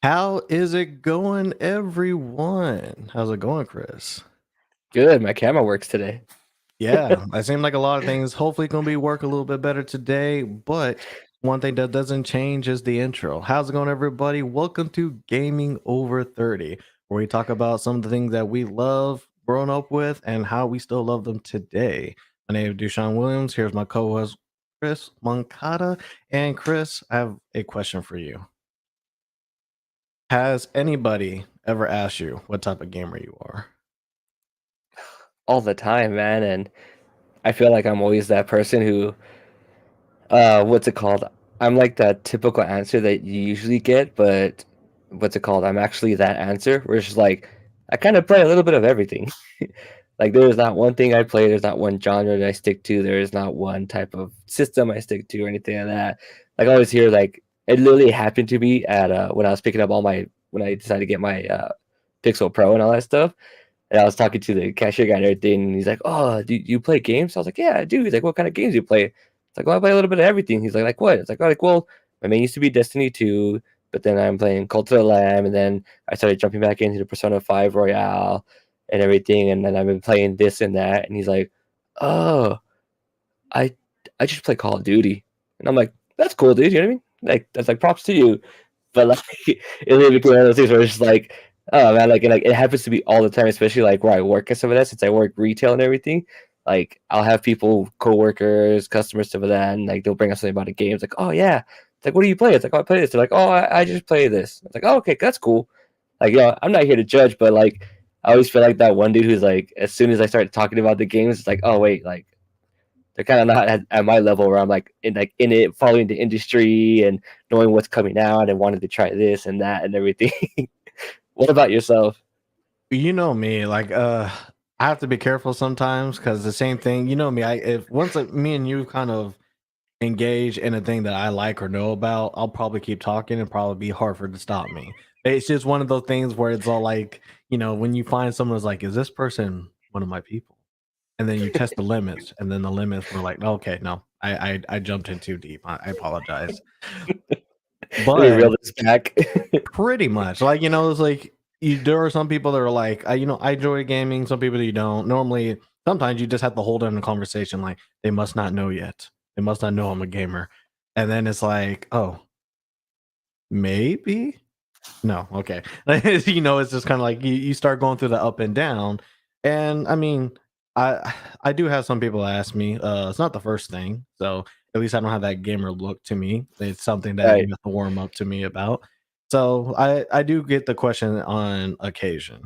How is it going, everyone? How's it going, Chris? Good. My camera works today. Yeah, it seemed like a lot of things hopefully going to be work a little bit better today, but one thing that doesn't change is the intro. How's it going, everybody? Welcome to Gaming Over 30, where we talk about some of the things that we love growing up with and how we still love them today. My name is Dushawn Williams. Here's my co-host, Chris Moncada. And Chris, I have a question for you. Has anybody ever asked you what type of gamer you are? All the time, man. And I feel like I'm always that person who, what's it called? I'm like that typical answer that you usually get, but what's it called? I'm actually that answer where it's just like, I kind of play a little bit of everything. Like, there is not one thing I play, there's not one genre that I stick to, there is not one type of system I stick to or anything like that. Like, I always hear, like, it literally happened to me at, when I was picking up when I decided to get my, Pixel Pro and all that stuff. And I was talking to the cashier guy and everything, and he's like, "Oh, do you play games?" I was like, "Yeah, I do." He's like, "What kind of games do you play?" It's like, "Well, I play a little bit of everything." He's like what? It's like, "Oh, like, well, my main used to be Destiny 2, but then I'm playing Cult of the Lamb, and then I started jumping back into the Persona 5 Royale and everything, and then I've been playing this and that." And he's like, "Oh, I I just play Call of Duty." And I'm like, "That's cool, dude." You know what I mean? Like, that's like props to you. But like it really became one of those things where it's just like, oh man, like it happens to be all the time, especially like where I work and some of that, since I work retail and everything. Like I'll have people, coworkers, customers, stuff like that, and like they'll bring up something about a game. It's like, oh yeah. It's like, what do you play? It's like, oh, I play this. They're like, oh, I just play this. It's like, oh, okay, that's cool. Like, I'm not here to judge, but like I always feel like that one dude who's like, as soon as I start talking about the games, it's like, oh wait, like they're kind of not at my level where I'm like in it, following the industry and knowing what's coming out and wanting to try this and that and everything. What about yourself? You know me, I have to be careful sometimes because the same thing. You know me, I if once me and you kind of engage in a thing that I like or know about, I'll probably keep talking and probably be hard for it to stop me. It's just one of those things where it's all like, when you find someone who's like, is this person one of my people? And then you test the limits, and then the limits were like, okay, no, I jumped in too deep. I apologize. Let me reel But this back. pretty much, it's like there are some people that are like, I enjoy gaming. Some people that you don't. Normally, sometimes you just have to hold in a conversation. Like they must not know yet. They must not know I'm a gamer. And then it's like, oh, maybe no, okay. It's just kind of like you start going through the up and down. And I mean, I do have some people ask me. It's not the first thing, so at least I don't have that gamer look to me. It's something that Right. you have to warm up to me about. So I do get the question on occasion.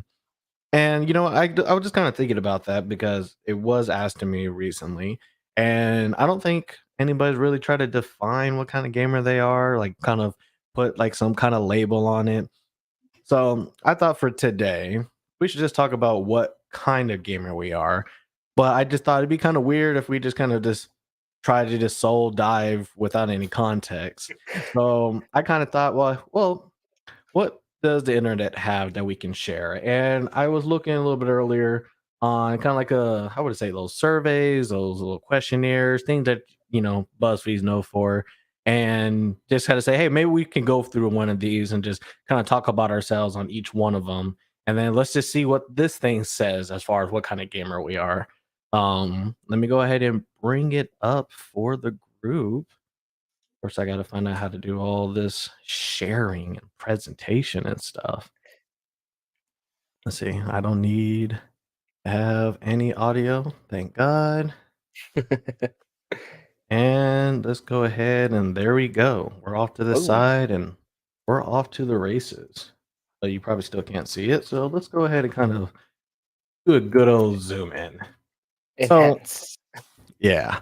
And I was just kind of thinking about that because it was asked to me recently, and I don't think anybody's really tried to define what kind of gamer they are, like kind of put like some kind of label on it. So I thought for today, we should just talk about what kind of gamer we are. But I just thought it'd be kind of weird if we just kind of just try to just soul dive without any context. So I kind of thought, well, what does the internet have that we can share? And I was looking a little bit earlier on kind of like how would I say, those surveys, those little questionnaires, things that BuzzFeed's know for, and just kind of say, hey, maybe we can go through one of these and just kind of talk about ourselves on each one of them, and then let's just see what this thing says as far as what kind of gamer we are. Let me go ahead and bring it up for the group. Of course, I got to find out how to do all this sharing and presentation and stuff. Let's see. I don't need to have any audio. Thank God. And let's go ahead and there we go. We're off to the Oh, side and we're off to the races. You probably still can't see it. So let's go ahead and kind of do a good old zoom in. So, enhance. yeah.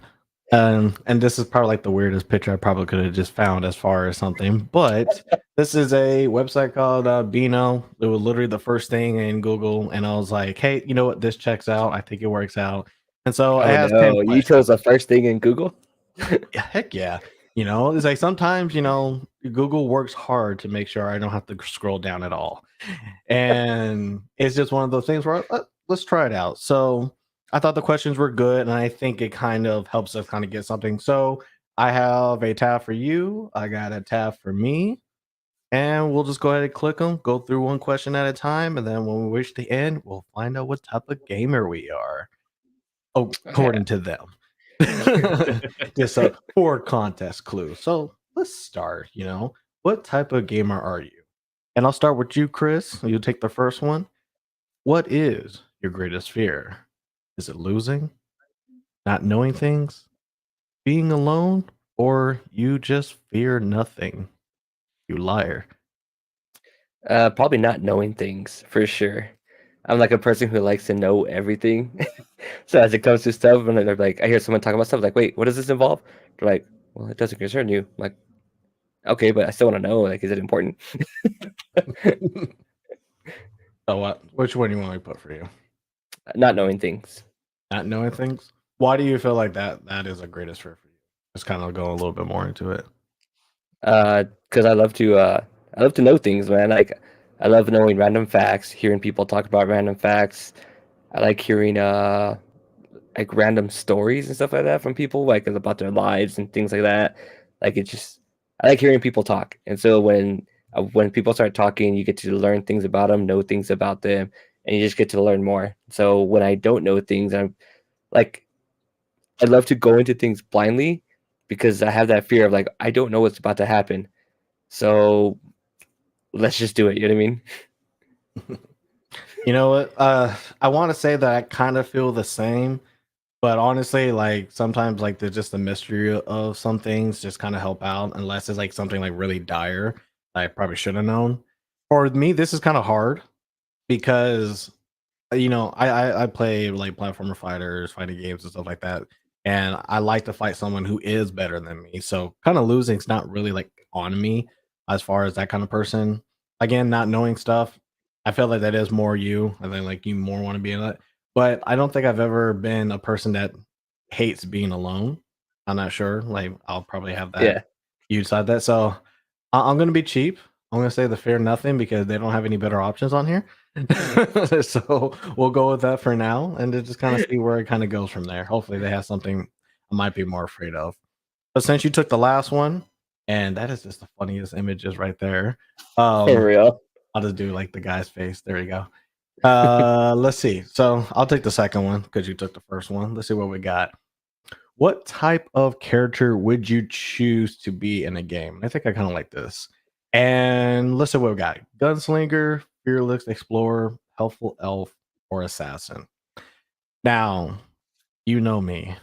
And this is probably like the weirdest picture I probably could have just found as far as something, but this is a website called Beano. It was literally the first thing in Google, and I was like, hey, you know what? This checks out. I think it works out. And so it Oh has 10 no, you chose questions. the first thing in Google? Yeah, heck yeah. It's like sometimes, Google works hard to make sure I don't have to scroll down at all. And it's just one of those things where let's try it out. So I thought the questions were good, and I think it kind of helps us kind of get something. So I have a tab for you, I got a tab for me, and we'll just go ahead and click them, go through one question at a time, and then when we reach the end, we'll find out what type of gamer we are. Oh, Yeah. according to them. Just a for contest clue. So let's start. What type of gamer are you? And I'll start with you, Chris. You take the first one. What is your greatest fear? Is it losing, not knowing things, being alone, or you just fear nothing? You liar. Probably not knowing things for sure. I'm like a person who likes to know everything. So as it comes to stuff, and they're like, I hear someone talking about stuff, like, wait, what does this involve? They're like, well, it doesn't concern you. I'm like, okay, but I still want to know. Like, is it important? So what? Which one do you want me to put for you? Not knowing things. Not knowing things. Why do you feel like that is a greatest fear for you? Just kind of go a little bit more into it. Because I love to know things, man. Like, I love knowing random facts, hearing people talk about random facts. I like hearing like random stories and stuff like that from people, like about their lives and things like that. Like it just, I like hearing people talk, and so when people start talking, you get to learn things about them, know things about them, and you just get to learn more. So when I don't know things, I'm like, I love to go into things blindly because I have that fear of like I don't know what's about to happen. So let's just do it. You know what I mean? You know what? I want to say that I kind of feel the same, but honestly, like sometimes, like there's just the mystery of some things just kind of help out, unless it's like something like really dire that I probably should have known. For me, this is kind of hard because I play like platformer fighters, fighting games and stuff like that, and I like to fight someone who is better than me. So kind of losing's not really like on me as far as that kind of person. Again, not knowing stuff, I feel like that is more you. I think like you more want to be in it, but I don't think I've ever been a person that hates being alone. I'm not sure. Like I'll probably have that Yeah. you decide that. So I'm gonna be cheap. I'm gonna say the fear nothing because they don't have any better options on here. So we'll go with that for now, and to just kind of see where it kind of goes from there. Hopefully, they have something I might be more afraid of. But since you took the last one, and that is just the funniest images right there. For Um, real. I'll just do like the guy's face. There you go. Let's see. So I'll take the second one because you took the first one. Let's see what we got. What type of character would you choose to be in a game? I think I kind of like this. And let's see what we got: gunslinger, fearless explorer, helpful elf, or assassin. Now, you know me.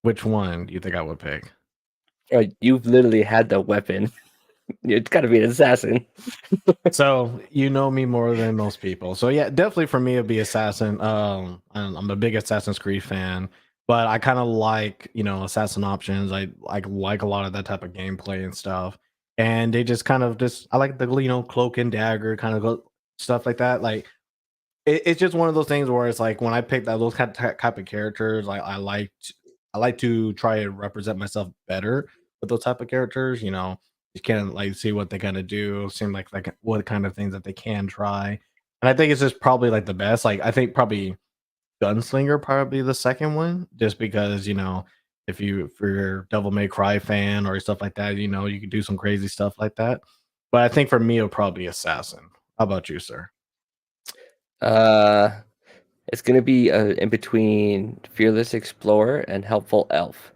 Which one do you think I would pick? You've literally had the weapon. It's got to be an assassin. So you know me more than most people. So yeah, definitely for me it'd be Assassin. I'm a big Assassin's Creed fan, but I kind of like Assassin options. I like a lot of that type of gameplay and stuff. And they just kind of just I like the cloak and dagger kind of stuff like that. Like it's just one of those things where it's like when I pick those type of characters, I like to try to represent myself better with those type of characters. You can like see what they kind of do, seem like what kind of things that they can try, and I think it's just probably like the best. Like I think probably Gunslinger probably the second one, just because if you're a Devil May Cry fan or stuff like that, you can do some crazy stuff like that. But I think for me, it'll probably be Assassin. How about you, sir? Uh, it's gonna be in between fearless explorer and helpful elf.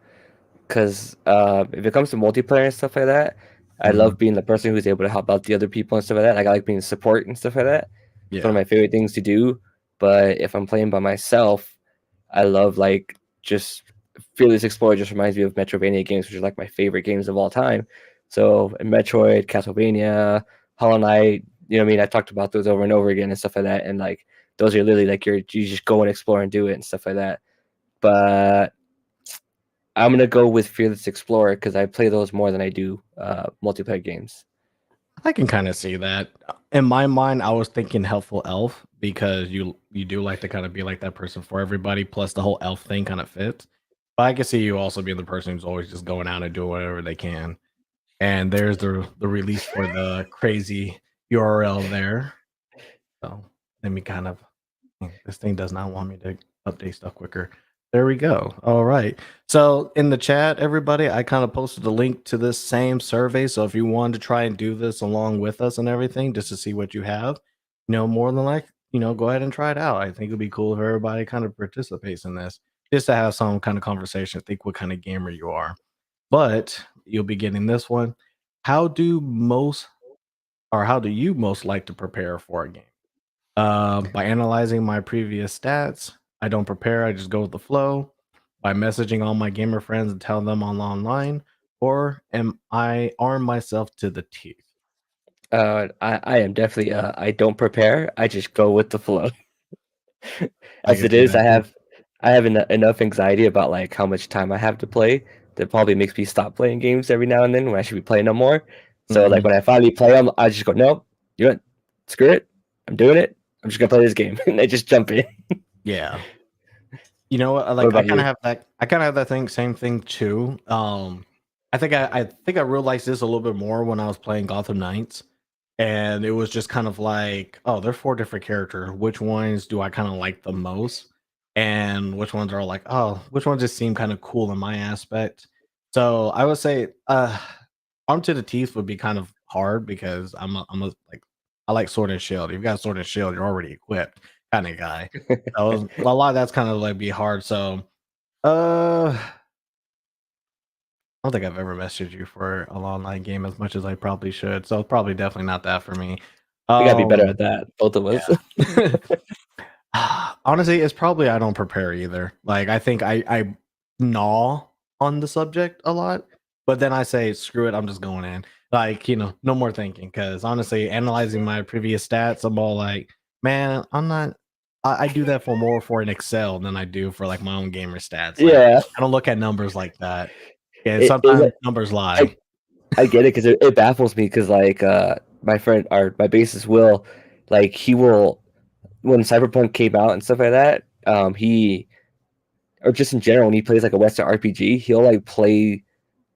Because if it comes to multiplayer and stuff like that, I Mhm. love being the person who's able to help out the other people and stuff like that. Like I like being support and stuff like that. It's one of Yeah. my favorite things to do. But if I'm playing by myself, I love like just Fearless Explorer just reminds me of Metrovania games, which are like my favorite games of all time. So Metroid, Castlevania, Hollow Knight, you know what I mean? I talked about those over and over again and stuff like that. And like those are literally like you just go and explore and do it and stuff like that. But I'm gonna go with Fearless Explorer because I play those more than I do multiplayer games. I can kind of see that. In my mind, I was thinking helpful elf because you do like to kind of be like that person for everybody. Plus, the whole elf thing kind of fits. But I can see you also being the person who's always just going out and doing whatever they can. And there's the release for the crazy URL there. So let me kind of this thing does not want me to update stuff quicker. There we go. All right. So in the chat, everybody, I kind of posted a link to this same survey. So if you wanted to try and do this along with us and everything, just to see what you have, more than like, go ahead and try it out. I think it'd be cool if everybody kind of participates in this, just to have some kind of conversation, think what kind of gamer you are. But you'll be getting this one. How do most how do you most like to prepare for a game? By analyzing my previous stats, I don't prepare, I just go with the flow. By messaging all my gamer friends and telling them I'm online, or am I arm myself to the teeth? I am definitely I don't prepare. I just go with the flow. I As can it see is, that too. I have enough anxiety about like how much time I have to play that probably makes me stop playing games every now and then when I should be playing them more. So like Mhm. when I finally play them, I just go, no, you know what? Screw it. I'm doing it. I'm just gonna play this game, and I just jump in. Yeah. You know what? What Like about you? I kind of have that thing, same thing too. I think I realized this a little bit more when I was playing Gotham Knights, and it was just kind of like, oh, there are four different characters. Which ones do I kind of like the most, and which ones are like, oh, which ones just seem kind of cool in my aspect. So I would say, Arm to the Teeth would be kind of hard because I'm a like I like Sword and Shield. If you got Sword and Shield, you're already equipped kind of guy. So a lot of that's kind of like be hard. So I don't think I've ever messaged you for a online game as much as I probably should. So it's probably definitely not that for me. We gotta be better Um at that, both of us. yeah. Honestly, it's probably I don't prepare either. Like I think I gnaw on the subject a lot, but then I say screw it, I'm just going in. Like, no more thinking cuz honestly, analyzing my previous stats, I'm all like, man, I'm not I do that for more for an Excel than I do for like my own gamer stats. Like Yeah, I don't look at numbers like that. Yeah, it sometimes numbers lie. I I get it because it baffles me because like my friend or my bassist Will, like he will when Cyberpunk came out and stuff like that, he or just in general when he plays like a Western RPG, he'll like play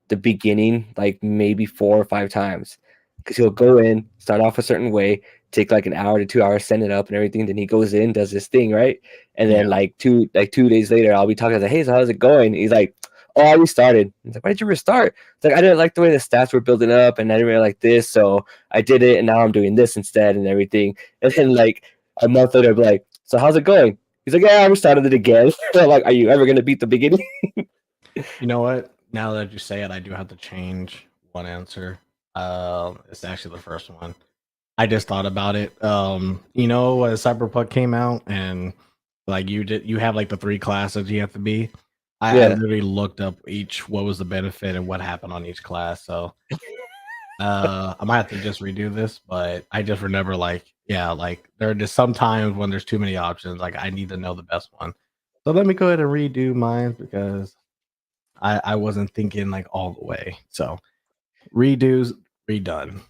the beginning like maybe 4 or 5 times because he'll go in, start off a certain way, take like an hour to 2 hours, send it up and everything. Then he goes in, does his thing, right? And Yeah. then like 2 days later, I'll be talking like, "Hey, so how's it going?" He's like, "Oh, I restarted." He's like, "Why did you restart?" It's like I didn't like the way the stats were building up, and I didn't really like this, so I did it, and now I'm doing this instead and everything. And then like a month later, I'll be like, "So how's it going?" He's like, "Yeah, I restarted it again." So I'm like, "Are you ever gonna beat the beginning?" You know what? Now that you say it, I do have to change one answer. It's actually the first one. I just thought about it. When Cyberpunk came out and like you have like the three classes you have to be. I Yeah. literally looked up each what was the benefit and what happened on each class. So I might have to just redo this, but I just remember like, yeah, like there are just some times when there's too many options. Like I need to know the best one. So let me go ahead and redo mine because I wasn't thinking like all the way. So redos redone.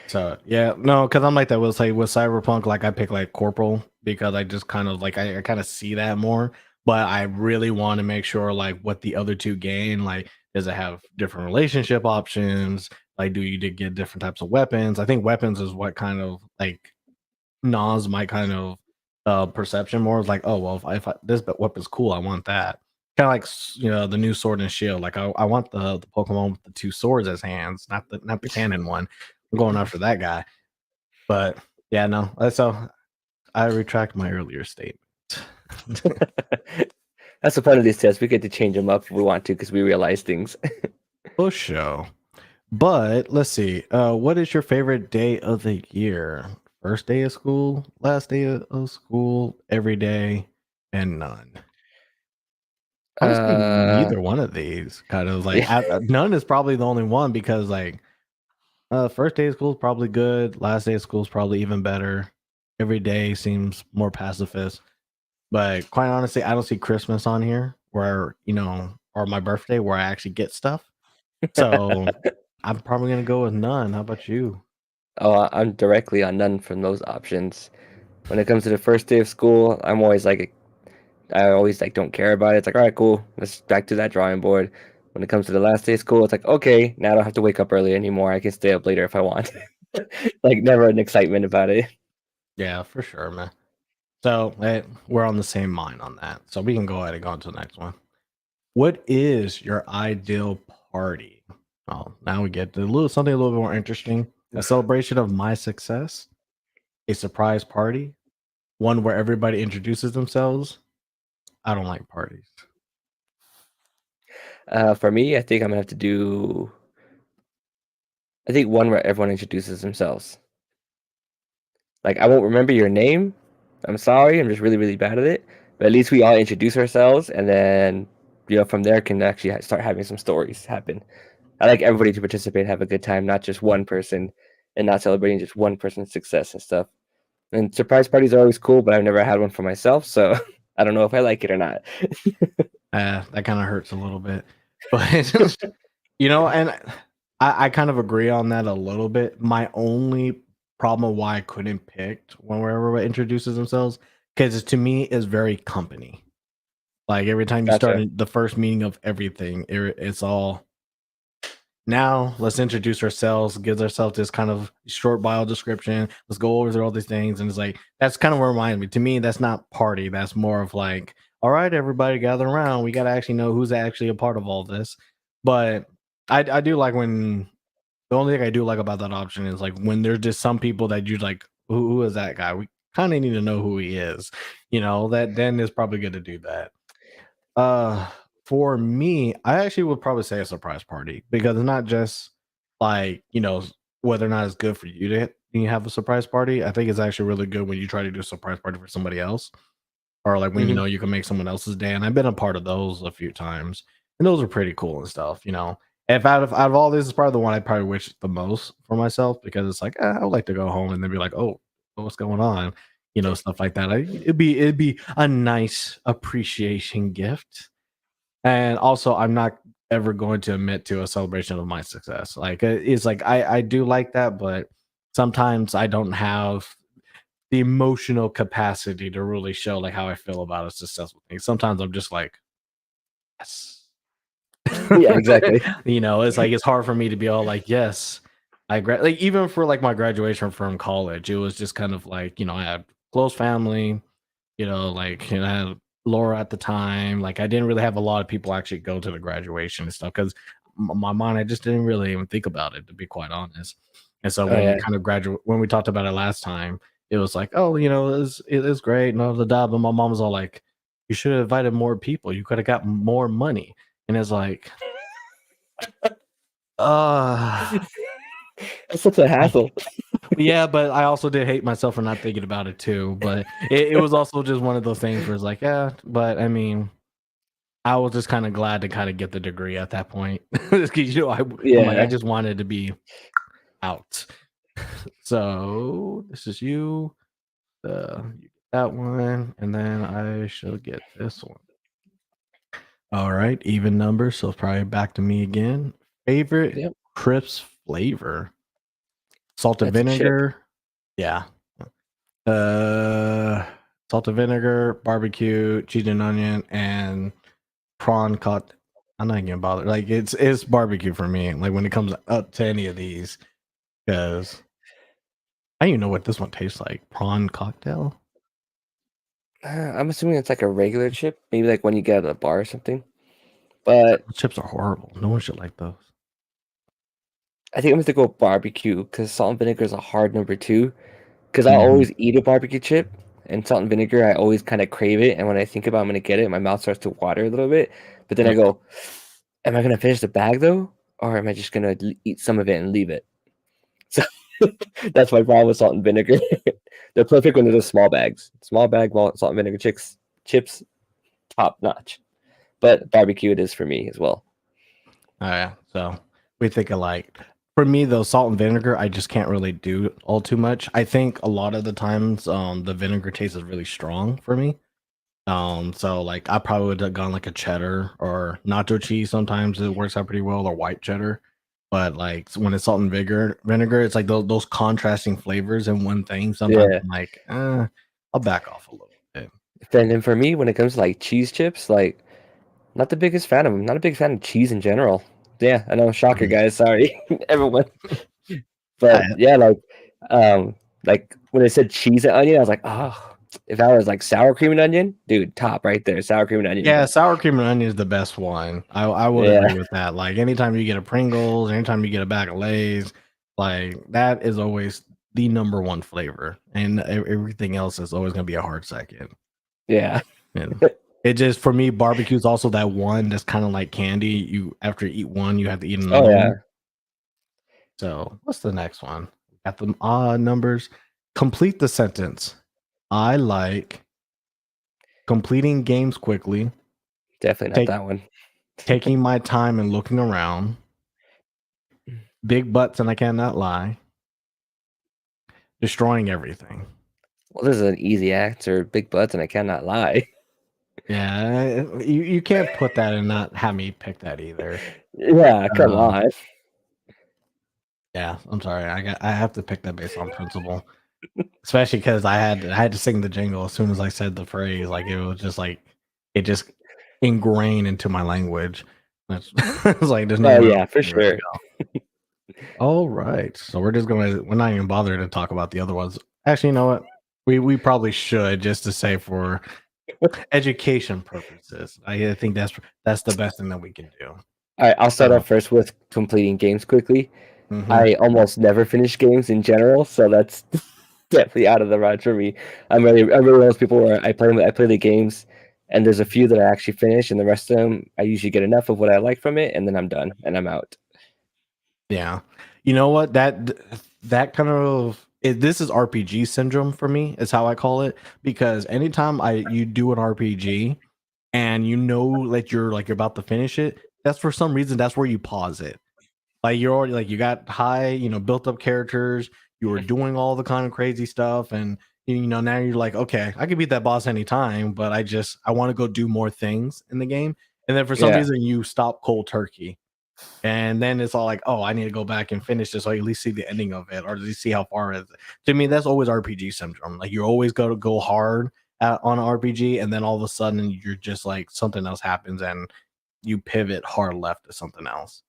So yeah, no, because I'm like that. Will say with Cyberpunk, like I pick like Corporal because I just kind of like I kind of see that more. But I really want to make sure like what the other two gain. Like, does it have different relationship options? Like, do you did get different types of weapons? I think weapons is what kind of like gnaws my kind of perception more. Is like, oh well, if this weapon's cool, I want that. Kind of like the new Sword and Shield. Like I want the Pokemon with the two swords as hands, not the cannon one. I'm going after that guy. But yeah, no. So I retract my earlier statement. That's the point of these tests. We get to change them up if we want to because we realize things. For sure. But let's see. What is your favorite day of the year? First day of school, last day of school, every day, and none. Honestly, Uh, neither one of these kind of like yeah. none is probably the only one because like first day of school is probably good, last day of school is probably even better. Every day seems more pacifist. But quite honestly, I don't see Christmas on here where, or my birthday where I actually get stuff. So I'm probably gonna go with none. How about you? Oh, I'm directly on none from those options. When it comes to the first day of school, I'm always like, I always like don't care about it. It's like, all right, cool. Let's back to that drawing board. When it comes to the last day of school, it's like, okay, now I don't have to wake up early anymore. I can stay up later if I want. Like, never an excitement about it. Yeah, for sure, man. So we're on the same mind on that. So we can go ahead and go on to the next one. What is your ideal party? Oh, now we get to something a little bit more interesting. A celebration of my success, a surprise party, one where everybody introduces themselves. I don't like parties. For me, I think I'm gonna have to do. I think one where everyone introduces themselves. Like I won't remember your name. I'm sorry. I'm just really really bad at it. But at least we all introduce ourselves, and then from there can actually start having some stories happen. I like everybody to participate, have a good time, not just one person, and not celebrating just one person's success and stuff. And surprise parties are always cool, but I've never had one for myself, so I don't know if I like it or not. That kind of hurts a little bit, but and I kind of agree on that a little bit. My only problem of why I couldn't pick whenever everybody introduces themselves, because to me is very company. Like every time you start Gotcha. the first meeting of everything, it's all now let's introduce ourselves, gives ourselves this kind of short bio description. Let's go over through all these things. And it's like, that's kind of what reminds me. To me, that's not party. That's more of like, all right, everybody gather around. We got to actually know who's actually a part of all this. But I do like when the only thing I do like about that option is like when there's just some people that you like, who is that guy? We kind of need to know who he is. That then is probably good to do that. Uh, for me, I actually would probably say a surprise party because it's not just like, whether or not it's good for you to you have a surprise party. I think it's actually really good when you try to do a surprise party for somebody else or like when Hmm. you can make someone else's day. And I've been a part of those a few times, and those are pretty cool and stuff. If out of all this is probably the one I probably wish the most for myself because it's like I would like to go home and then be like, oh, what's going on? Stuff like that. It'd be a nice appreciation gift. And also, I'm not ever going to admit to a celebration of my success. Like it's like I do like that, but sometimes I don't have the emotional capacity to really show like how I feel about a successful thing. Sometimes I'm just like, yes. Yeah, exactly. It's like it's hard for me to be all like, yes, like even for like my graduation from college, it was just kind of like, I had close family, like I had Laura at the time. Like I didn't really have a lot of people actually go to the graduation and stuff because my mind, I just didn't really even think about it to be quite honest. And so Oh when we yeah. kind of when we talked about it last time, it was like, oh, it is great and all the da. But my mom was all like, you should have invited more people. You could have got more money. And it's like, uh That's such a hassle. yeah, but I also did hate myself for not thinking about it too. But it was also just one of those things where it's like, yeah, but I mean, I was just kind of glad to kind of get the degree at that point because I'm like I Yeah. just wanted to be out. So this is you, you get that one, and then I shall get this one. All right, even numbers. So probably back to me again. Favorite Yep. crisp flavor: salted That's a chip. vinegar. Yeah. Uh, salted vinegar, barbecue, cheese and onion, and prawn cut. I'm not gonna bother. Like it's barbecue for me. Like when it comes up to any of these, because I don't even know what this one tastes like. Prawn cocktail. I'm assuming it's like a regular chip, maybe like when you get at a bar or something. But Those chips are horrible. No one should like those. I think I'm gonna go barbecue because salt and vinegar is a hard number two. Because I'll Mhm. always eat a barbecue chip and salt and vinegar. I always kind of crave it, and when I think about I'm gonna get it, my mouth starts to water a little bit. But then I Yeah. go, "Am I gonna finish the bag though, or am I just gonna eat some of it and leave it?" So that's my problem with salt and vinegar. They're perfect when they're the small bags. Small bag salt and vinegar chips, top notch. But barbecue it is for me as well. Oh yeah. So we think alike. For me though, salt and vinegar, I just can't really do all too much. I think a lot of the times, the vinegar taste is really strong for me. So like I probably would have gone like a cheddar or nacho cheese. Sometimes it works out pretty well, or white cheddar. But like when it's salt and vinegar, it's like those contrasting flavors in one thing. Sometimes Yeah. I'm like, I'll back off a little bit. Then for me, when it comes to like cheese chips, like not the biggest fan of them. Not a big fan of cheese in general. Yeah, I know, shocker, Mhm. guys. Sorry, everyone. But yeah, like when it said cheese and onion, I was like, oh, if I was like sour cream and onion, dude, top right there, sour cream and onion. Yeah, But sour cream and onion is the best one. I would yeah, agree with that. Like anytime you get a Pringles, anytime you get a bag of Lay's, like that is always the number one flavor, and everything else is always going to be a hard second. yeah, And It just for me, barbecue is also that one that's kind of like candy. You after you eat one, you have to eat Oh another yeah, one. So what's the next one? Got the numbers. Complete the sentence. I like completing games quickly, definitely not take that one. taking my time and looking around, big butts and I cannot lie, destroying everything. Well, this is an easy answer. Big butts, and I cannot lie. Yeah, you can't put that and not have me pick that either. Yeah, come Um, on. yeah, I'm sorry. I have to pick that based on principle, especially because I had to sing the jingle as soon as I said the phrase. Like it was just like it just ingrained into my language. It's, it's like there's Oh nowhere else yeah, for to really sure. go. All right, so we're not even bothering to talk about the other ones. Actually, you know what? We probably should just to say for education purposes. I think that's the best thing that we can do. All right, I'll start So, off first with completing games quickly. mhm. I almost never finish games in general, so that's definitely out of the range for me. I'm really one of those people where I play the games, and there's a few that I actually finish, and the rest of them I usually get enough of what I like from it, and then I'm done and I'm out. Yeah. You know what? That kind of this is RPG syndrome for me, is how I call it. Because anytime you do an RPG and you know that you're about to finish it, that's for some reason that's where you pause it. Like you're already like you got high, built up characters, you were doing all the kind of crazy stuff, and now you're like, okay, I can beat that boss anytime, but I want to go do more things in the game. And then for some Yeah, reason you stop cold turkey. And then it's all like, oh, I need to go back and finish this, or at least see the ending of it, or at least see how far it is. To me, that's always RPG syndrome. Like you always got to go hard on an RPG, and then all of a sudden you're just like something else happens, and you pivot hard left to something else.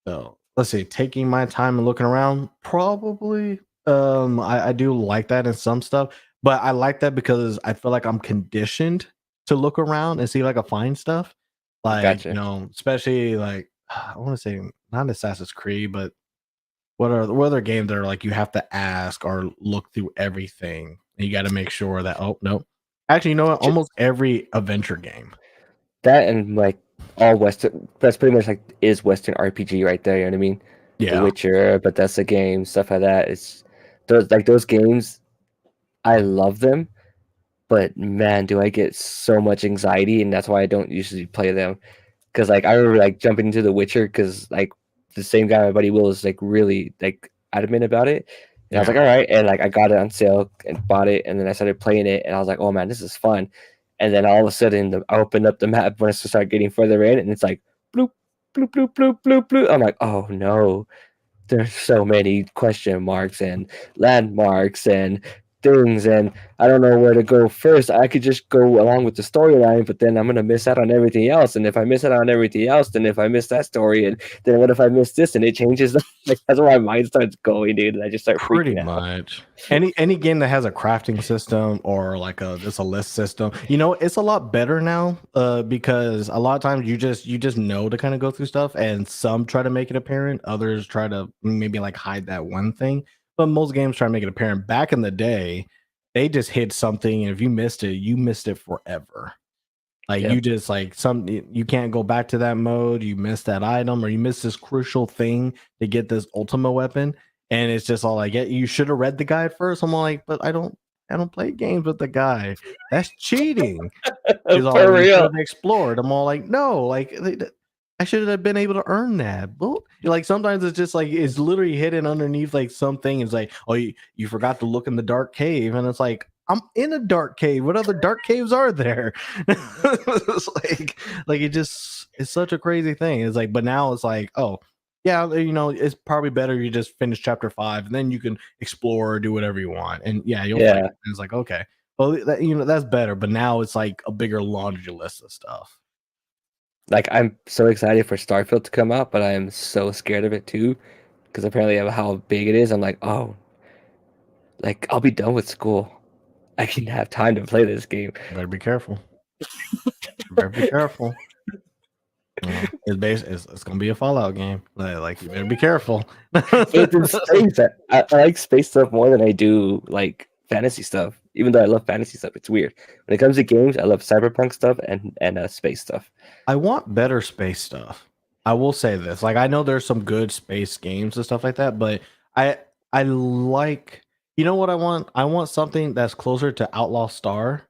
So let's see, taking my time and looking around, probably. I do like that in some stuff, but I like that because I feel like I'm conditioned to look around and see like I find stuff. Like, gotcha. especially like I want to say not Assassin's Creed, but what other games that are like you have to ask or look through everything and you got to make sure that oh no. Actually, you know what? Ch- Almost every adventure game. That and like all Western, that's pretty much like is Western RPG right there. You know what I mean? The Yeah, Witcher, Bethesda games, stuff like that. It's those games. I love them, but man, do I get so much anxiety, and that's why I don't usually play them. Because like I remember like jumping into The Witcher because like the same guy, my buddy Will, is like really like adamant about it, and I was yeah. like, all right, and like I got it on sale and bought it, and then I started playing it, and I was like, oh man, this is fun. And then all of a sudden, I opened up the map when I started getting further in, and it's like bloop, bloop, bloop, bloop, bloop, bloop. I'm like, oh no, there's so many question marks and landmarks and things, and I don't know where to go first. I could just go along with the storyline, but then I'm gonna miss out on everything else. And if I miss out on everything else, then if I miss that story, and then what if I miss this and it changes? Like that's where my mind starts going, dude, and I just start Pretty freaking out. much. Any game that has a crafting system or like a list system, it's a lot better now. Because a lot of times you just know to kind of go through stuff, and some try to make it apparent, others try to maybe like hide that one thing. But most games try to make it apparent. Back in the day, they just hid something, and if you missed it forever. Like you Yep. just like you can't go back to that mode. You missed that item, or you missed this crucial thing to get this ultimate weapon, and it's just all like, yeah, you should have read the guide first. I'm all like, but I don't play games with the guide. That's cheating. He's all For like, you should real. have explored. I'm all like, no, like I should have been able to earn that. But like sometimes it's just like it's literally hidden underneath like something. It's like, oh, you forgot to look in the dark cave, and it's like I'm in a dark cave. What other dark caves are there? It's like it's such a crazy thing. It's like, but now it's like, oh. Yeah, it's probably better you just finish chapter 5 and then you can explore or do whatever you want. And yeah, you'll find Yeah. it. And it's like, okay, well, that's better, but now it's like a bigger laundry list of stuff. Like I'm so excited for Starfield to come out, but I am so scared of it too, because apparently of how big it is. I'm like, oh, like I'll be done with school. I can have time to play this game. You better be careful. You better be careful. It's gonna be a Fallout game. Like you better be careful. But it's in space. I like space stuff more than I do like fantasy stuff. Even though I love fantasy stuff, it's weird. When it comes to games, I love cyberpunk stuff and space stuff. I want better space stuff. I will say this. Like I know there's some good space games and stuff like that, but I I like you know what I want? I want something that's closer to Outlaw Star,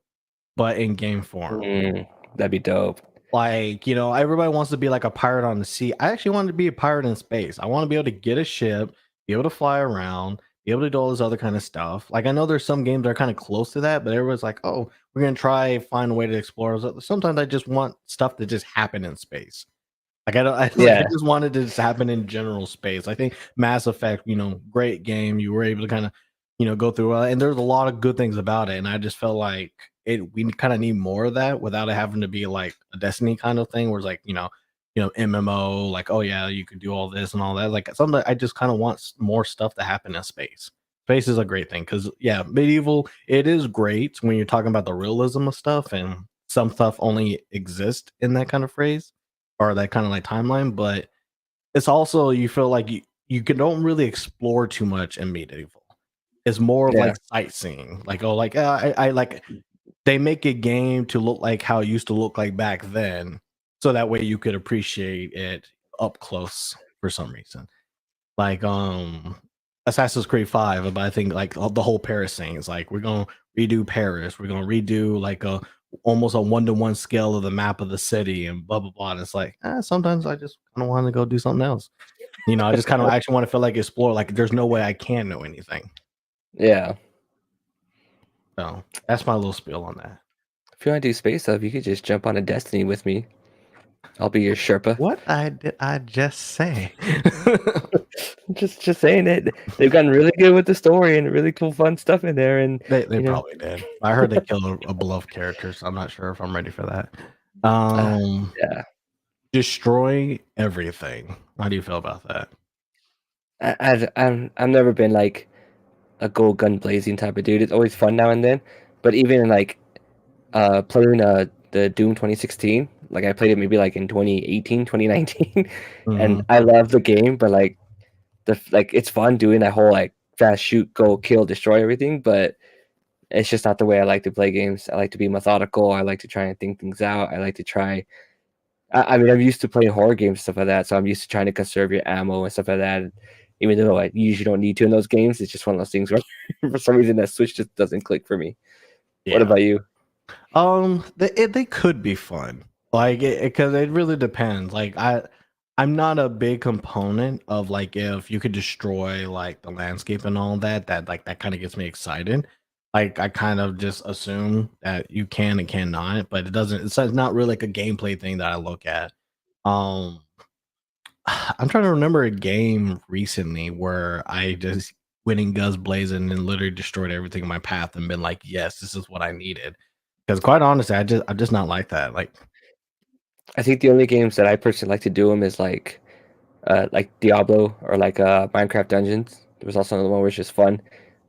but in game form. Mm, that'd be dope. Like, everybody wants to be like a pirate on the sea. I actually want to be a pirate in space. I want to be able to get a ship, be able to fly around, be able to do all this other kind of stuff. Like, I know there's some games that are kind of close to that, but everyone's like, oh, we're going to try find a way to explore. So sometimes I just want stuff to just happen in space. Like I don't, I Yeah, just wanted it to just happen in general space. I think Mass Effect, great game. You were able to kind of, go through, and there's a lot of good things about it. And I just felt like we kind of need more of that without it having to be like a Destiny kind of thing, where it's like, MMO, like, oh yeah, you can do all this and all that. Like something I just kind of want more stuff to happen in space. Space is a great thing because yeah, medieval it is great when you're talking about the realism of stuff, and some stuff only exists in that kind of phrase or that kind of like timeline, but it's also you feel like don't really explore too much in medieval. It's more of yeah. like sightseeing, like oh, like I like they make a game to look like how it used to look like back then, so that way you could appreciate it up close for some reason. Like Assassin's Creed 5, but I think like the whole Paris thing is like we're gonna redo Paris, we're gonna redo like a almost a 1-to-1 scale of the map of the city and blah blah blah. And it's like sometimes I just kind of want to go do something else. I just kind of actually want to feel like explore. Like there's no way I can know anything. Yeah. So that's my little spiel on that. If you want to do space stuff, you could just jump on a Destiny with me. I'll be your Sherpa. What did I just say? Just saying it. They've gotten really good with the story and really cool, fun stuff in there. And They you know, probably did. I heard they killed a beloved character, so I'm not sure if I'm ready for that. uh, Um, yeah. destroy everything. How do you feel about that? I've never been like a go gun blazing type of dude. It's always fun now and then, but even in like playing the Doom 2016, like I played it maybe like in 2018, 2019, and Mhm. I love the game, but like it's fun doing that whole like fast shoot, go kill, destroy everything, but it's just not the way I like to play games. I like to be methodical. I like to try and think things out. I like to try. I mean, I'm used to playing horror games, stuff like that. So I'm used to trying to conserve your ammo and stuff like that. Even though I usually don't need to in those games, it's just one of those things where for some reason that switch just doesn't click for me. What Yeah. about you? They could be fun, like because it really depends. Like I'm not a big component of like if you could destroy like the landscape and all that. That like that kind of gets me excited. Like I kind of just assume that you can and cannot, but it doesn't. It's not really like a gameplay thing that I look at. Um, I'm trying to remember a game recently where I just went in guns blazing and literally destroyed everything in my path and been like, yes, this is what I needed. Because quite honestly, I'm just not like that. Like, I think the only games that I personally like to do them is like Diablo or like Minecraft Dungeons. There was also another one where it's just fun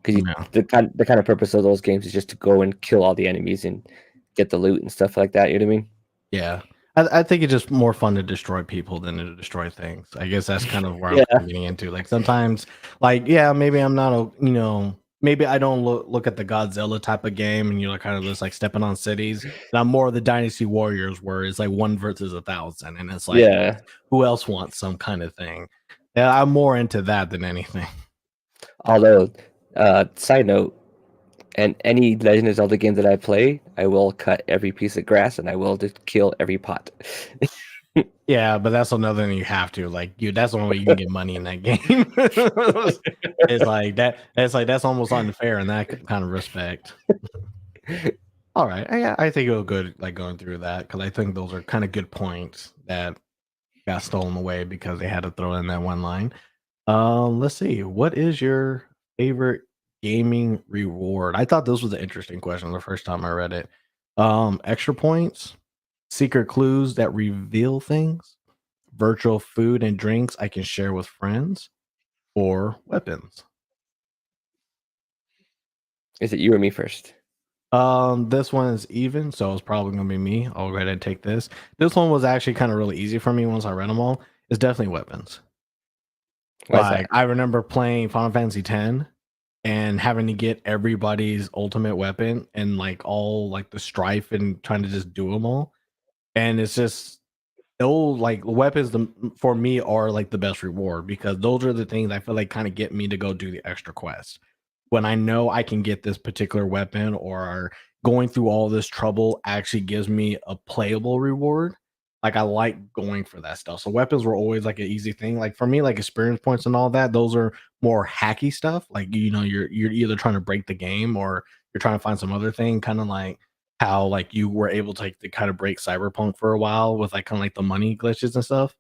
because yeah. the kind of purpose of those games is just to go and kill all the enemies and get the loot and stuff like that. You know what I mean? Yeah. I think it's just more fun to destroy people than to destroy things. I guess that's kind of where I'm Yeah, kind of getting into. Like sometimes, like, yeah, maybe I'm not a, maybe I don't look at the Godzilla type of game and you're kind of just like stepping on cities. And I'm more of the Dynasty Warriors where it's like one versus 1,000. And it's like, yeah. who else wants some kind of thing? Yeah, I'm more into that than anything. Although, side note, and any Legend of Zelda game that I play, I will cut every piece of grass and I will just kill every pot. Yeah, but that's another thing you have to like you. That's the only way you can get money in that game. It's like that. It's like that's almost unfair in that kind of respect. All right, I think it was good like going through that because I think those are kind of good points that got stolen away because they had to throw in that one line. Let's see. What is your favorite gaming reward? I thought this was an interesting question the first time I read it. Extra points, secret clues that reveal things, virtual food and drinks I can share with friends, or weapons. Is it you or me first? This one is even, so it's probably gonna be me. I'll go ahead and take this. This one was actually kind of really easy for me once I read them all. It's definitely weapons. Why is that? Like I remember playing Final Fantasy X and having to get everybody's ultimate weapon and like all like the strife and trying to just do them all. And it's just those like weapons for me are like the best reward because those are the things I feel like kind of get me to go do the extra quest. When I know I can get this particular weapon or going through all this trouble actually gives me a playable reward. Like I like going for that stuff. So weapons were always like an easy thing. Like for me, like experience points and all that, those are more hacky stuff. Like you're either trying to break the game or you're trying to find some other thing, kind of like how like you were able to like to kind of break cyberpunk for a while with like kind of like the money glitches and stuff.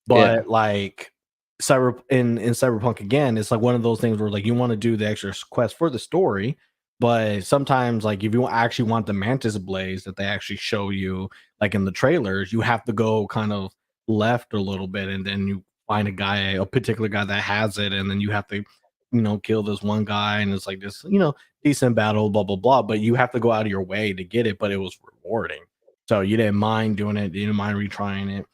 Yeah. But like in cyberpunk again, it's like one of those things where like you want to do the extra quest for the story, but sometimes like if you actually want the mantis blaze that they actually show you like in the trailers, you have to go kind of left a little bit and then you find a particular guy that has it, and then you have to kill this one guy, and it's like this decent battle, blah blah blah, but you have to go out of your way to get it, but it was rewarding. So you didn't mind doing it, you didn't mind retrying it.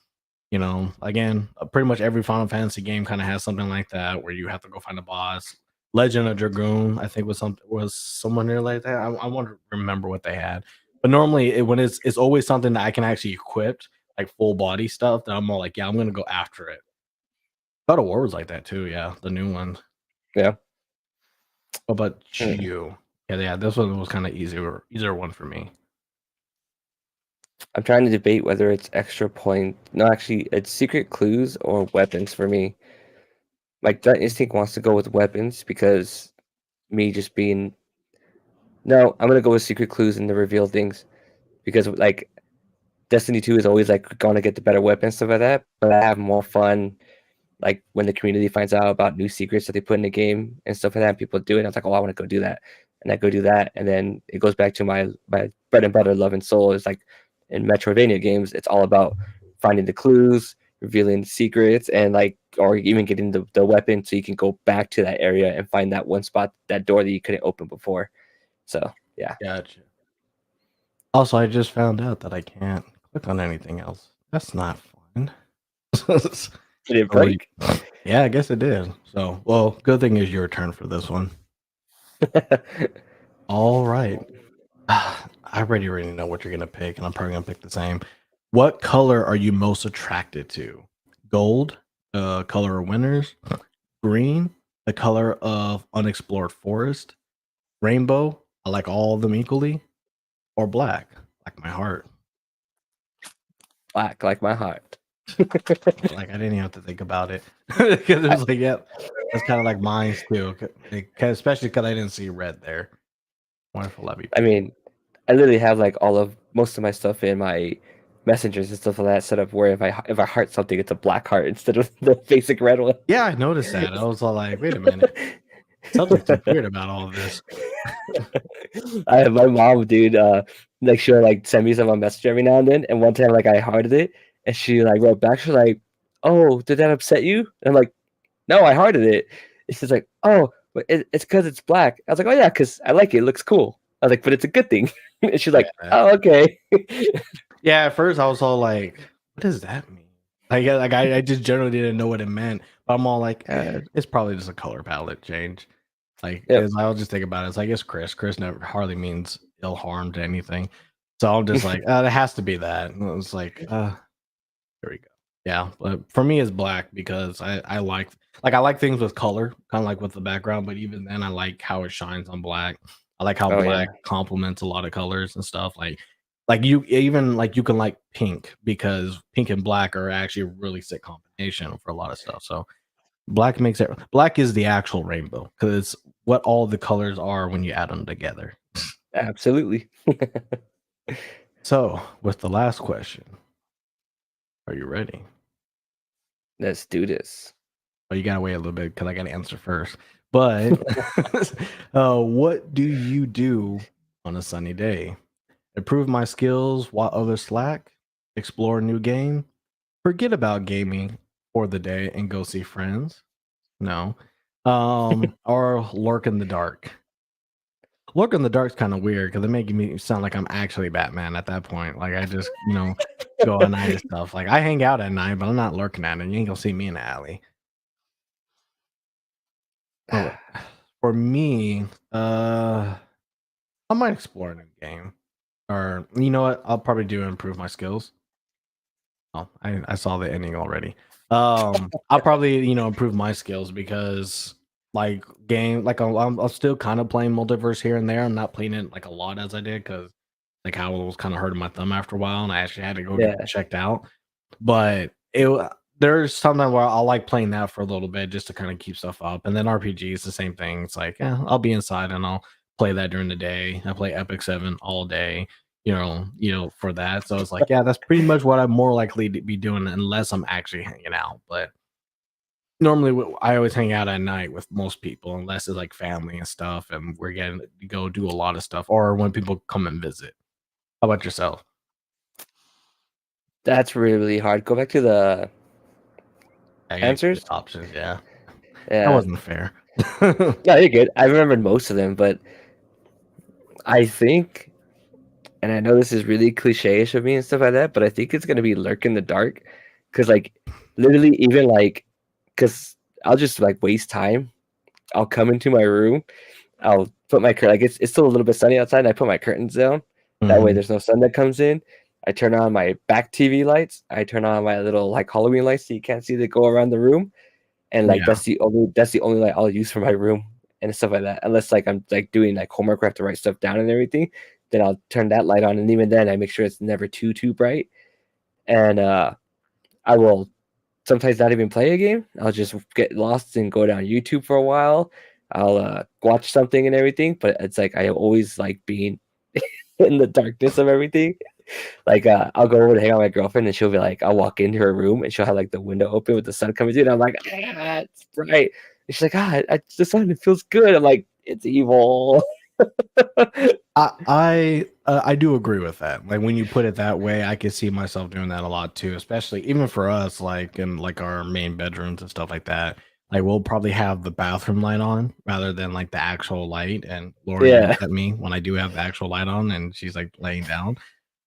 Again, pretty much every Final Fantasy game kind of has something like that where you have to go find a boss. Legend of Dragoon, I think was someone there like that. I want to remember what they had, but normally when it's always something that I can actually equip, like full body stuff. That I'm more like, yeah, I'm gonna go after it. God of War was like that too. Yeah, the new one. Yeah. What about Hmm. you? Yeah. This one was kind of easier one for me. I'm trying to debate whether it's extra point. No, actually, it's secret clues or weapons for me. My gut instinct wants to go with weapons because me just being no, I'm gonna go with secret clues and the reveal things because like Destiny 2 is always like gonna get the better weapons stuff like that, but I have more fun like when the community finds out about new secrets that they put in the game and stuff like that, and people do it. I was like, oh, I want to go do that, and I go do that, and then it goes back to my bread and butter, love and soul. Is like in Metroidvania games, it's all about finding the clues, revealing secrets, and like or even getting the weapon so you can go back to that area and find that one spot, that door that you couldn't open before. So yeah, Gotcha. Also, I just found out that I can't click on anything else. That's not fun. did it Oh, break? yeah, I guess it did. So, well, good thing is your turn for this one. All right. I already know what you're gonna pick, and I'm probably gonna pick the same. What color are you most attracted to? Gold, color of winners. Green, the color of unexplored forest. Rainbow, I like all of them equally. Or black, like my heart. Black like my heart. Like I didn't even have to think about it because it I, was like, yep, that's kind of like mine's too. Especially because I didn't see red there. Wonderful, love you. I mean, I literally have like all of most of my stuff in my messengers and stuff like that set up where if I heart something, it's a black heart instead of the basic red one. Yeah, I noticed that. I was all like, wait a minute, something's weird about all of this. I have my mom, dude. Like she'll like send me some on message every now and then. And one time, like I hearted it, and she like wrote back. She's like, "Oh, did that upset you?" And I'm like, "No, I hearted it." And she's like, "Oh, but it's because it's black." I was like, "Oh yeah, because I like it. It looks cool." I was like, "But it's a good thing." And she's like, Yeah, "Oh, okay." yeah. At first, I was all like, what does that mean? I just generally didn't know what it meant. But I'm all like, it's probably just a color palette change. Like, Yep. as I'll just think about it, it's like it's Chris. Chris never hardly means ill harm to anything. So I'm just like, it has to be that. And it was like, there we go. Yeah, but for me, it's black because I like things with color, kind of like with the background. But even then, I like how it shines on black. I like how Oh yeah. black complements a lot of colors and stuff. Like you even like you can like pink because pink and black are actually a really sick combination for a lot of stuff. So black is the actual rainbow because it's what all the colors are when you add them together. Absolutely. So with the last question, are you ready? Let's do this. Oh, you gotta wait a little bit because I gotta answer first. But what do you do on a sunny day? Improve my skills while others slack, explore a new game, forget about gaming for the day and go see friends. No. Or lurk in the dark. Lurk in the dark's kind of weird because it making me sound like I'm actually Batman at that point. Like I just, go at night and stuff. Like I hang out at night, but I'm not lurking at it. You ain't gonna see me in the alley. Oh wait. For me, I might explore a new game, or you know what? I'll probably do improve my skills. Oh, I saw the ending already. I'll probably improve my skills because like I'm still kind of playing multiverse here and there. I'm not playing it like a lot as I did because like how it was kind of hurting my thumb after a while, and I actually had to go get it Yeah, checked out. But there's sometimes where I like playing that for a little bit just to kind of keep stuff up, and then RPG is the same thing. It's like, yeah, I'll be inside and I'll play that during the day. I play Epic 7 all day, for that. So it's like, yeah, that's pretty much what I'm more likely to be doing unless I'm actually hanging out. But normally, I always hang out at night with most people, unless it's like family and stuff, and we're getting to go do a lot of stuff, or when people come and visit. How about yourself? that's really, really hard. Go back to the I gave you answers. the options. Yeah, that Yeah. wasn't fair. Yeah, you're good. I remembered most of them, but I think, and I know this is really cliche-ish of me and stuff like that, but I think it's gonna be Lurk in the Dark, because like literally even like, because I'll just like waste time. I'll come into my room. I'll put my curtain. Like it's still a little bit sunny outside. And I put my curtains down. That way, Mhm. there's no sun that comes in. I turn on my back TV lights. I turn on my little like Halloween lights so you can't see that go around the room. And like Yeah, that's the only light I'll use for my room and stuff like that. Unless like I'm like doing like homework, where I have to write stuff down and everything, then I'll turn that light on. And even then, I make sure it's never too bright. And I will sometimes not even play a game. I'll just get lost and go down YouTube for a while. I'll watch something and everything. But it's like I always like being in the darkness of everything. Like, I'll go over to hang out with my girlfriend, and she'll be like, I'll walk into her room, and she'll have like the window open with the sun coming through. And I'm like, it's bright. And she's like, the sun, it feels good. I'm like, it's evil. I do agree with that. Like when you put it that way, I can see myself doing that a lot too, especially even for us, like in like our main bedrooms and stuff like that. Like we'll probably have the bathroom light on rather than like the actual light. And Lori Yeah, yells at me when I do have the actual light on, and she's like laying down.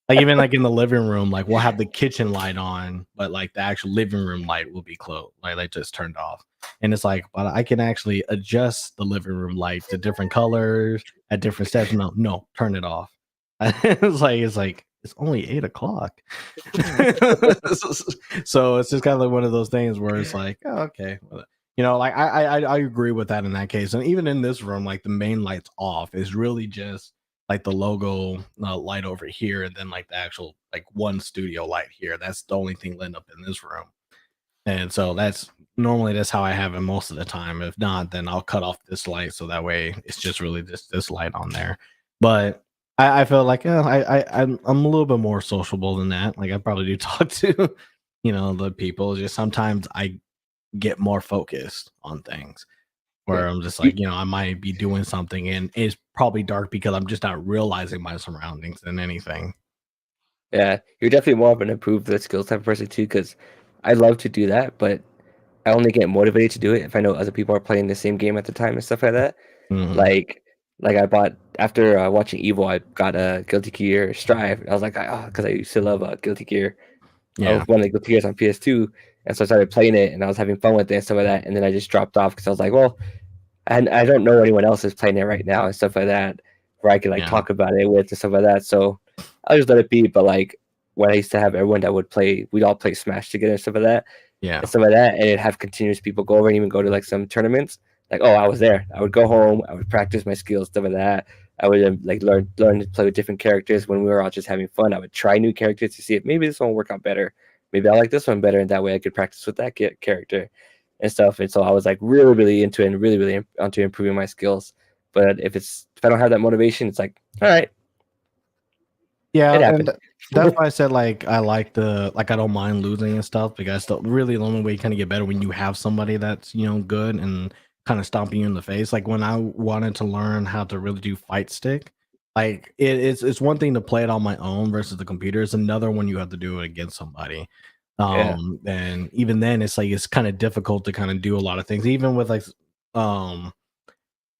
Like even like in the living room, like we'll have the kitchen light on, but like the actual living room light will be closed, like just turned off. And it's like, but I can actually adjust the living room light to different colors at different steps. No, no, turn it off. It's like it's only 8 o'clock. So it's just kind of like one of those things where it's like, oh, okay, well, like I agree with that in that case. And even in this room, like the main light's off. It's really just like the logo light over here, and then like the actual like one studio light here. That's the only thing lit up in this room. And so that's how I have it most of the time. If not, then I'll cut off this light so that way it's just really just this light on there. But I feel like I'm a little bit more sociable than that. Like I probably do talk to the people. Just sometimes I get more focused on things yeah. where I'm just You, like, I might be doing something and it's probably dark because I'm just not realizing my surroundings than anything. yeah, you're definitely more of an improved the skills type of person too, because I love to do that, but I only get motivated to do it if I know other people are playing the same game at the time and stuff like that. Hmm. Like I bought after watching Evil, I got a Guilty Gear Strive. I was like, because I used to love Guilty Gear. I Yeah, was one of the Guilty Gears on PS2, and so I started playing it, and I was having fun with it and stuff like that. And then I just dropped off because I was like, well, and I don't know anyone else is playing it right now and stuff like that, where I could like yeah, talk about it with and stuff like that. So I just let it be. But like when I used to have everyone that would play, we'd all play Smash together and stuff like that and yeah, stuff like that, and it'd have continuous people go over and even go to like some tournaments. Like, oh, I was there. I would go home. I would practice my skills, stuff like that. I would like learn to play with different characters when we were all just having fun. I would try new characters to see if maybe this one will work out better. Maybe I like this one better, and that way I could practice with that character and stuff. And so I was like really, really into it and really, really onto improving my skills. But if I don't have that motivation, it's like, all right, it yeah. And happened. that's why I said like I like I don't mind losing and stuff because really the only way you kind of get better when you have somebody that's good and kind of stomping you in the face. Like when I wanted to learn how to really do fight stick, like it's one thing to play it on my own versus the computer. It's another one you have to do it against somebody. Yeah, And even then it's like it's kind of difficult to kind of do a lot of things, even with like um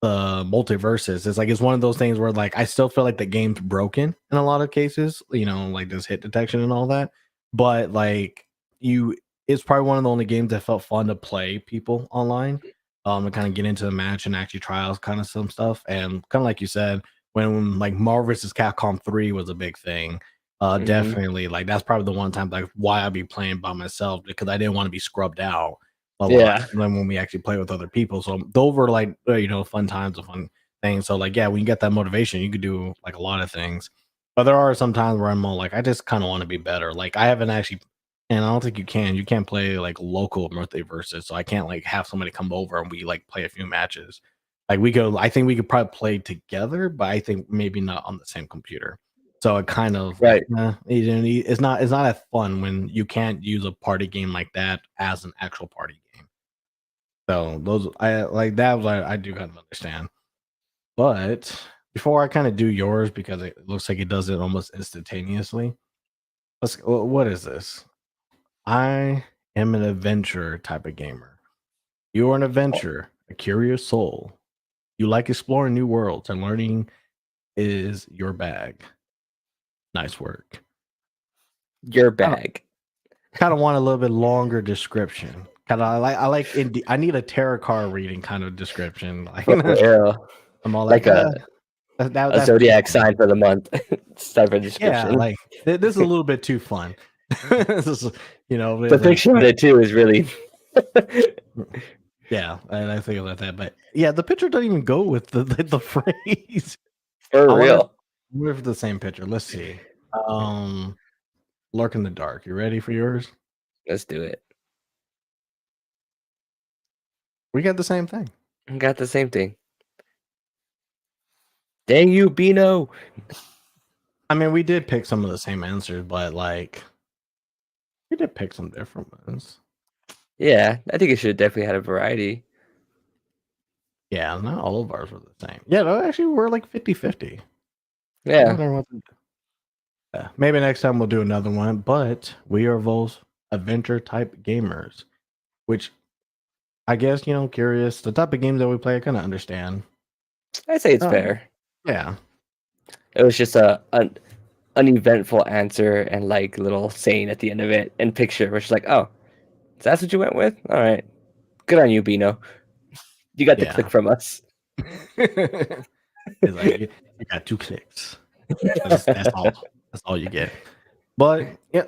multiverses. It's like it's one of those things where like I still feel like the game's broken in a lot of cases, like this hit detection and all that. But like you it's probably one of the only games that felt fun to play people online. and kind of get into the match and actually try out kind of some stuff. And kind of like you said, when like Marvel vs. Capcom 3 was a big thing, Mhm. definitely like that's probably the one time like why I'd be playing by myself because I didn't want to be scrubbed out a lot Yeah. when we actually play with other people. So those were like fun times and fun things. So like yeah, when you get that motivation, you could do like a lot of things. But there are some times where I'm more like I just kind of want to be better. Like I haven't actually and I don't think you can. You can't play like local multiverses, so I can't like have somebody come over and we like play a few matches. Like we go, I think we could probably play together, but I think maybe not on the same computer. So it kind of like, Right. it's not as fun when you can't use a party game like that as an actual party game. So those I like that was I do kind of understand. But before I kind of do yours because it looks like it does it almost instantaneously. What is this? I am an adventure type of gamer. You are an adventurer, a curious soul. You like exploring new worlds and learning is your bag. Nice work. Your Kind of bag. kind of want a little bit longer description. Kind of I like I need a tarot card reading kind of description. Like For real. I'm all like Like a that's too zodiac fun. sign for the month type of Yeah, description. like this is a little bit too fun. This is, The like picture on it too is really yeah, and I think about that, but yeah, the picture doesn't even go with the phrase. for I want to real. move the same picture. Let's see. Um, Lurk in the dark. You ready for yours? Let's do it. We got the same thing. Got the same thing. Dang you, Beano. I mean, we did pick some of the same answers, but like we did pick some different ones. Yeah, I think it should definitely had a variety. Yeah, not all of ours were the same. Yeah, no, actually, we're like 50-50. I Yeah, wonder what yeah, maybe next time we'll do another one, but we are both adventure type gamers, which I guess, curious. The type of games that we play, I kind of understand. I'd say it's Um, fair. yeah. It was just an uneventful answer and like little saying at the end of it and picture, which is like, oh, that's what you went with? All right. Good on you, Beano. You got the Yeah. click from us. It's like you got 2 clicks. That's all. That's all you get. But yeah,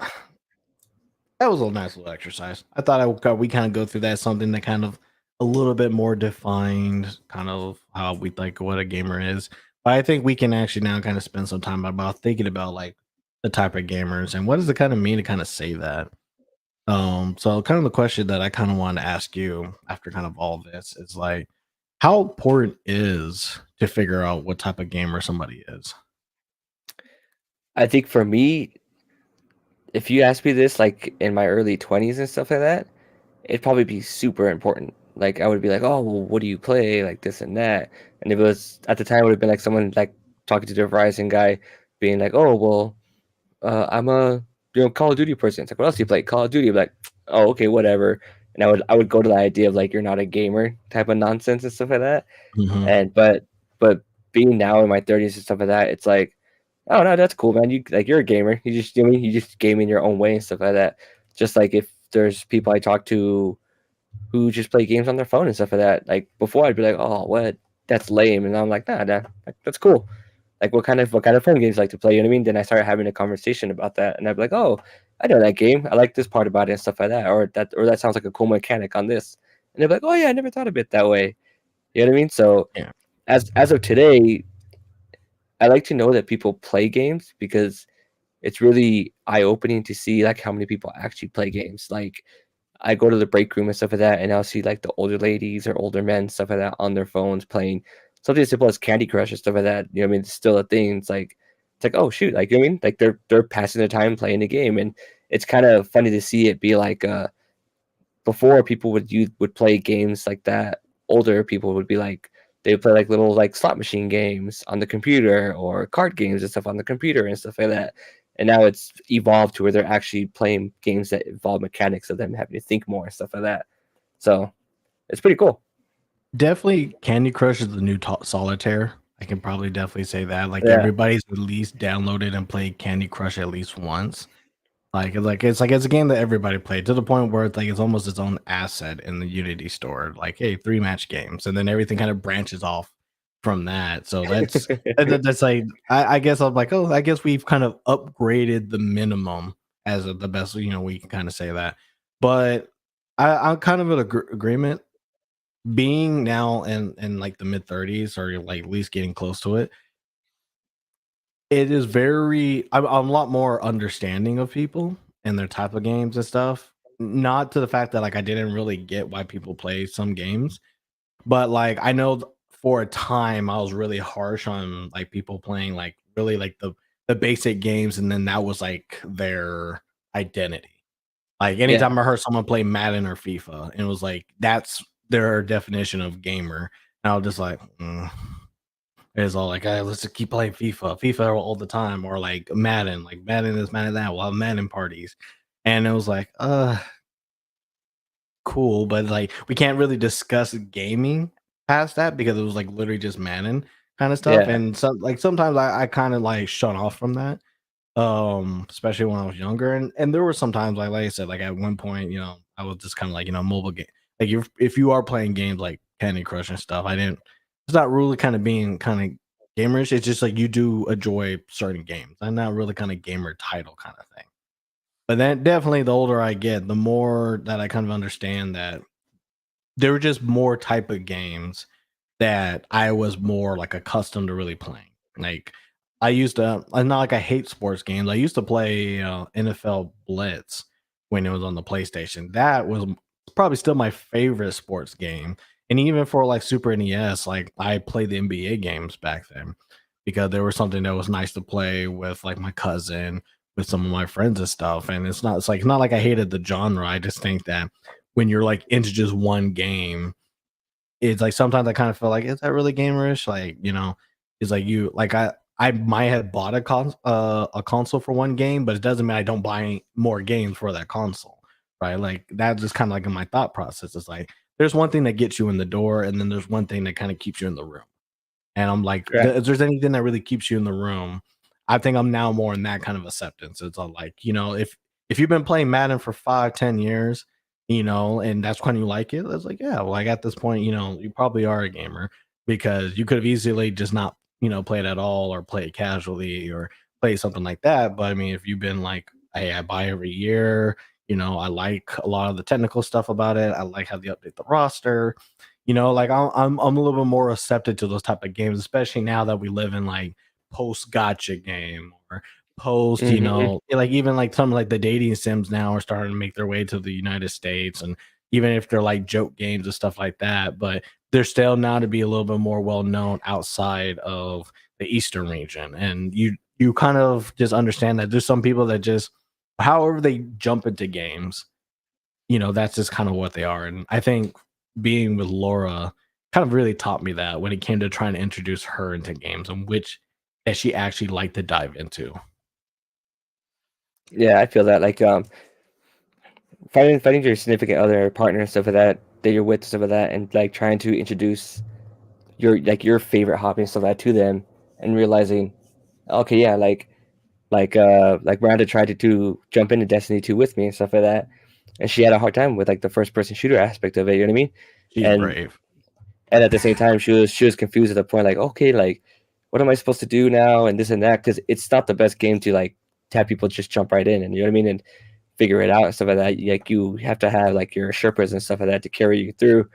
that was a nice little exercise. I thought we kind of go through that something that kind of a little bit more defined, kind of how we like what a gamer is. But I think we can actually now kind of spend some time about thinking about like the type of gamers and what does it kind of mean to kind of say that. So kind of the question that I kind of wanted to ask you after kind of all this is like, how important is to figure out what type of gamer somebody is? I think for me, if you asked me this like in my early 20s and stuff like that, it'd probably be super important. Like I would be like, "Oh, well, what do you play?" Like this and that. And if it was at the time, it would have been like someone like talking to the Verizon guy, being like, "Oh, well, I'm a Call of Duty person." It's like, "What else do you play?" Call of Duty. I'm like, "Oh, okay, whatever." And I would go to the idea of like you're not a gamer type of nonsense and stuff like that. Hmm. And but being now in my 30s and stuff like that, it's like, oh no, that's cool, man. You're a gamer. You just game in your own way and stuff like that. Just like if there's people I talk to who just play games on their phone and stuff like that. Like before, I'd be like, "Oh, what? That's lame," and I'm like, "Nah, like, that's cool." Like what kind of phone games you like to play? You know what I mean? Then I started having a conversation about that, and I'd be like, "Oh, I know that game. I like this part about it and stuff like that," or that sounds like a cool mechanic on this, and they'd be like, "Oh yeah, I never thought of it that way." You know what I mean? So Yeah. as of today, I like to know that people play games because it's really eye opening to see like how many people actually play games. Like I go to the break room and stuff like that, and I'll see like the older ladies or older men stuff like that on their phones playing something as simple as Candy Crush and stuff like that. You know what I mean? It's still a thing. It's like oh shoot, like you know what I mean? Like they're passing their time playing the game, and it's kind of funny to see it be like before people would play games like that. Older people would be like they would play like little like slot machine games on the computer or card games and stuff on the computer and stuff like that. And now it's evolved to where they're actually playing games that involve mechanics of them having to think more and stuff like that. So it's pretty cool. Definitely Candy Crush is the new solitaire. I can probably definitely say that. Like Yeah. everybody's at least downloaded and played Candy Crush at least once. It's a game that everybody played to the point where it's like it's almost its own asset in the Unity store. Like, hey, 3 match games, and then everything kind of branches off from that. So that's like I guess I'm like, oh, I guess we've kind of upgraded the minimum as of the best. We can kind of say that. But I'm kind of in agreement. Being now in like the mid 30s or like at least getting close to it, it is very I'm a lot more understanding of people and their type of games and stuff. Not to the fact that like I didn't really get why people play some games, but like I know for a time I was really harsh on like people playing like really like the basic games, and then that was like their identity. Like Yeah. anytime I heard someone play Madden or FIFA, and it was like that's their definition of gamer, and I was just like, it's all like, "Hey, let's just keep playing FIFA all the time," or like Madden, like Madden this, Madden that. We'll have Madden parties, and it was like, cool, but like we can't really discuss gaming past that because it was like literally just Madden kind of stuff, Yeah. and sometimes I kind of like shut off from that, especially when I was younger, and there were some times like I said, like at one point, I was just kind of like mobile game. Like if you are playing games like Candy Crush and stuff, I didn't. It's not really kind of being kind of gamerish. It's just like you do enjoy certain games. I'm not really kind of gamer title kind of thing. But then definitely the older I get, the more that I kind of understand that there were just more type of games that I was more like accustomed to really playing. Like I used to, not like I hate sports games. I used to play NFL Blitz when it was on the PlayStation. That was probably still my favorite sports game. And even for like Super NES, like I played the NBA games back then because there was something that was nice to play with like my cousin, with some of my friends and stuff. And it's not like I hated the genre. I just think that when you're like into just one game, it's like sometimes I kind of feel like, is that really gamerish? Like, it's like I might have bought a console for one game, but it doesn't mean I don't buy more games for that console, right? Like that's just kind of like in my thought process. It's like there's one thing that gets you in the door, and then there's one thing that kind of keeps you in the room. And I'm like, Correct. if there's anything that really keeps you in the room, I think I'm now more in that kind of acceptance. It's all like, if you've been playing Madden for 5, 10 years, and that's when you like it, it's like, yeah, well, like at this point, you probably are a gamer because you could have easily just not, play it at all or play it casually or play something like that. But I mean, if you've been like, hey, I buy every year, I like a lot of the technical stuff about it. I like how they update the roster. Like I'm a little bit more receptive to those type of games, especially now that we live in like post gotcha game or post, Hmm. like even like some like the dating sims now are starting to make their way to the United States, and even if they're like joke games and stuff like that, but they're still now to be a little bit more well known outside of the Eastern region, and you kind of just understand that there's some people that just however they jump into games, that's just kind of what they are. And I think being with Laura kind of really taught me that when it came to trying to introduce her into games and which that she actually liked to dive into. Yeah, I feel that like finding your significant other, partner, and stuff like that you're with, stuff like that, and like trying to introduce your favorite hobby and stuff like that to them, and realizing, okay, yeah, like Miranda tried to jump into Destiny 2 with me and stuff like that, and she had a hard time with like the first person shooter aspect of it. You know what I mean? She's And brave. at the same time, she was confused at the point like, okay, like what am I supposed to do now and this and that, because it's not the best game to like to have people just jump right in, and you know what I mean, and figure it out and stuff like that. Like you have to have like your Sherpas and stuff like that to carry you through.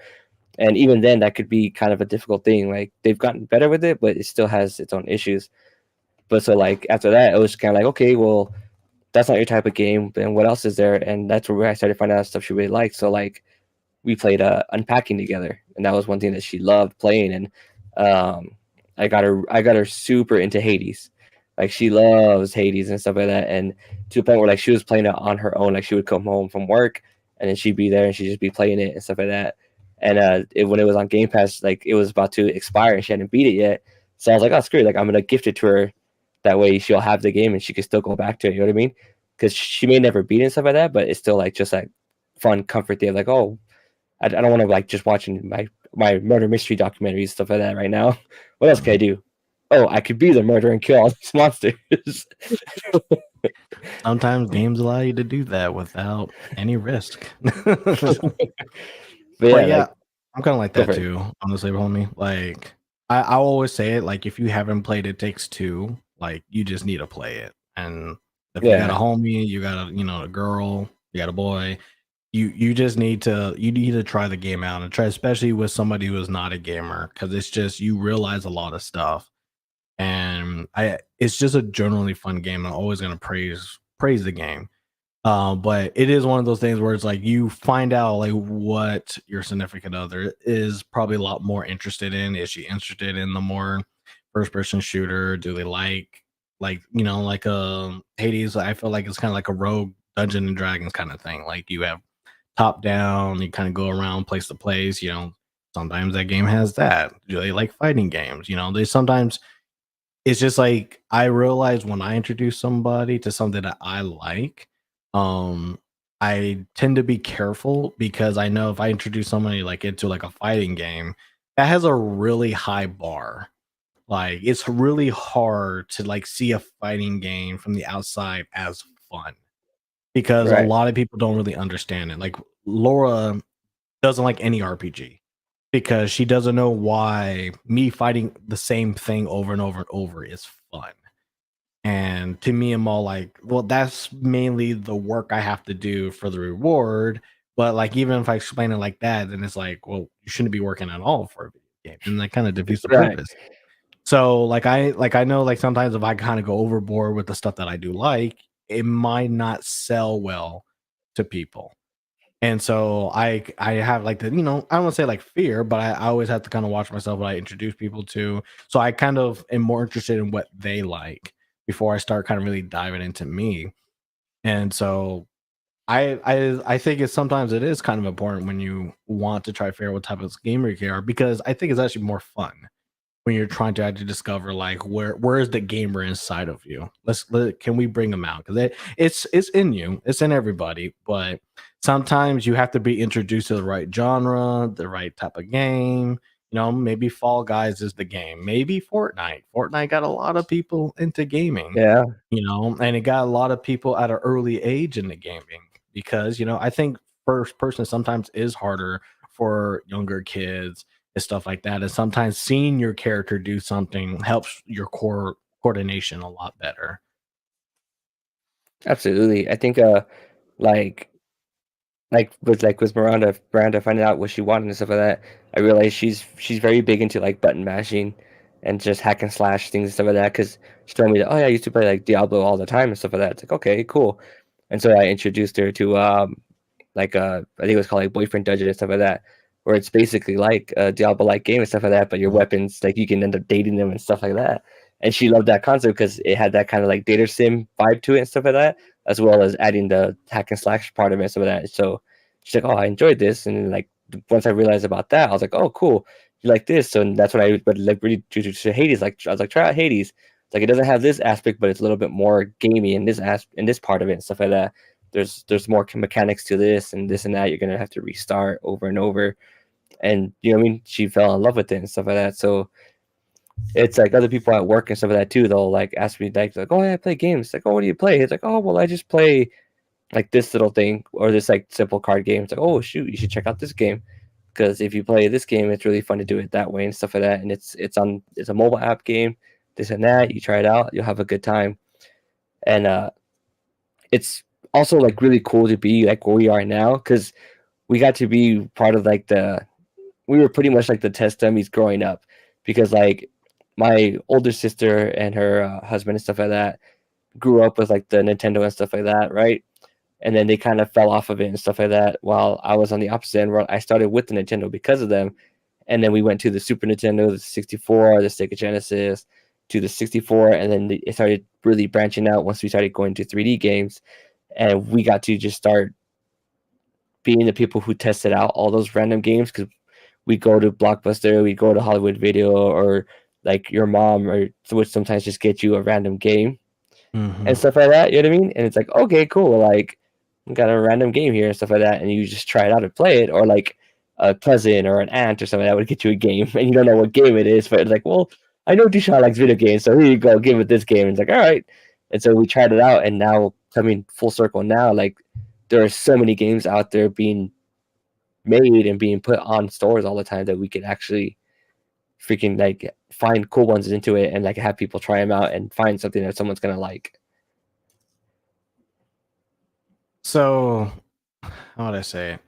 And even then, that could be kind of a difficult thing. Like they've gotten better with it, but it still has its own issues. But so like after that, it was kind of like, okay, well, that's not your type of game. Then what else is there? And that's where I started finding out stuff she really liked. So like we played unpacking together, and that was one thing that she loved playing. And um, I got her super into Hades. Like she loves Hades and stuff like that, and to the point where like she was playing it on her own. Like she would come home from work, and then she'd be there and she'd just be playing it and stuff like that. And when it was on Game Pass, like it was about to expire and she hadn't beat it yet. So I was like, oh screw it, like I'm gonna gift it to her. That way she'll have the game and she can still go back to it. You know what I mean? Because she may never beat it and stuff like that, but it's still like just like fun comfort thing. Like, oh, I don't want to like just watching my murder mystery documentaries, stuff like that right now. What else can I Mhm. do? Oh, I could be the murderer and kill all these monsters. Sometimes games allow you to do that without any risk. But But yeah, yeah, like I'm kinda like go that for it. too, honestly, homie. Like, I'll always say it, like, if you haven't played It Takes Two, like, you just need to play it, and if you got a Yeah, homie, you got a girl, you got a boy, you just need to try the game out and try, especially with somebody who is not a gamer, because it's just you realize a lot of stuff, and I it's just a generally fun game. I'm always gonna praise the game. But it is one of those things where it's like you find out like what your significant other is probably a lot more interested in. Is she interested in the more first person shooter? Do they like like Hades? I feel like it's kind of like a rogue Dungeon and Dragons kind of thing. Like you have top down, you kind of go around place to place. Sometimes that game has that. Do they like fighting games? They sometimes it's just like I realize when I introduce somebody to something that I like, um, I tend to be careful because I know if I introduce somebody like into like a fighting game, that has a really high bar. Like it's really hard to like see a fighting game from the outside as fun because a right, lot of people don't really understand it. Like Laura doesn't like any RPG because she doesn't know why me fighting the same thing over and over and over is fun. And to me, I'm all like, well, that's mainly the work I have to do for the reward. But like, even if I explain it like that, then it's like, well, you shouldn't be working at all for a video game, and that kind of defeats the right. purpose. So I know like sometimes if I kind of go overboard with the stuff that I do like, it might not sell well to people. And so I have like I don't want to say like fear, but I always have to kind of watch myself what I introduce people to. So I kind of am more interested in what they like before I start kind of really diving into me. And so I think it's sometimes it is kind of important when you want to try to figure out what type of gamer you are because I think it's actually more fun when you're trying to actually discover like where is the gamer inside of you. Can we bring them out because it's in you, it's in everybody, but sometimes you have to be introduced to the right genre, the right type of game. Maybe Fall Guys is the game, maybe Fortnite got a lot of people into gaming, Yeah, and it got a lot of people at an early age into gaming because I think first person sometimes is harder for younger kids and stuff like that. And sometimes seeing your character do something helps your core coordination a lot better. absolutely. I think like with Miranda finding out what she wanted and stuff like that, I realized she's very big into like button mashing and just hack and slash things and stuff like that. Because she told me that, oh yeah, I used to play like Diablo all the time and stuff like that. It's like, okay, cool. And so I introduced her to like I think it was called like Boyfriend Dungeon and stuff like that, where it's basically like a Diablo like game and stuff like that, but your Mhm. weapons like you can end up dating them and stuff like that. And she loved that concept because it had that kind of like data sim vibe to it and stuff like that, as well as adding the hack and slash part of it and stuff like that. So she's like, "Oh, I enjoyed this," and then, like once I realized about that, I was like, "Oh, cool, you like this?" So that's when I but like really to Hades. Like I was like, "Try out Hades." It's like it doesn't have this aspect, but it's a little bit more gamey in in this part of it and stuff like that. There's more mechanics to this and this and that. You're gonna have to restart over and over, and you know what I mean. She fell in love with it and stuff like that. So it's like other people at work and stuff like that too. They'll like ask me like, "Oh, yeah, I play games." Like, "Oh, what do you play?" It's like, "Oh, well, I just play like this little thing or this like simple card game." It's like, "Oh, shoot, you should check out this game." Because if you play this game, it's really fun to do it that way and stuff like that. And it's a mobile app game, this and that. You try it out, you'll have a good time. And it's also like really cool to be like where we are now because we got to be part of like we were pretty much like the test dummies growing up because like my older sister and her husband and stuff like that grew up with like the Nintendo and stuff like that, right? And then they kind of fell off of it and stuff like that. While I was on the opposite end, where I started with the Nintendo because of them, and then we went to the Super Nintendo, the 64, the Sega Genesis, to the 64, and then it started really branching out once we started going to 3D games, and we got to just start being the people who tested out all those random games because we go to Blockbuster, we go to Hollywood Video, or like your mom, or would sometimes just get you a random game and Mhm. stuff like that. You know what I mean? And it's like, okay, cool. Like, we got a random game here and stuff like that, and you just try it out and play it, or like a cousin or an aunt or something that would get you a game, and you don't know what game it is, but it's like, well, I know Deshaun likes video games, so here you go, give it this game. And it's like, all right. And so we tried it out, and now coming full circle now, like there are so many games out there being made and being put on stores all the time that we could actually freaking like find cool ones into it and like have people try them out and find something that someone's gonna like. So, how would I say it?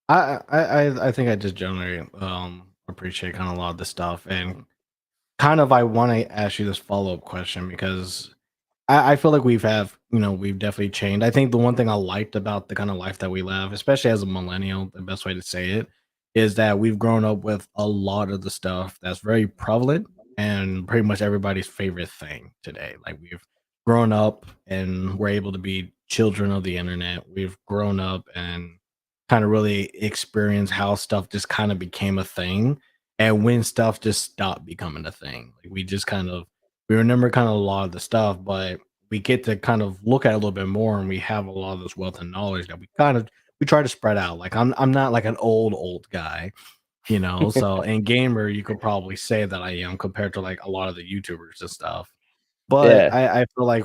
I think I just generally appreciate kind of a lot of this stuff, and kind of I want to ask you this follow up question because I feel like we've definitely changed. I think the one thing I liked about the kind of life that we live, especially as a millennial, the best way to say it is that we've grown up with a lot of the stuff that's very prevalent and pretty much everybody's favorite thing today. Like we've grown up and we're able to be children of the internet. We've grown up and kind of really experienced how stuff just kind of became a thing and when stuff just stopped becoming a thing. Like we remember kind of a lot of the stuff, but we get to kind of look at it a little bit more and we have a lot of this wealth and knowledge that we try to spread out. Like I'm not like an old guy, you know. So in gamer, you could probably say that I am compared to like a lot of the YouTubers and stuff. But Yeah. I feel like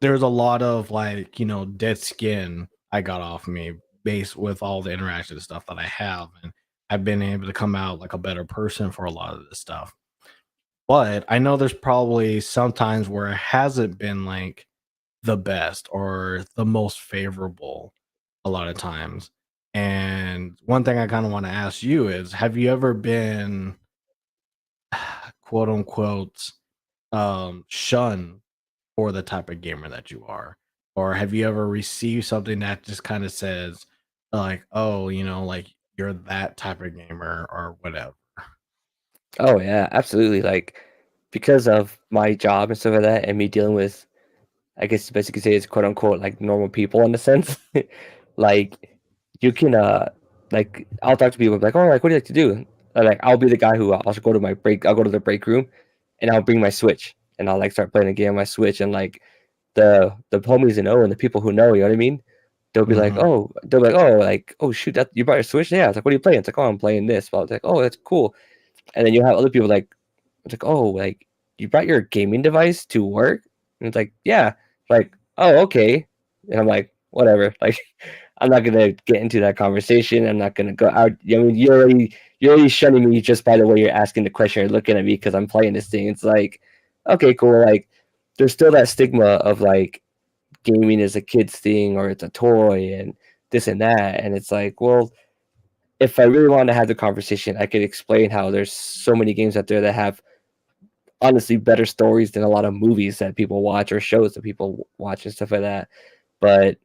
there's a lot of like, dead skin I got off me based with all the interaction and stuff that I have. And I've been able to come out like a better person for a lot of this stuff. But I know there's probably some times where it hasn't been like the best or the most favorable a lot of times. And one thing I kind of want to ask you is have you ever been quote unquote shunned for the type of gamer that you are? Or have you ever received something that just kind of says like, oh, like you're that type of gamer or whatever? Oh yeah, absolutely. Like because of my job and stuff like that, and me dealing with, I guess you basically say it's quote unquote like normal people in a sense. Like you can like I'll talk to people like, oh, like what do you like to do? Like I'll be the guy who I'll go to my break. I'll go to the break room, and I'll bring my Switch, and I'll like start playing a game on my Switch, and like the homies and and the people who know, you know what I mean? Hmm. They'll be like, oh, like oh shoot, that you brought your Switch? Yeah. It's like, what are you playing? It's like, oh, I'm playing this. Well, it's like, oh, that's cool. And then you have other people like it's like, "Oh, like, you brought your gaming device to work?" And it's like, "Yeah." Like, "Oh, okay." And I'm like, "Whatever." Like, I'm not gonna get into that conversation. I'm not gonna go out. I mean, you're already shunning me just by the way you're asking the question or looking at me because I'm playing this thing. It's like, okay, cool. Like, there's still that stigma of like gaming is a kid's thing or it's a toy and this and that. And it's like, well, if I really wanted to have the conversation, I could explain how there's so many games out there that have honestly better stories than a lot of movies that people watch or shows that people watch and stuff like that. But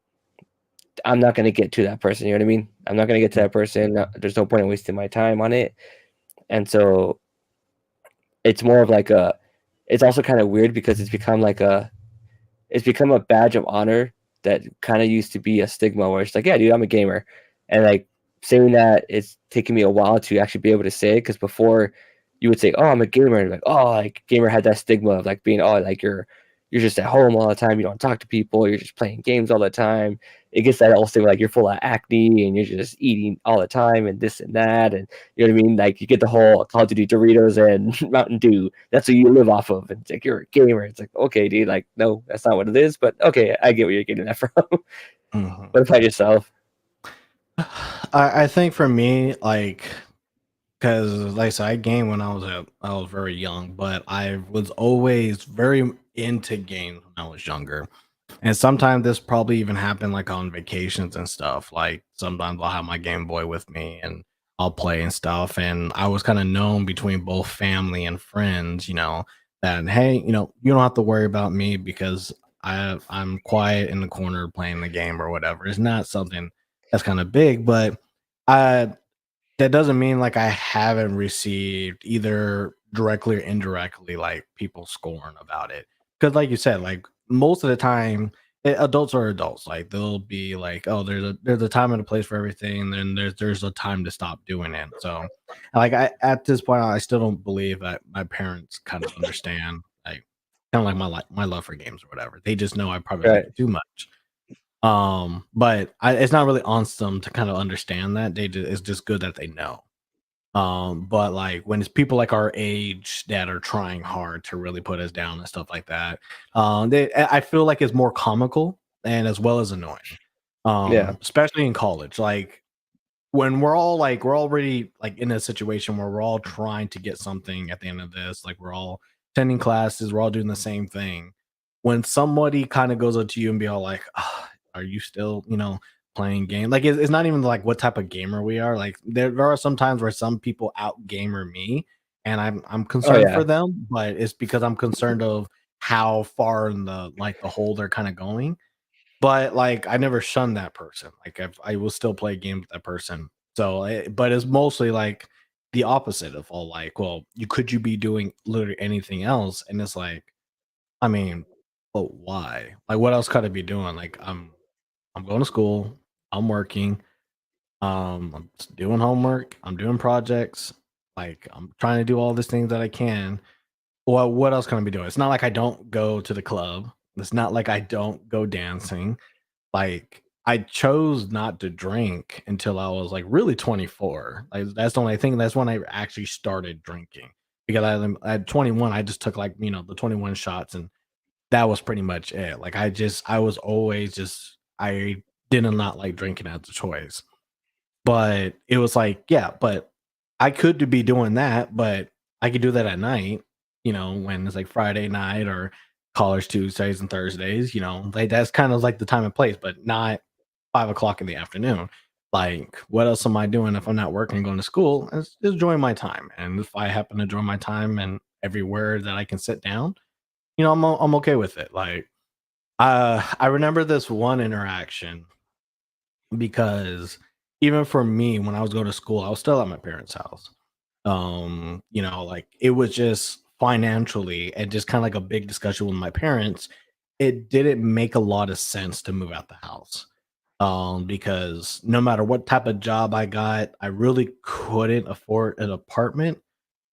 I'm not gonna get to that person. You know what I mean? I'm not gonna get to that person. There's no point in wasting my time on it. And so it's more of like a. It's also kind of weird because it's become a badge of honor that kind of used to be a stigma where it's like, yeah, dude, I'm a gamer, and like saying that it's taken me a while to actually be able to say it because before you would say, oh, I'm a gamer, and like, oh, like gamer had that stigma of like being, oh, like you're just at home all the time, you don't talk to people, you're just playing games all the time. It gets that whole stigma like you're full of acne and you're just eating all the time and this and that, and you know what I mean? Like you get the whole Call of Duty Doritos and Mountain Dew. That's what you live off of. And it's like you're a gamer. It's like, okay, dude, like no, that's not what it is, but okay, I get where you're getting that from. Hmm. What about yourself? I think for me, like, because like I said, I gamed when I was very young, but I was always very into games when I was younger. And sometimes this probably even happened like on vacations and stuff. Like sometimes I'll have my Game Boy with me and I'll play and stuff. And I was kind of known between both family and friends, that hey, you don't have to worry about me because I'm quiet in the corner playing the game or whatever. It's not something that's kind of big, but I that doesn't mean like I haven't received either directly or indirectly like people scorn about it. Because like you said, like most of the time, adults are adults. Like they'll be like, oh, there's a time and a place for everything, and then there's a time to stop doing it. So, like I at this point, I still don't believe that my parents kind of understand like kind of like my love for games or whatever. They just know I probably like Right. it too much. But it's not really on them to kind of understand that. It's just good that they know. But like when it's people like our age that are trying hard to really put us down and stuff like that, I feel like it's more comical and as well as annoying. Yeah. Especially in college. Like when we're already like in a situation where we're all trying to get something at the end of this, like we're all attending classes, we're all doing the same thing. When somebody kind of goes up to you and be all like, "Ah, are you still, playing game?" Like it's not even like what type of gamer we are. Like there are some times where some people out gamer me, and I'm Oh, concerned for yeah. them, but it's because I'm concerned of how far in the hole they're kind of going. But, like, I never shunned that person, like, I will still play games with that person. So, but it's mostly, like, the opposite of all, like, "Well, you be doing literally anything else," and it's like, I mean, but why? Like, what else could I be doing? Like, I'm going to school, I'm working, I'm doing homework, I'm doing projects, like, I'm trying to do all these things that I can. Well, what else can I be doing? It's not like I don't go to the club, it's not like I don't go dancing. Like, I chose not to drink until I was, like, really 24. Like, that's the only thing that's when I actually started drinking, because at 21, I just took, like, the 21 shots, and that was pretty much it. Like, I was always just I did not like drinking as a choice. But it was like, yeah, but I could be doing that, but I could do that at night, when it's like Friday night or college Tuesdays and Thursdays, like that's kind of like the time and place, but not 5 o'clock in the afternoon. Like, what else am I doing if I'm not working, going to school? It's just enjoying my time. And if I happen to join my time and everywhere that I can sit down, I'm okay with it. Like, I remember this one interaction because even for me, when I was going to school, I was still at my parents' house. Like it was just financially and just kind of like a big discussion with my parents. It didn't make a lot of sense to move out the house. Because no matter what type of job I got, I really couldn't afford an apartment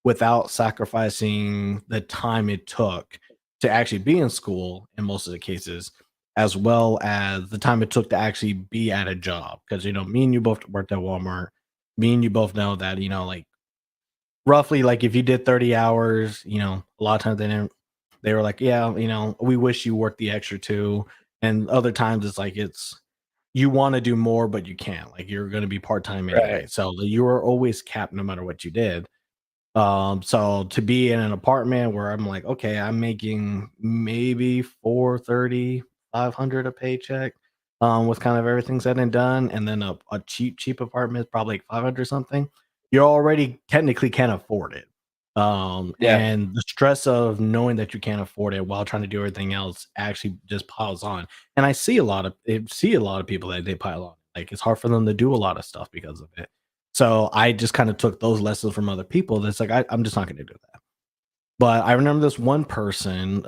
without sacrificing the time it took to actually be in school in most of the cases, as well as the time it took to actually be at a job. Because me and you both worked at Walmart. Me and you both know that like roughly like if you did 30 hours, a lot of times they were like, yeah, we wish you worked the extra two. And other times it's like you want to do more, but you can't. Like you're going to be part time Right. anyway, so you were always capped no matter what you did. So to be in an apartment where I'm like, okay, I'm making maybe 430, 500 a paycheck, with kind of everything said and done, and then a cheap apartment is probably like 500 something. You already technically can't afford it. Yeah. And the stress of knowing that you can't afford it while trying to do everything else actually just piles on. And I see a lot of people that they pile on. Like it's hard for them to do a lot of stuff because of it. So I just kind of took those lessons from other people. That's like I'm just not going to do that. But I remember this one person.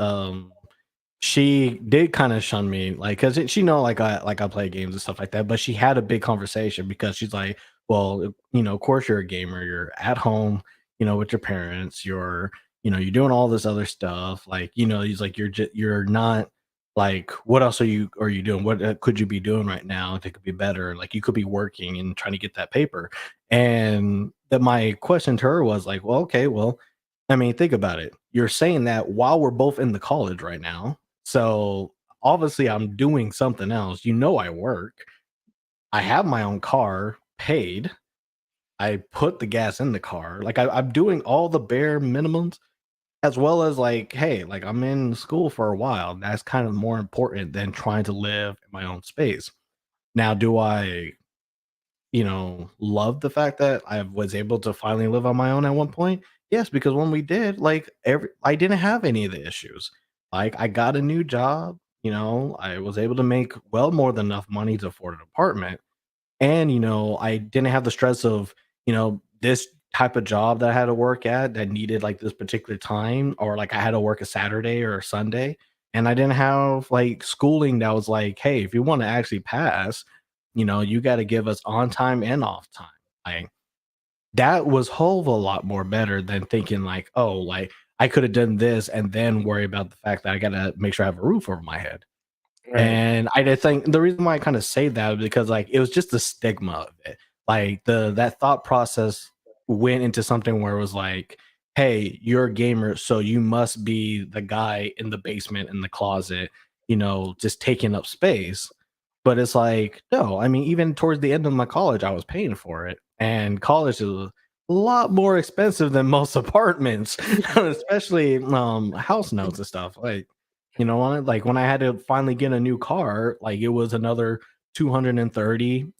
She did kind of shun me, like, cause she know like I play games and stuff like that. But she had a big conversation because she's like, well, of course you're a gamer. You're at home, with your parents. You're doing all this other stuff. Like, he's like, you're not like, what else are you doing? What could you be doing right now that could be better? Like, you could be working and trying to get that paper. And that my question to her was like, well, okay, well, I mean, think about it. You're saying that while we're both in the college right now, so obviously I'm doing something else. I work. I have my own car paid. I put the gas in the car. Like I'm doing all the bare minimums as well as like, hey, like I'm in school for a while. That's kind of more important than trying to live in my own space. Now, do I love the fact that I was able to finally live on my own at one point? Yes, because when we did, like I didn't have any of the issues. Like I got a new job, I was able to make well more than enough money to afford an apartment. And, I didn't have the stress of, this type of job that I had to work at that needed like this particular time, or like I had to work a Saturday or a Sunday. And I didn't have like schooling that was like, hey, if you want to actually pass, you got to give us on time and off time. Like that was whole of a lot more better than thinking like, oh, like I could have done this and then worry about the fact that I got to make sure I have a roof over my head. Right. And I did think the reason why I kind of say that is because like it was just the stigma of it. Like that thought process. went into something where it was like, hey, you're a gamer, so you must be the guy in the basement in the closet, just taking up space. But it's like, no, I mean, even towards the end of my college, I was paying for it. And college is a lot more expensive than most apartments, especially house notes and stuff. Like, like when I had to finally get a new car, like it was another 230,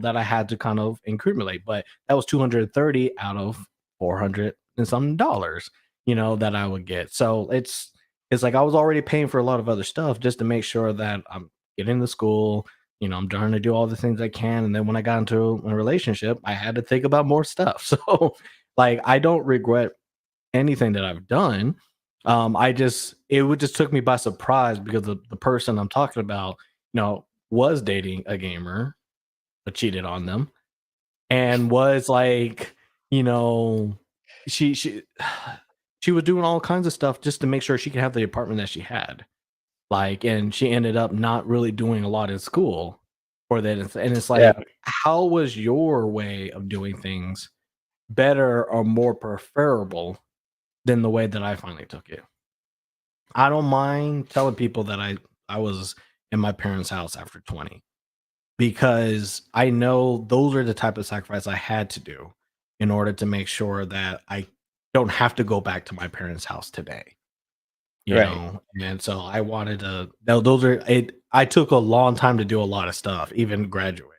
that I had to kind of accumulate. But that was 230 out of 400 and some dollars, that I would get. So it's like I was already paying for a lot of other stuff just to make sure that I'm getting to school, I'm trying to do all the things I can. And then when I got into a relationship, I had to think about more stuff. So like I don't regret anything that I've done. It would just took me by surprise because the person I'm talking about, was dating a gamer, but cheated on them, and was like, you know, she she was doing all kinds of stuff just to make sure she could have the apartment that she had. Like, and she ended up not really doing a lot in school for that. And it's Yeah. like, how was your way of doing things better or more preferable than the way that I finally took it? I don't mind telling people that I was in my parents' house after 20 because I know those are the type of sacrifice I had to do in order to make sure that I don't have to go back to my parents' house today. Right. And so I wanted to those are it I took a long time to do a lot of stuff, even graduate,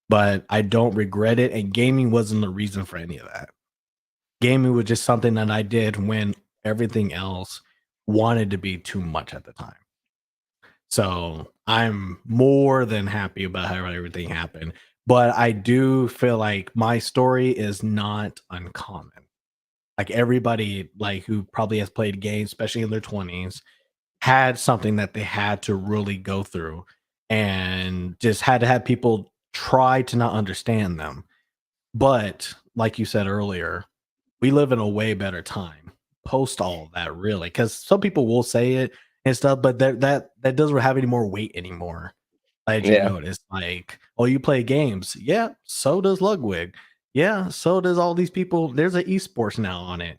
but I don't regret it, and gaming wasn't the reason for any of that. Gaming was just something that I did when everything else wanted to be too much at the time. So, I'm more than happy about how everything happened, but I do feel like my story is not uncommon. Like, everybody, like, who probably has played games, especially in their 20s, had something that they had to really go through and just had to have people try to not understand them. But like you said earlier, we live in a way better time post all of that, really, because some people will say it and stuff, but that doesn't have any more weight anymore. As you Yeah. notice, like, oh, you play games. Yeah, so does Ludwig. Yeah, so does all these people. There's an esports now on it.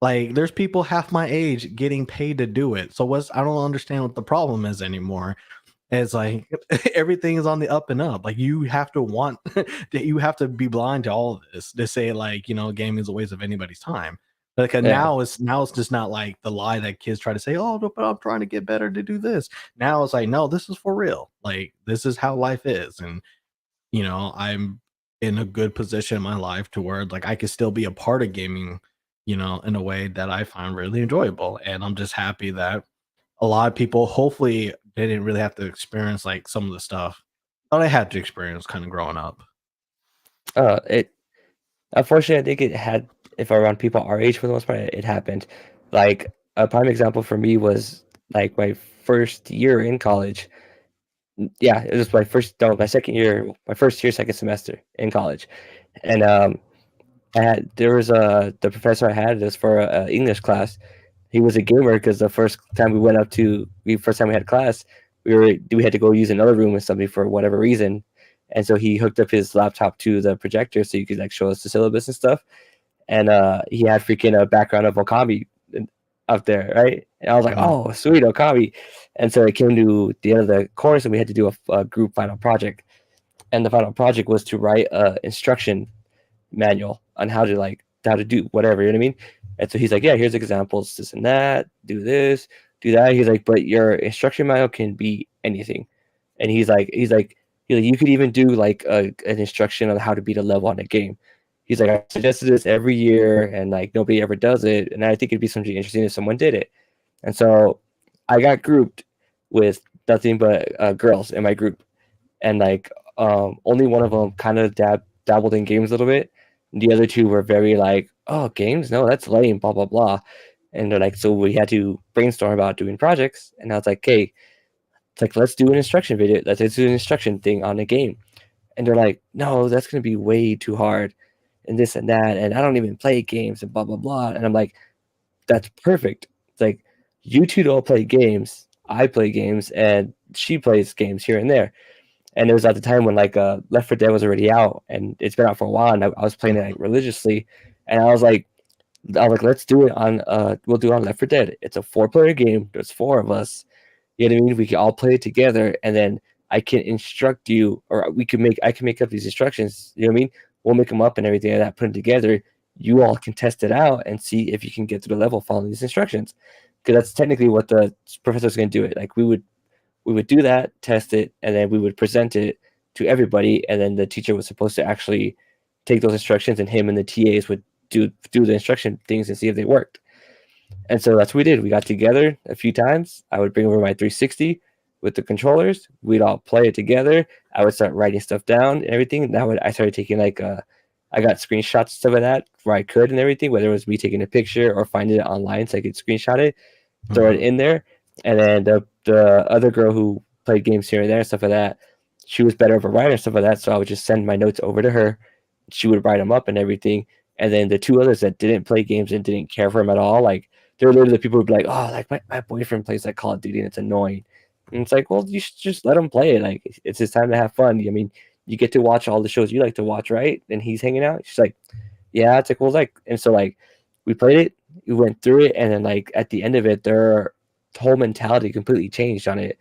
Like, there's people half my age getting paid to do it. So I don't understand what the problem is anymore. It's like everything is on the up and up. Like you have to want that you have to be blind to all of this to say like, gaming is a waste of anybody's time. Like Yeah. now it's just not like the lie that kids try to say, oh, no, but I'm trying to get better to do this. Now it's like, no, this is for real. Like this is how life is. And I'm in a good position in my life to where like I could still be a part of gaming, in a way that I find really enjoyable. And I'm just happy that a lot of people hopefully they didn't really have to experience like some of the stuff that I had to experience kind of growing up. It unfortunately, I think it had if around people our age for the most part, it happened. Like a prime example for me was like my first year in college. Yeah, it was my first, no, my second year, my first year, second semester in college, and I had there was a the professor I had this for a English class. He was a gamer because the first time we had class, we had to go use another room with somebody for whatever reason, and so he hooked up his laptop to the projector so you could like show us the syllabus and stuff. And he had freaking a background of Okami up there, right? And I was like, Mhm. oh, sweet Okami. And so it came to the end of the course, and we had to do a group final project. And the final project was to write a instruction manual on how to do whatever, you know what I mean? And so he's like, yeah, here's examples, this and that, do this, do that. He's like, but your instruction manual can be anything. And you could even do like an instruction on how to beat a level on a game. He's like, I suggested this every year, and like nobody ever does it, and I think it'd be something interesting if someone did it. And so I got grouped with nothing but girls in my group, and like only one of them kind of dabbled in games a little bit. The other two were very like, oh, games, no, that's lame, blah blah blah. And they're like, so we had to brainstorm about doing projects, and I was like, okay, it's like let's do an instruction video, let's do an instruction thing on a game. And they're like, no, that's gonna be way too hard, and this and that, and I don't even play games and blah blah blah. And I'm like, that's perfect. It's like you two don't play games, I play games, and she plays games here and there. And it was at the time when like Left 4 Dead was already out, and it's been out for a while, and I was playing it like religiously, and I was like, let's do it on we'll do it on Left 4 Dead. It's a 4-player game. There's 4 of us. You know what I mean? We can all play it together, and then I can instruct you, or I can make up these instructions. You know what I mean? We'll make them up and everything like that, put them together. You all can test it out and see if you can get through the level following these instructions. Because that's technically what the professor's going to do it. Like we would do that, test it, and then we would present it to everybody, and then the teacher was supposed to actually take those instructions, and him and the TAs would do the instruction things and see if they worked. And so that's what we did. We got together a few times. I would bring over my 360 with the controllers. We'd all play it together. I would start writing stuff down and everything. I started taking I got screenshots and stuff of that where I could and everything, whether it was me taking a picture or finding it online so I could screenshot it, throw it Mhm. in there. And then the other girl who played games here and there and stuff like that, she was better of a writer and stuff like that. So I would just send my notes over to her. She would write them up and everything. And then the 2 others that didn't play games and didn't care for them at all, like they're literally the people who'd be like, oh, like my boyfriend plays like Call of Duty and it's annoying. And it's like, well, you should just let him play it. Like it's his time to have fun. I mean, you get to watch all the shows you like to watch, right? And he's hanging out. She's like, yeah, it's like, well, like, and so like we played it, we went through it, and then like at the end of it, their whole mentality completely changed on it.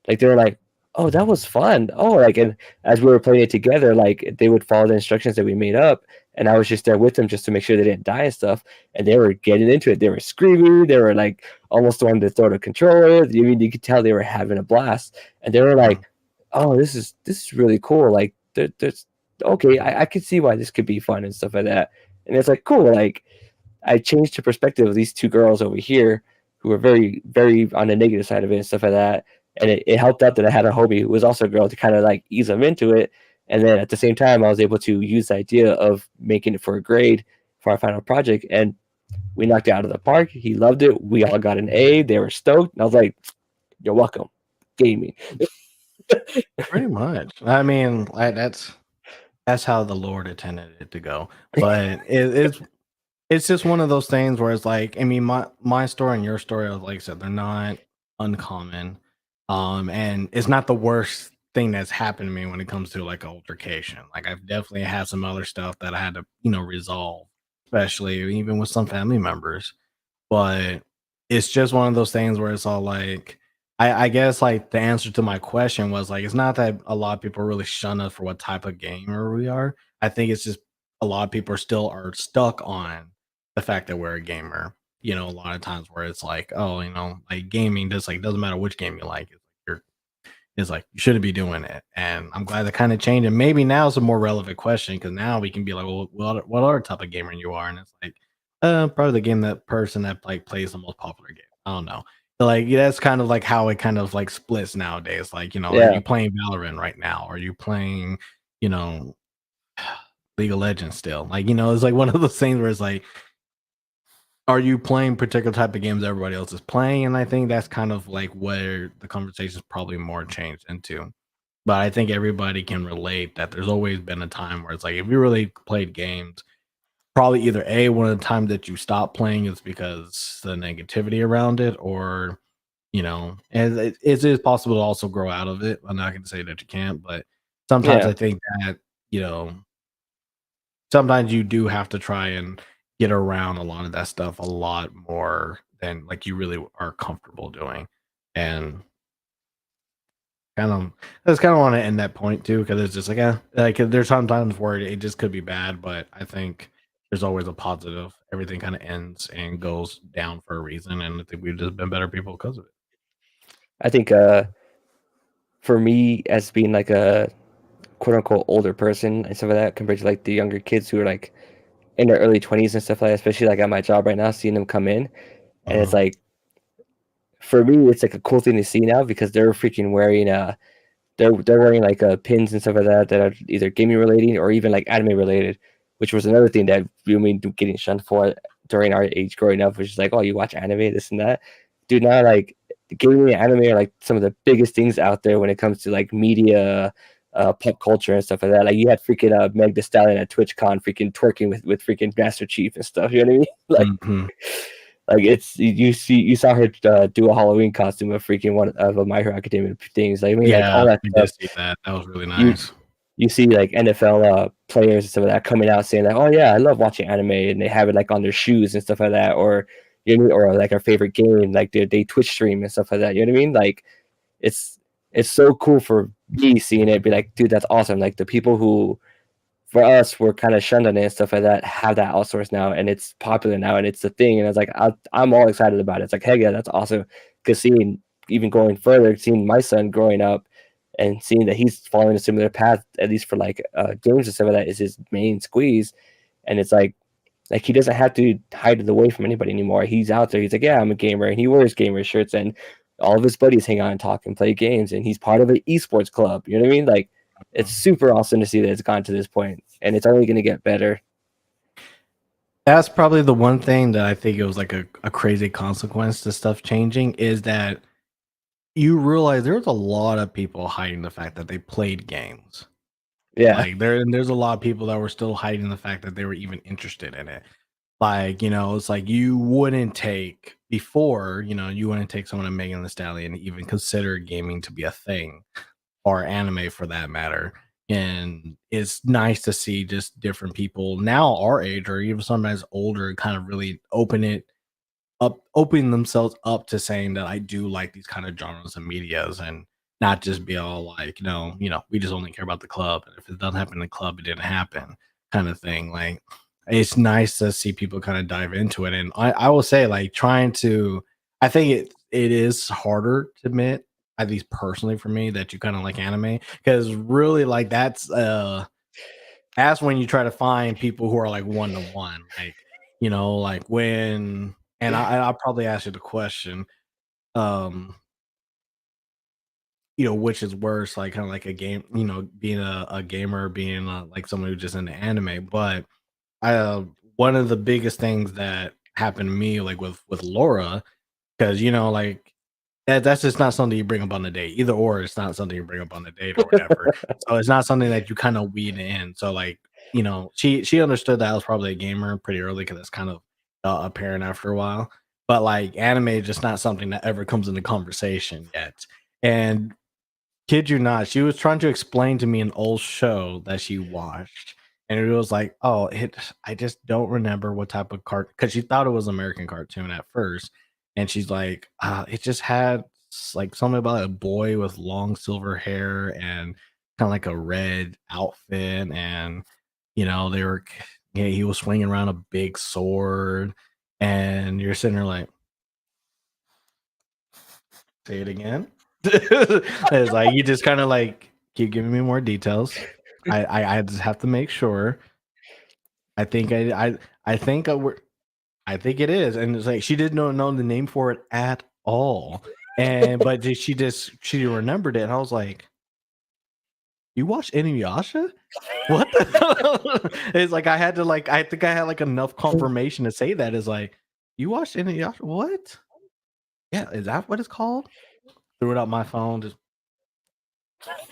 Like they were like, oh, that was fun. Oh, like, and as we were playing it together, like they would follow the instructions that we made up, and I was just there with them just to make sure they didn't die and stuff. And they were getting into it. They were screaming. They were like almost wanting to throw the controller. I mean, you could tell they were having a blast, and they were like, Mhm. oh, this is really cool. Like there's okay, I could see why this could be fun and stuff like that. And it's like cool. Like I changed the perspective of these 2 girls over here who were very, very on the negative side of it and stuff like that. And it helped out that I had a homie who was also a girl to kind of like ease them into it. And then at the same time, I was able to use the idea of making it for a grade for our final project. And we knocked it out of the park. He loved it. We all got an A. They were stoked. And I was like, you're welcome. Gaming. Pretty much. I mean, that's how the Lord intended it to go. But it's just one of those things where it's like, I mean, my story and your story, like I said, they're not uncommon. And it's not the worst thing that's happened to me when it comes to like altercation. Like I've definitely had some other stuff that I had to, resolve, especially even with some family members. But it's just one of those things where it's all like, I guess like the answer to my question was like, it's not that a lot of people really shun us for what type of gamer we are. I think it's just a lot of people are stuck on the fact that we're a gamer. A lot of times where it's like, oh, like gaming just like doesn't matter which game you like. It's like you shouldn't be doing it. And I'm glad that kind of changed. And maybe now it's a more relevant question because now we can be like, well, what other type of gamer you are? And it's like, probably the game that person that like plays the most popular game. I don't know. But like yeah, that's kind of like how it kind of like splits nowadays. Like, are Yeah. you playing Valorant right now? Are you playing, you know, League of Legends still? Like, it's like one of those things where it's like, are you playing particular type of games everybody else is playing? And I think that's kind of like where the conversation is probably more changed into. But I think everybody can relate that there's always been a time where it's like if you really played games, probably either A, one of the times that you stop playing is because the negativity around it, or and it is possible to also grow out of it. I'm not going to say that you can't, but sometimes Yeah. I think that, you know, sometimes you do have to try and get around a lot of that stuff a lot more than like you really are comfortable doing. And kind of, I just kind of want to end that point too, because it's just like, like there's sometimes where it just could be bad, but I think there's always a positive. Everything kind of ends and goes down for a reason, and I think we've just been better people because of it. I think for me as being like a quote unquote older person and stuff like that compared to like the younger kids who are like in their early 20s and stuff like that, especially like at my job right now, seeing them come in. And it's Mhm. like, for me, it's like a cool thing to see now because they're freaking wearing, they're wearing like pins and stuff like that that are either gaming related or even like anime related, which was another thing that we mean getting shunned for during our age growing up, which is like, oh, you watch anime, this and that. Dude, now like gaming and anime are like some of the biggest things out there when it comes to like media, pop culture and stuff like that. Like you had freaking Meg Thee Stallion at TwitchCon freaking twerking with freaking Master Chief and stuff. You know what I mean? Like Mhm. Like it's you saw her do a Halloween costume of freaking one of a My Hero Academia things. Like I mean, like all Yeah, that we did stuff. see that. That was really You nice. you see like NFL players and stuff like that coming out saying like, "Oh yeah, I love watching anime," and they have it like on their shoes and stuff like that, or you know, or like our favorite game, like they Twitch stream and stuff like that. You know what I mean? Like it's it's so cool for me seeing it, be like, dude, that's awesome. Like the people who for us were kind of shunned on it and stuff like that have that outsourced now, and it's popular now, and it's the thing. And I was like, I'm all excited about it. It's like, hey, yeah, that's awesome. Because seeing even going further, seeing my son growing up and seeing that he's following a similar path, at least for like games and stuff like that, is his main squeeze. And it's like he doesn't have to hide it away from anybody anymore. He's out there. He's like, yeah, I'm a gamer, and he wears gamer shirts, and all of his buddies hang out and talk and play games, and he's part of an esports club. You know what I mean? Like, it's super awesome to see that it's gotten to this point, and it's only going to get better. That's probably the one thing that I think it was like a crazy consequence to stuff changing is that you realize there's a lot of people hiding the fact that they played games. Yeah, Like there's a lot of people that were still hiding the fact that they were even interested in it. Like, it's like you wouldn't take before, you wouldn't take someone like Megan Thee Stallion and even consider gaming to be a thing or anime for that matter. And it's nice to see just different people now our age or even sometimes older kind of really opening themselves up to saying that I do like these kind of genres of medias and not just be all like, we just only care about the club. And if it doesn't happen in the club, it didn't happen kind of thing. Like it's nice to see people kind of dive into it. And I will say, like, I think it is harder to admit, at least personally for me, that you kind of like anime. Because really like that's when you try to find people who are like one to one. Like, like when and I'll probably ask you the question, um, which is worse, like kind of like a game, being a gamer, being like someone who's just into anime. But one of the biggest things that happened to me, like with Laura, because like that's just not something you bring up on the date. Either or, it's not something you bring up on the date or whatever. So it's not something that you kind of weed in. So like, she understood that I was probably a gamer pretty early because it's kind of apparent after a while. But like anime is just not something that ever comes into conversation yet. And kid you not, she was trying to explain to me an old show that she watched. And it was like, oh, I just don't remember what type of because she thought it was American cartoon at first. And she's like, it just had like something about a boy with long silver hair and kind of like a red outfit. And, they were, yeah, he was swinging around a big sword. And you're sitting there like, say it again. It's like you just kind of like keep giving me more details. I just have to make sure. I think I think I think it is, and it's like she didn't know the name for it at all, and but she remembered it, and I was like, "You watched Inuyasha? What the?" It's like I think I had like enough confirmation to say that is like, "You watched Inuyasha? What? Yeah, is that what it's called?" Threw it out my phone, just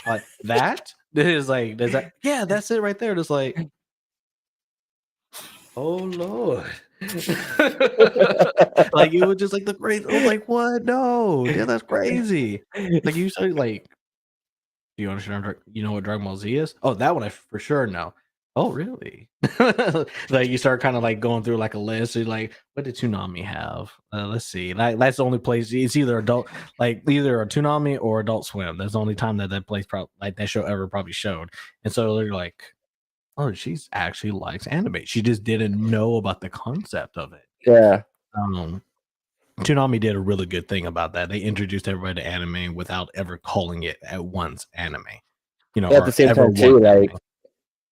like that. It is like, does that? Yeah, that's it right there. Just like, oh Lord. Like it was just like the crazy. I was like, what? No, yeah, that's crazy. Like you said, like, do you understand? You know what Dragon Ball Z is? Oh, that one I for sure know. Oh, really? Like you start kind of like going through like a list. You're like, what did Toonami have? Let's see. That's the only place. It's either adult, like either a Toonami or Adult Swim. That's the only time that place like that show ever probably showed. And so they're like, oh, she's actually likes anime. She just didn't know about the concept of it. yeah. Um, Toonami did a really good thing about that. They introduced everybody to anime without ever calling it at once anime, But at the or same ever time was too, like anime.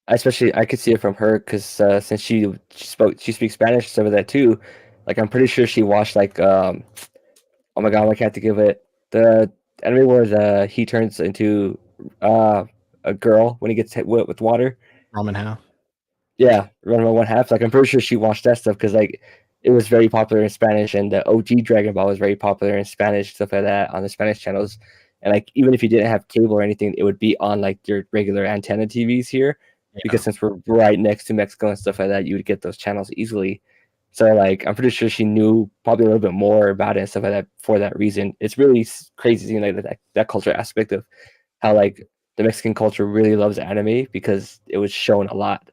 especially I could see it from her because since she speaks Spanish and some of that too. Like I'm pretty sure she watched like oh my god, I can't think of it. The anime where he turns into uh a girl when he gets hit with water. Ramen half. Yeah, Run Run One Half. Like I'm pretty sure she watched that stuff because like it was very popular in Spanish, and the OG Dragon Ball was very popular in Spanish, stuff like that on the Spanish channels. And like even if you didn't have cable or anything, it would be on like your regular antenna TVs here, because Yeah. since we're right next to Mexico and stuff like that, you would get those channels easily. So like I'm pretty sure she knew probably a little bit more about it and stuff like that for that reason. It's really crazy, you know, that culture aspect of how like the Mexican culture really loves anime because it was shown a lot.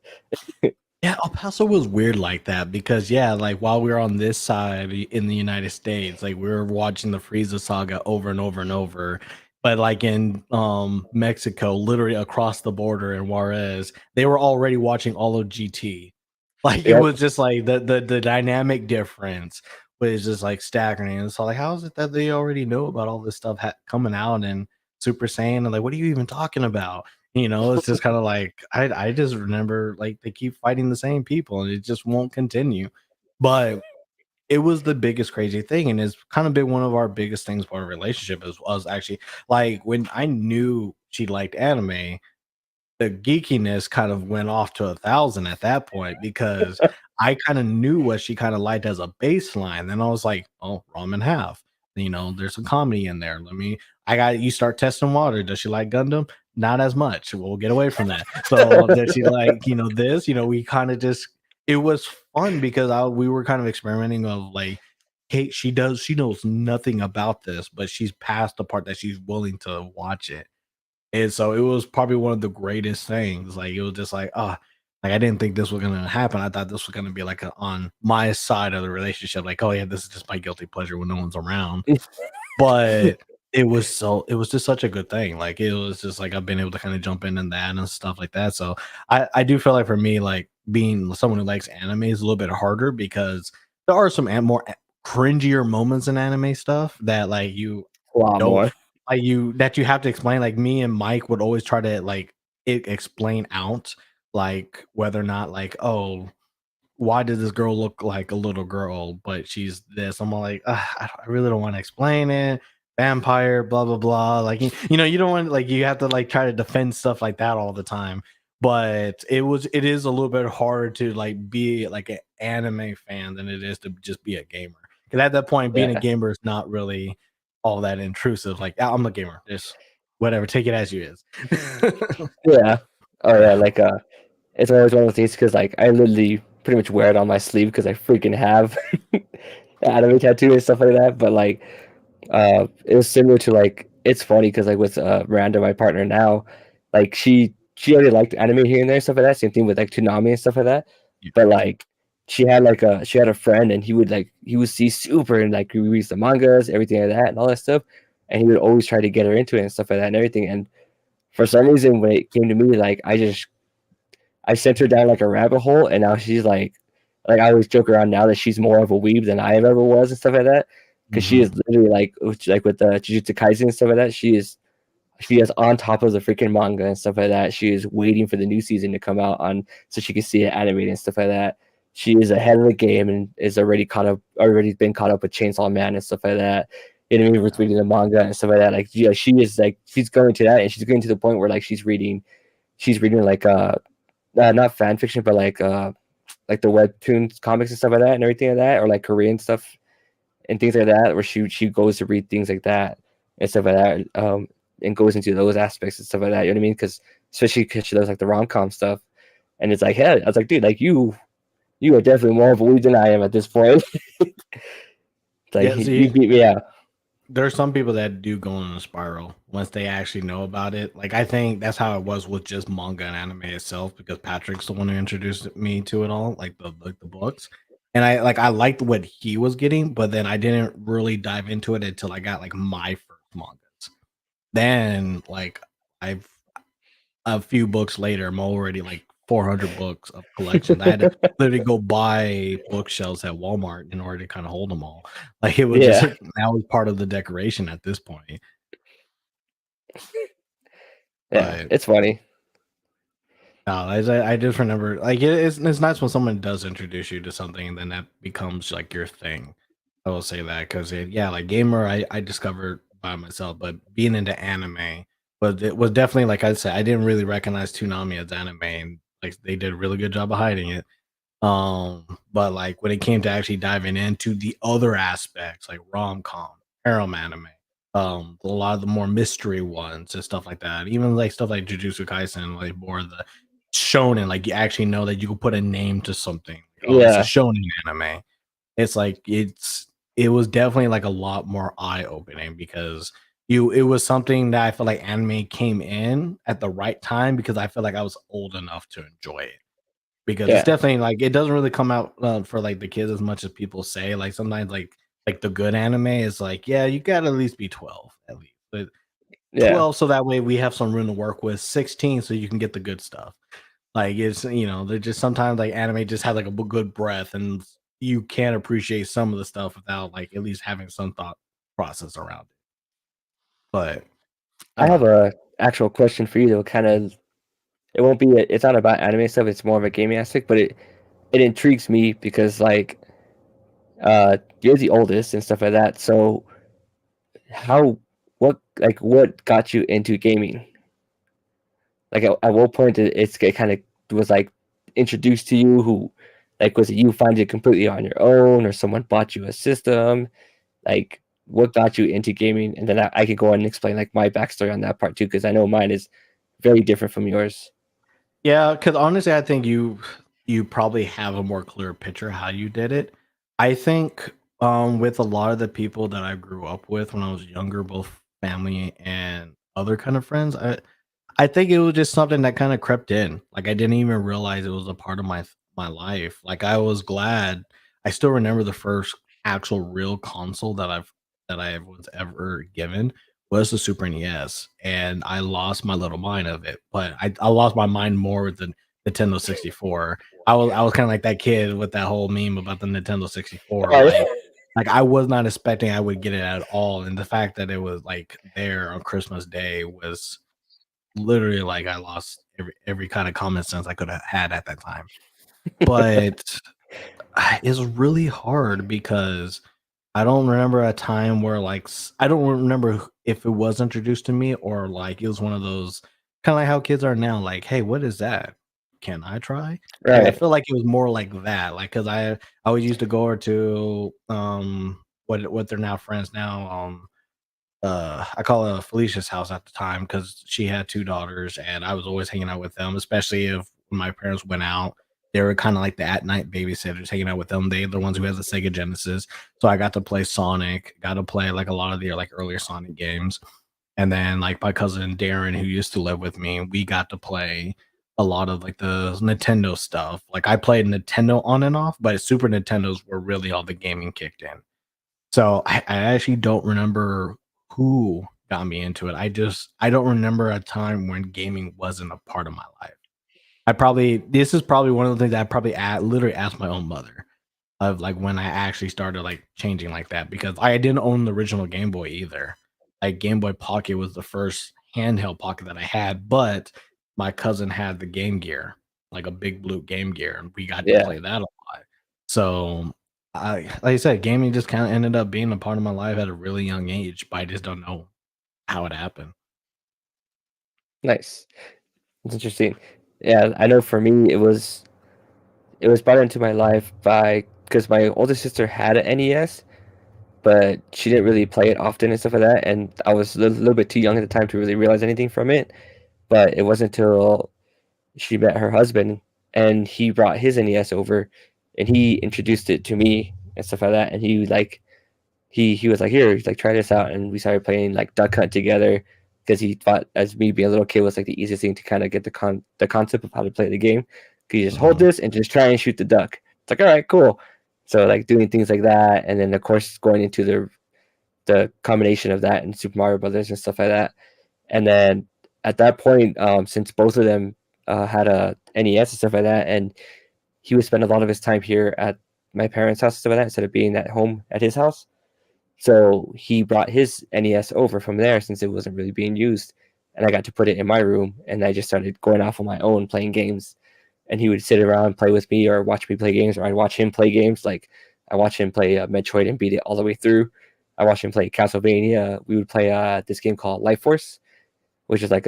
Yeah, El Paso was weird like that because yeah, like while we were on this side in the United States, like we were watching the Frieza saga over and over and over. But like in Mexico, literally across the border in Juarez, they were already watching all of GT. Like it Yep. was just like the dynamic difference was just like staggering. And so like, how is it that they already know about all this stuff coming out and Super Saiyan? And like, what are you even talking about? You know, it's just kind of like I just remember like they keep fighting the same people and it just won't continue. But it was the biggest crazy thing, and it's kind of been one of our biggest things for our relationship as well as actually like when I knew she liked anime, the geekiness kind of went off to 1,000 at that point because I kind of knew what she kind of liked as a baseline. Then I was like, oh, ramen half. You know, there's some comedy in there. I got you start testing water. Does she like Gundam? Not as much. We'll get away from that. So does she like, this? We kind of just it was fun because we were kind of experimenting of like, hey, she knows nothing about this, but she's past the part that she's willing to watch it. And so it was probably one of the greatest things. Like it was just like, like I didn't think this was gonna happen. I thought this was gonna be like on my side of the relationship. Like, oh yeah, this is just my guilty pleasure when no one's around. But it was just such a good thing. Like it was just like I've been able to kind of jump in and that and stuff like that. So I do feel like for me, like being someone who likes anime is a little bit harder because there are some more cringier moments in anime stuff that like you A lot don't more. like you that you have to explain. Like me and Mike would always try to like explain out like whether or not like, oh, why does this girl look like a little girl, but she's this? I'm all like, I really don't want to explain it. Vampire, blah blah blah. Like you don't want like you have to like try to defend stuff like that all the time. But it is a little bit harder to like be like an anime fan than it is to just be a gamer. Because at that point, being a Yeah. gamer is not really all that intrusive. Like I'm a gamer, just whatever, take it as you is. Yeah. Oh yeah, like it's always one of those things because like I literally pretty much wear it on my sleeve because I freaking have anime tattoo and stuff like that. But like it was similar to like it's funny because like with Miranda, my partner now, like she already liked anime here and there and stuff like that. Same thing with like Toonami and stuff like that. Yeah. But like she had a friend and he would see Super and like he reads the mangas, everything like that and all that stuff. And he would always try to get her into it and stuff like that and everything. And for some reason when it came to me, like I sent her down like a rabbit hole and now she's like I always joke around now that she's more of a weeb than I ever was and stuff like that. Because she Mhm. is literally like with the Jujutsu Kaisen and stuff like that, she is on top of the freaking manga and stuff like that. She is waiting for the new season to come out on so she can see it animated and stuff like that. She is ahead of the game and is already been caught up with Chainsaw Man and stuff like that. You know what I mean? With reading the manga and stuff like that. Like yeah, she is like she's going to that and she's going to the point where like she's reading like not fan fiction but like the webtoons comics and stuff like that and everything like that or like Korean stuff and things like that, where she goes to read things like that and stuff like that, and goes into those aspects and stuff like that. You know what I mean? Because especially because she does like the rom com stuff, and it's like, hey, I was like, dude, like you are definitely more of a weed than I am at this point. It's like Yeah, you see, beat me out. there's some people that do go in a spiral once they actually know about it. Like I think that's how it was with just manga and anime itself, because Patrick's the one who introduced me to it all, like the books. And I liked what he was getting, but then I didn't really dive into it until I got like my first mangas. Then like I've a few books later, I'm already like 400 books of collections. I had to literally go buy bookshelves at Walmart in order to kind of hold them all. Like it was just Yeah, that was part of the decoration at this point. yeah, But it's funny. no, I just remember like it's nice when someone does introduce you to something and then that becomes like your thing. I will say that because yeah, like gamer, I discovered by myself, but being into anime, but it was definitely like I said, I didn't really recognize Toonami as anime, and like they did a really good job of hiding it. But like when it came to actually diving into the other aspects, like rom-com, harem anime, a lot of the more mystery ones and stuff like that, even like stuff like Jujutsu Kaisen, like more of the shonen, like you actually know that you can put a name to something. Like, oh, this is Yeah, shonen anime. it's like it was definitely like a lot more eye opening because it was something that I feel like anime came in at the right time because I feel like I was old enough to enjoy it. Because it's Yeah, definitely like it doesn't really come out for like the kids as much as people say. Like sometimes like the good anime is like, yeah, you gotta at least be 12 at least. But yeah, 12 so that way we have some room to work with, 16 so you can get the good stuff. Like it's they're just sometimes like anime just has like a good breath and you can't appreciate some of the stuff without like at least having some thought process around it. But I I don't have know. a actual question for you that will kind of it won't be it's not about anime stuff, it's more of a gaming aspect, but it intrigues me because like you're the oldest and stuff like that. So how what got you into gaming? Like at what point it kind of was like introduced to you? Who like was it you find it completely on your own, or someone bought you a system? Like what got you into gaming? And then I could go on and explain like my backstory on that part too, because I know mine is very different from yours. Yeah, because honestly, I think you probably have a more clear picture how you did it. I think with a lot of the people that I grew up with when I was younger, both family and other kind of friends, I think it was just something that kind of crept in. Like I didn't even realize it was a part of my life. Like I was glad. I still remember the first actual real console that I was ever given was the Super NES, and I lost my little mind of it. But I lost my mind more with the Nintendo 64. I was kind of like that kid with that whole meme about the Nintendo 64. Oh, Like I was not expecting I would get it at all, and the fact that it was like there on Christmas Day was literally like I lost every kind of common sense I could have had at that time. But it's really hard because I don't remember a time where like I don't remember if it was introduced to me or like it was one of those kind of like how kids are now. Like, hey, what is that? Can I try? Like, I right. feel like it was more like that. Like, cause I always used to go over to what they're now friends now I call it Felicia's house at the time because she had two daughters and I was always hanging out with them, especially if when my parents went out. They were kind of like the at night babysitters hanging out with them. They're the ones who has the Sega Genesis. So I got to play Sonic, got to play like a lot of the like earlier Sonic games. And then like my cousin Darren, who used to live with me, we got to play a lot of like the Nintendo stuff. Like I played Nintendo on and off, but Super Nintendos were really all the gaming kicked in. So I actually don't remember who got me into it. I don't remember a time when gaming wasn't a part of my life. This is probably one of the things that I probably literally asked my own mother of like when I actually started like changing like that because I didn't own the original Game Boy either. Like Game Boy Pocket was the first handheld pocket that I had, but my cousin had the Game Gear, like a big blue Game Gear, and we got to Yeah, play that a lot. So like I said, gaming just kind of ended up being a part of my life at a really young age, but I just don't know how it happened. nice. It's interesting. Yeah, I know for me it was brought into my life by because my older sister had an NES, but she didn't really play it often and stuff like that, and I was a little bit too young at the time to really realize anything from it. But it wasn't until she met her husband and he brought his NES over and he introduced it to me and stuff like that. And he was like, here, he's like, try this out. And we started playing like Duck Hunt together because he thought, as me being a little kid, was like the easiest thing to kind of get the concept of how to play the game. Cause you just hold Mhm, this and just try and shoot the duck. It's like, all right, cool. So like doing things like that, and then of course going into the combination of that and Super Mario Brothers and stuff like that. And then at that point, since both of them had a NES and stuff like that, and he would spend a lot of his time here at my parents' house and stuff like that instead of being at home at his house. So he brought his NES over from there since it wasn't really being used, and I got to put it in my room, and I just started going off on my own playing games. And he would sit around and play with me, or watch me play games, or I'd watch him play games. Like I watched him play Metroid and beat it all the way through. I watched him play Castlevania. We would play this game called Life Force, which is like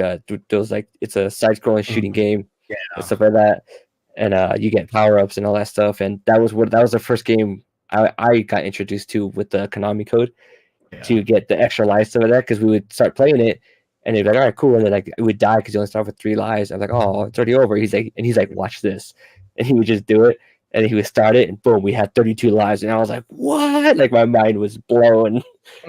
those like it's a side-scrolling shooting mhm. game and Yeah, stuff like that. And you get power-ups and all that stuff. And that was the first game I got introduced to with the Konami code yeah. to get the extra lives some of that because we would start playing it and they'd be like, all right, cool. And then like it would die because you only start with 3 lives. I'm like, oh, it's already over. He's like, watch this. And he would just do it. and then he would start it, and boom, we had 32 lives, and I was like, "What?" Like my mind was blown,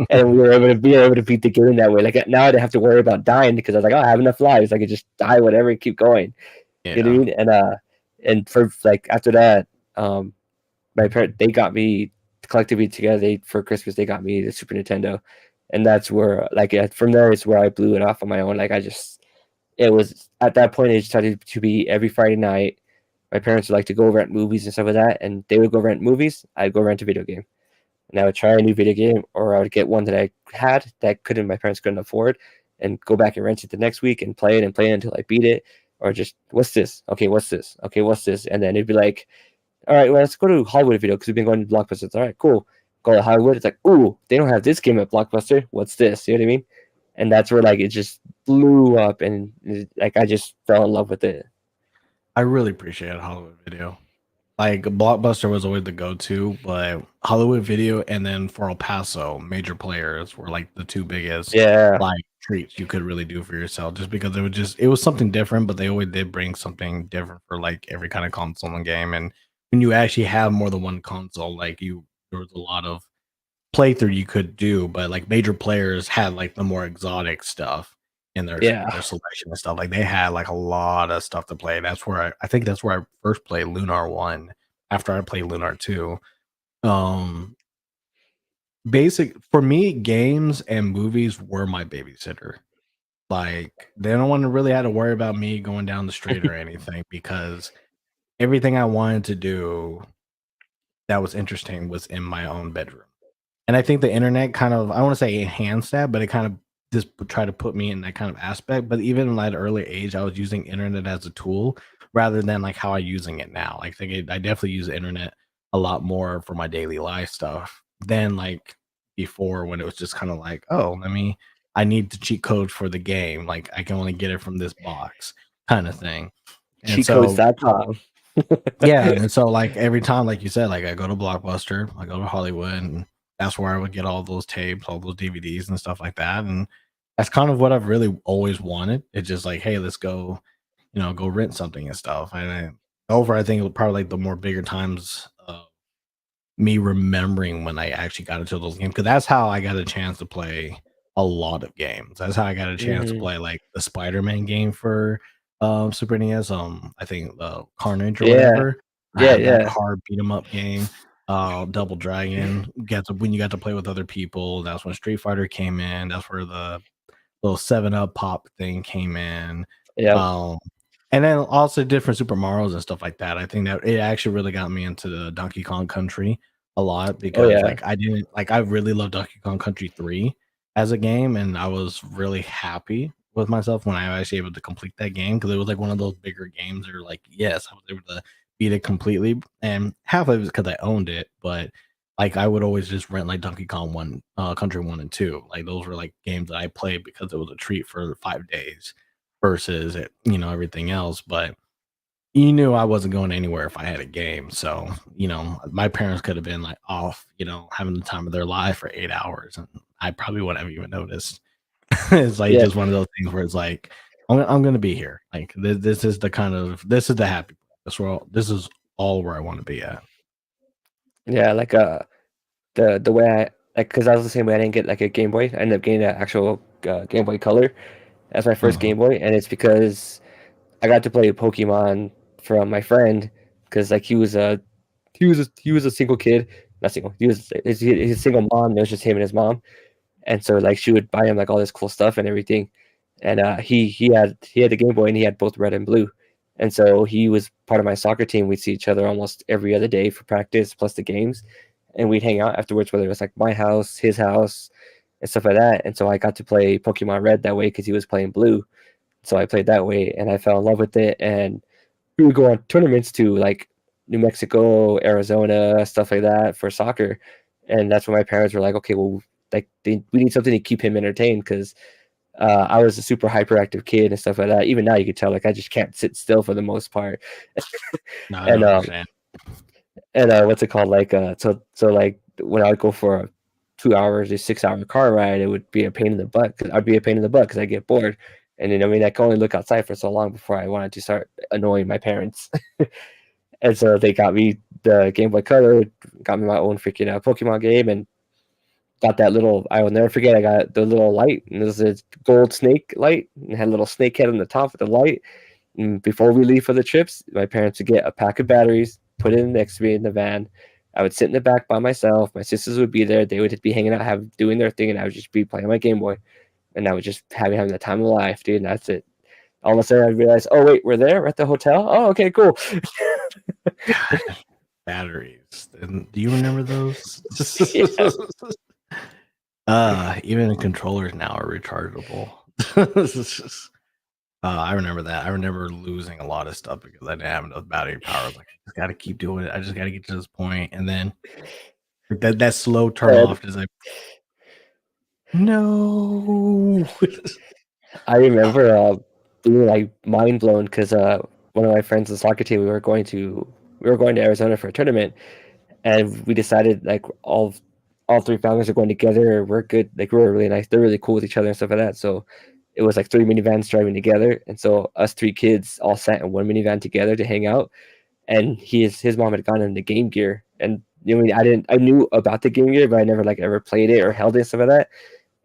and we were able to beat the game that way. Like now, I didn't have to worry about dying because I was like, "Oh, I have enough lives. I could just die, whatever, and keep going." You know what I Yeah. mean? And for like after that, my parents they got me collectively together. They for Christmas they got me the Super Nintendo, and that's where like from there is where I blew it off on my own. Like I just it was at that point it started to be every Friday night. My parents would like to go rent movies and stuff like that, and they would go rent movies. I'd go rent a video game, and I would try a new video game, or I would get one that I had that couldn't my parents couldn't afford, and go back and rent it the next week and play it until I beat it, or just what's this? Okay, what's this? Okay, what's this? And then it'd be like, all right, well let's go to Hollywood Video because we've been going to Blockbusters. All right, cool. Go to Hollywood. It's like, ooh, they don't have this game at Blockbuster. What's this? You know what I mean? And that's where like it just blew up, and like I just fell in love with it. I really appreciate Hollywood Video. Like Blockbuster was always the go-to, but Hollywood Video and then for El Paso, major players were like the two biggest Yeah, like treats you could really do for yourself. Just because it was something different, but they always did bring something different for like every kind of console and game. And when you actually have more than one console, like you there was a lot of playthrough you could do, but like major players had like the more exotic stuff in yeah. their selection and stuff. Like they had like a lot of stuff to play. That's where I think that's where I first played Lunar One after I played Lunar Two. Um basic for me, games and movies were my babysitter. Like they don't want to really have to worry about me going down the street or anything because everything I wanted to do that was interesting was in my own bedroom. And I think the internet kind of, I don't want to say enhanced that, but it kind of just try to put me in that kind of aspect. But even at an early age, I was using internet as a tool rather than like how I'm using it now. Like I definitely use the internet a lot more for my daily life stuff than like before when it was just kind of like, oh, I need the cheat code for the game. Like I can only get it from this box kind of thing. And so Cheatcodes.com. yeah, and so like every time, like you said, like I go to Blockbuster, I go to Hollywood, and that's where I would get all those tapes, all those DVDs and stuff like that. And that's kind of what I've really always wanted. It's just like, hey, let's go, go rent something and stuff. And I think it was probably like the more bigger times of me remembering when I actually got into those games because that's how I got a chance to play a lot of games. That's how I got a chance to Mhm. play like the Spider-Man game for Super NES. I think Carnage or Yeah, whatever. I yeah, had that yeah, hard beat 'em up game. Double Dragon. When you got to play with other people. That's when Street Fighter came in. That's where the little 7 Up pop thing came in. yep. Um, and then also different Super Marios and stuff like that. I think that it actually really got me into the Donkey Kong Country a lot Oh, because yeah. like I didn't like I really loved Donkey Kong Country 3 as a game, and I was really happy with myself when I was actually able to complete that game because it was like one of those bigger games that are like, yes, I was able to beat it completely. And half of it was because I owned it, but like I would always just rent like Donkey Kong One, Country 1 and 2. Like those were like games that I played because it was a treat for 5 days versus everything else. But you knew I wasn't going anywhere if I had a game. So, my parents could have been like off, having the time of their life for 8 hours, and I probably wouldn't have even noticed. It's like Yeah, just one of those things where it's like, I'm going to be here. Like this is the happy place. This is all where I want to be at. yeah, like, the way I like, cause I was the same way, I didn't get, like, a Game Boy, I ended up getting an actual, Game Boy Color as my first Mhm. Game Boy, and it's because I got to play Pokemon from my friend, cause, like, he was a single kid, not single, he's a single mom, it was just him and his mom. And so like she would buy him like all this cool stuff and everything. And he had the Game Boy and he had both red and blue. And so he was part of my soccer team. We'd see each other almost every other day for practice plus the games. And we'd hang out afterwards, whether it was like my house, his house, and stuff like that. And so I got to play Pokemon Red that way because he was playing blue. So I played that way and I fell in love with it. And we would go on tournaments to like New Mexico, Arizona, stuff like that for soccer. And that's when my parents were like, okay, well, like we need something to keep him entertained because I was a super hyperactive kid and stuff like that. Even now, you could tell like I just can't sit still for the most part. No, I And don't understand. what's it called? Like so like when I would go for a 2 hours or 6 hour car ride, it would be a pain in the butt because I'd be a pain in the butt because I get bored. And then I mean I could only look outside for so long before I wanted to start annoying my parents. And so they got me. the Game Boy Color, got me my own freaking Pokemon game, and got that little. I will never forget. I got the little light, and it was a gold snake light, and it had a little snake head on the top of the light. And before we leave for the trips, my parents would get a pack of batteries, put it in next to me in the van. I would sit in the back by myself. My sisters would be there. They would be hanging out, doing their thing, and I would just be playing my Game Boy. And I was just having the time of life, dude. And that's it. All of a sudden, I realized, oh wait, we're there. We're at the hotel. Oh, okay, cool. God, batteries. And do you remember those? Yeah. Even the controllers now are rechargeable. I remember that. I remember losing a lot of stuff because I didn't have enough battery power. I was like, I just got to keep doing it. I just got to get to this point, and then that slow turn And off is like, no. I remember being like mind blown because one of my friends, the soccer team, we were going to Arizona for a tournament, and we decided like all three families are going together. We're good, like we're really nice. They're really cool with each other and stuff like that. So it was like three minivans driving together, and so us three kids all sat in one minivan together to hang out. And his mom had gotten him the Game Gear, and you know, I knew about the Game Gear, but I never like ever played it or held it and stuff like that.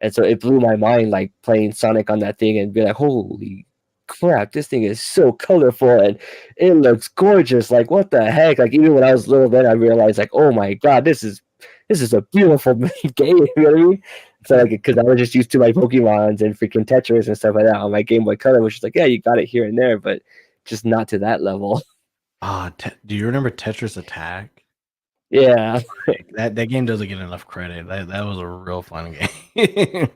And so it blew my mind, like playing Sonic on that thing and be like, holy crap, this thing is so colorful and it looks gorgeous. Like, what the heck? Like, even when I was little, then I realized, like, oh my god, this is a beautiful game. You know what I mean? So like, because I was just used to my Pokemons and freaking Tetris and stuff like that on my Game Boy Color, which is like, yeah, you got it here and there, but just not to that level. Do you remember Tetris Attack? Yeah, Like, that game doesn't get enough credit. That was a real fun game. Back then,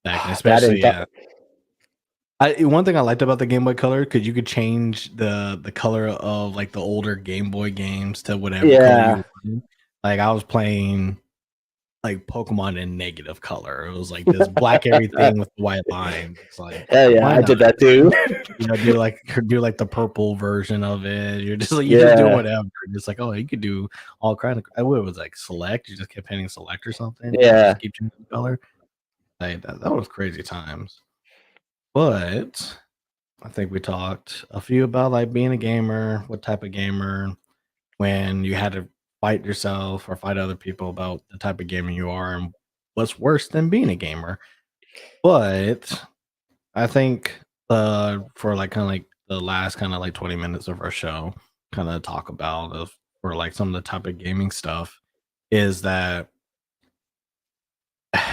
that and especially yeah. One thing I liked about the Game Boy Color, because you could change the color of like the older Game Boy games to whatever color yeah, you wanted. Like I was playing like Pokemon in negative color. It was like this black everything with the white lines. It's like, hell yeah, why I not? did that too. Do like the purple version of it. You're just like you just do Yeah, whatever. It's like, oh, you could do all kind of. I would was like select. You just kept hitting select or something. You yeah. just keep changing the color. Like that was crazy times. But I think we talked a few about like being a gamer, what type of gamer, when you had to fight yourself or fight other people about the type of gamer you are, and what's worse than being a gamer. But I think for like kind of like the last kind of like 20 minutes of our show, kind of talk about of or like some of the type of gaming stuff is that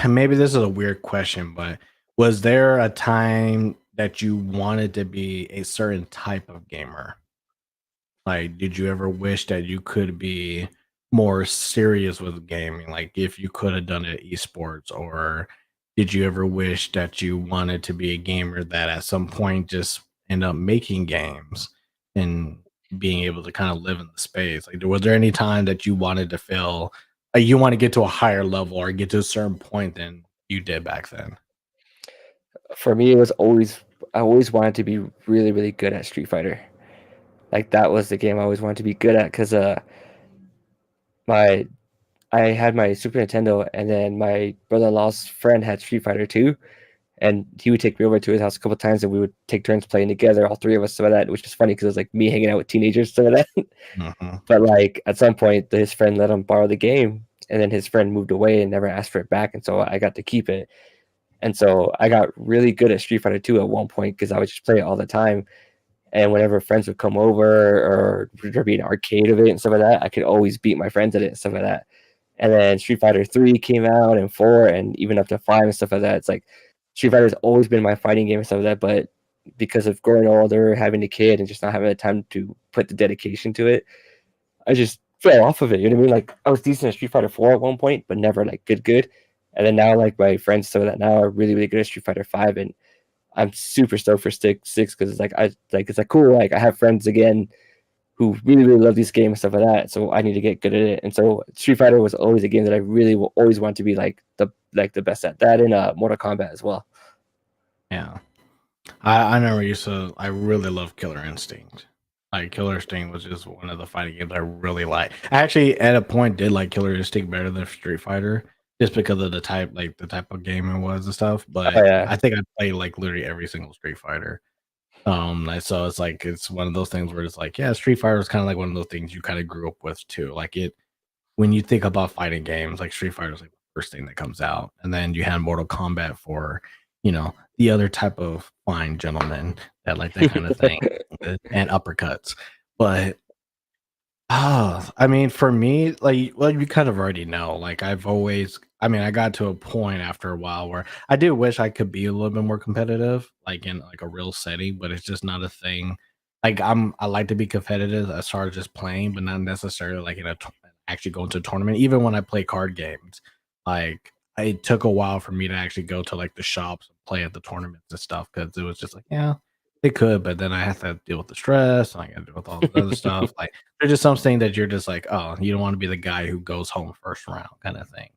maybe this is a weird question, but was there a time that you wanted to be a certain type of gamer? Like, did you ever wish that you could be more serious with gaming? Like, if you could have done it esports, or did you ever wish that you wanted to be a gamer that at some point just end up making games and being able to kind of live in the space? Like, was there any time that you wanted to feel like you want to get to a higher level or get to a certain point than you did back then? For me, it was always I always wanted to be really, really good at Street Fighter. Like that was the game I always wanted to be good at because my I had my Super Nintendo, and then my brother-in-law's friend had Street Fighter 2, and he would take me over to his house a couple times, and we would take turns playing together, all three of us, some of that, which is funny because it was like me hanging out with teenagers, some of that. Hmm. But like at some point, his friend let him borrow the game, and then his friend moved away and never asked for it back, and so I got to keep it. And so I got really good at Street Fighter 2 at one point because I would just play it all the time. And whenever friends would come over or there'd be an arcade of it and stuff like that, I could always beat my friends at it and stuff like that. And then Street Fighter 3 came out and 4 and even up to 5 and stuff like that. It's like Street Fighter's always been my fighting game and stuff like that, but because of growing older, having a kid and just not having the time to put the dedication to it, I just fell off of it. You know what I mean? Like I was decent at Street Fighter 4 at one point, but never like good. And then now like my friends some of that now are really, really good at Street Fighter 5, and I'm super stoked for six because it's like cool. Like I have friends again who really, really love this game and stuff like that. So I need to get good at it. And so Street Fighter was always a game that I really will always want to be like the best at that, and Mortal Kombat as well. Yeah. I never used to. I really love Killer Instinct. Like Killer Instinct was just one of the fighting games I really like. I actually, at a point, did like Killer Instinct better than Street Fighter, just because of the type of game it was and stuff. Oh But yeah, I think I played like literally every single Street Fighter. So it's like it's one of those things where it's like, yeah, Street Fighter is kind of like one of those things you kind of grew up with too. Like it when you think about fighting games, like Street Fighter is like the first thing that comes out, and then you had Mortal Kombat for, the other type of fine gentlemen that like that kind of thing, and uppercuts. But I mean, for me, like, well, you kind of already know. Like, I mean, I got to a point after a while where I do wish I could be a little bit more competitive, like in like a real setting, but it's just not a thing. Like, I like to be competitive as far as just playing, but not necessarily like actually going to a tournament. Even when I play card games, like, it took a while for me to actually go to like the shops and play at the tournaments and stuff because it was just like, yeah, they could, but then I have to deal with the stress and I got to deal with all the other stuff. Like, there's just something that you're just like, oh, you don't want to be the guy who goes home first round kind of thing.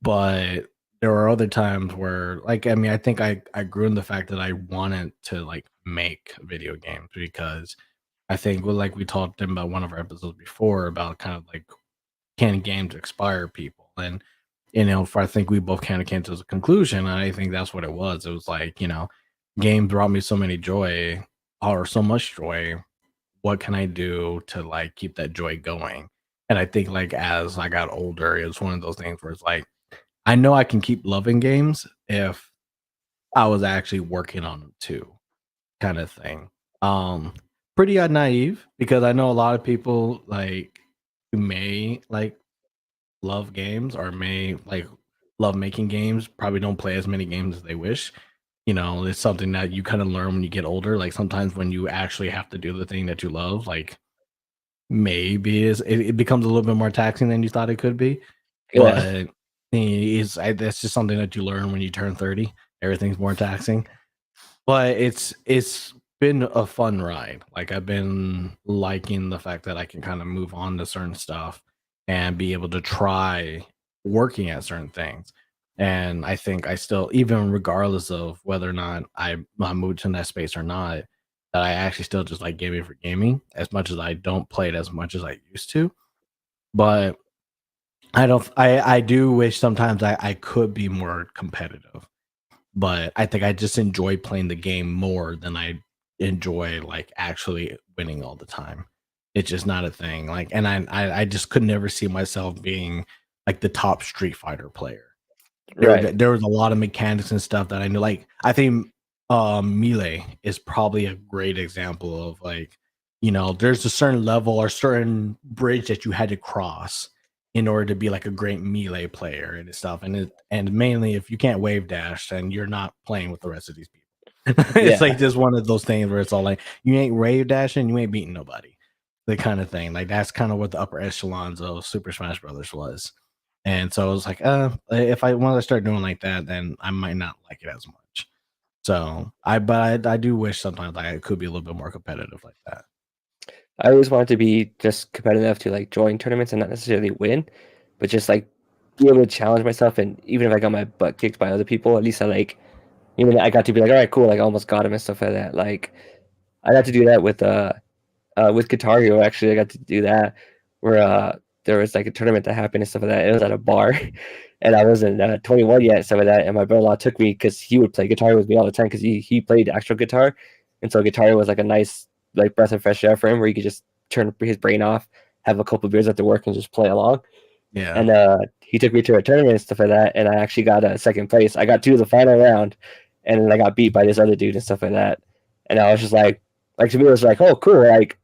But there are other times where, like, I mean, I think I grew in the fact that I wanted to like make video games because I think, well, like we talked about one of our episodes before about kind of like can games expire people, and for I think we both kind of came to the conclusion, and I think that's what it was. It was like, games brought me so many joy or so much joy, what can I do to like keep that joy going? And I think like as I got older, it was one of those things where it's like I know I can keep loving games if I was actually working on them too, kind of thing. Um, Pretty naive because I know a lot of people like who may like love games or may like love making games, probably don't play as many games as they wish. It's something that you kind of learn when you get older. Like sometimes when you actually have to do the thing that you love, like maybe it becomes a little bit more taxing than you thought it could be, Yeah. but that's just something that you learn when you turn 30. Everything's more taxing, but it's been a fun ride. Like I've been liking the fact that I can kind of move on to certain stuff and be able to try working at certain things. And I think I still, even regardless of whether or not I moved to that space or not, that I actually still just like gaming for gaming as much as I don't play it as much as I used to. But I don't I do wish sometimes I could be more competitive, but I think I just enjoy playing the game more than I enjoy like actually winning all the time. It's just not a thing. Like, and I just could never see myself being like the top Street Fighter player. Right. There was a lot of mechanics and stuff that I knew. Like I think Melee is probably a great example of like, there's a certain level or certain bridge that you had to cross in order to be like a great Melee player and stuff. And mainly if you can't wave dash, then you're not playing with the rest of these people. It's Yeah. like just one of those things where it's all like you ain't wave dashing, you ain't beating nobody. The kind of thing. Like that's kind of what the upper echelons of Super Smash Brothers was. And so I was like, if I want to start doing like that, then I might not like it as much. So I do wish sometimes like I could be a little bit more competitive like that. I always wanted to be just competitive to like join tournaments and not necessarily win, but just like be able to challenge myself. And even if I got my butt kicked by other people, at least I like, I got to be like, all right, cool. Like I almost got him and stuff like that. Like I got to do that with Guitar Hero. Actually, I got to do that where there was like a tournament that happened and stuff like that. It was at a bar, and I wasn't 21 yet, and stuff like that. And my brother-in-law took me because he would play guitar with me all the time because he played actual guitar, and so guitar was like a nice like breath of fresh air for him where he could just turn his brain off, have a couple beers after work, and just play along. Yeah. And he took me to a tournament and stuff like that, and I actually got a second place. I got to the final round, and then I got beat by this other dude and stuff like that. And I was just like to me, it was like, oh, cool, like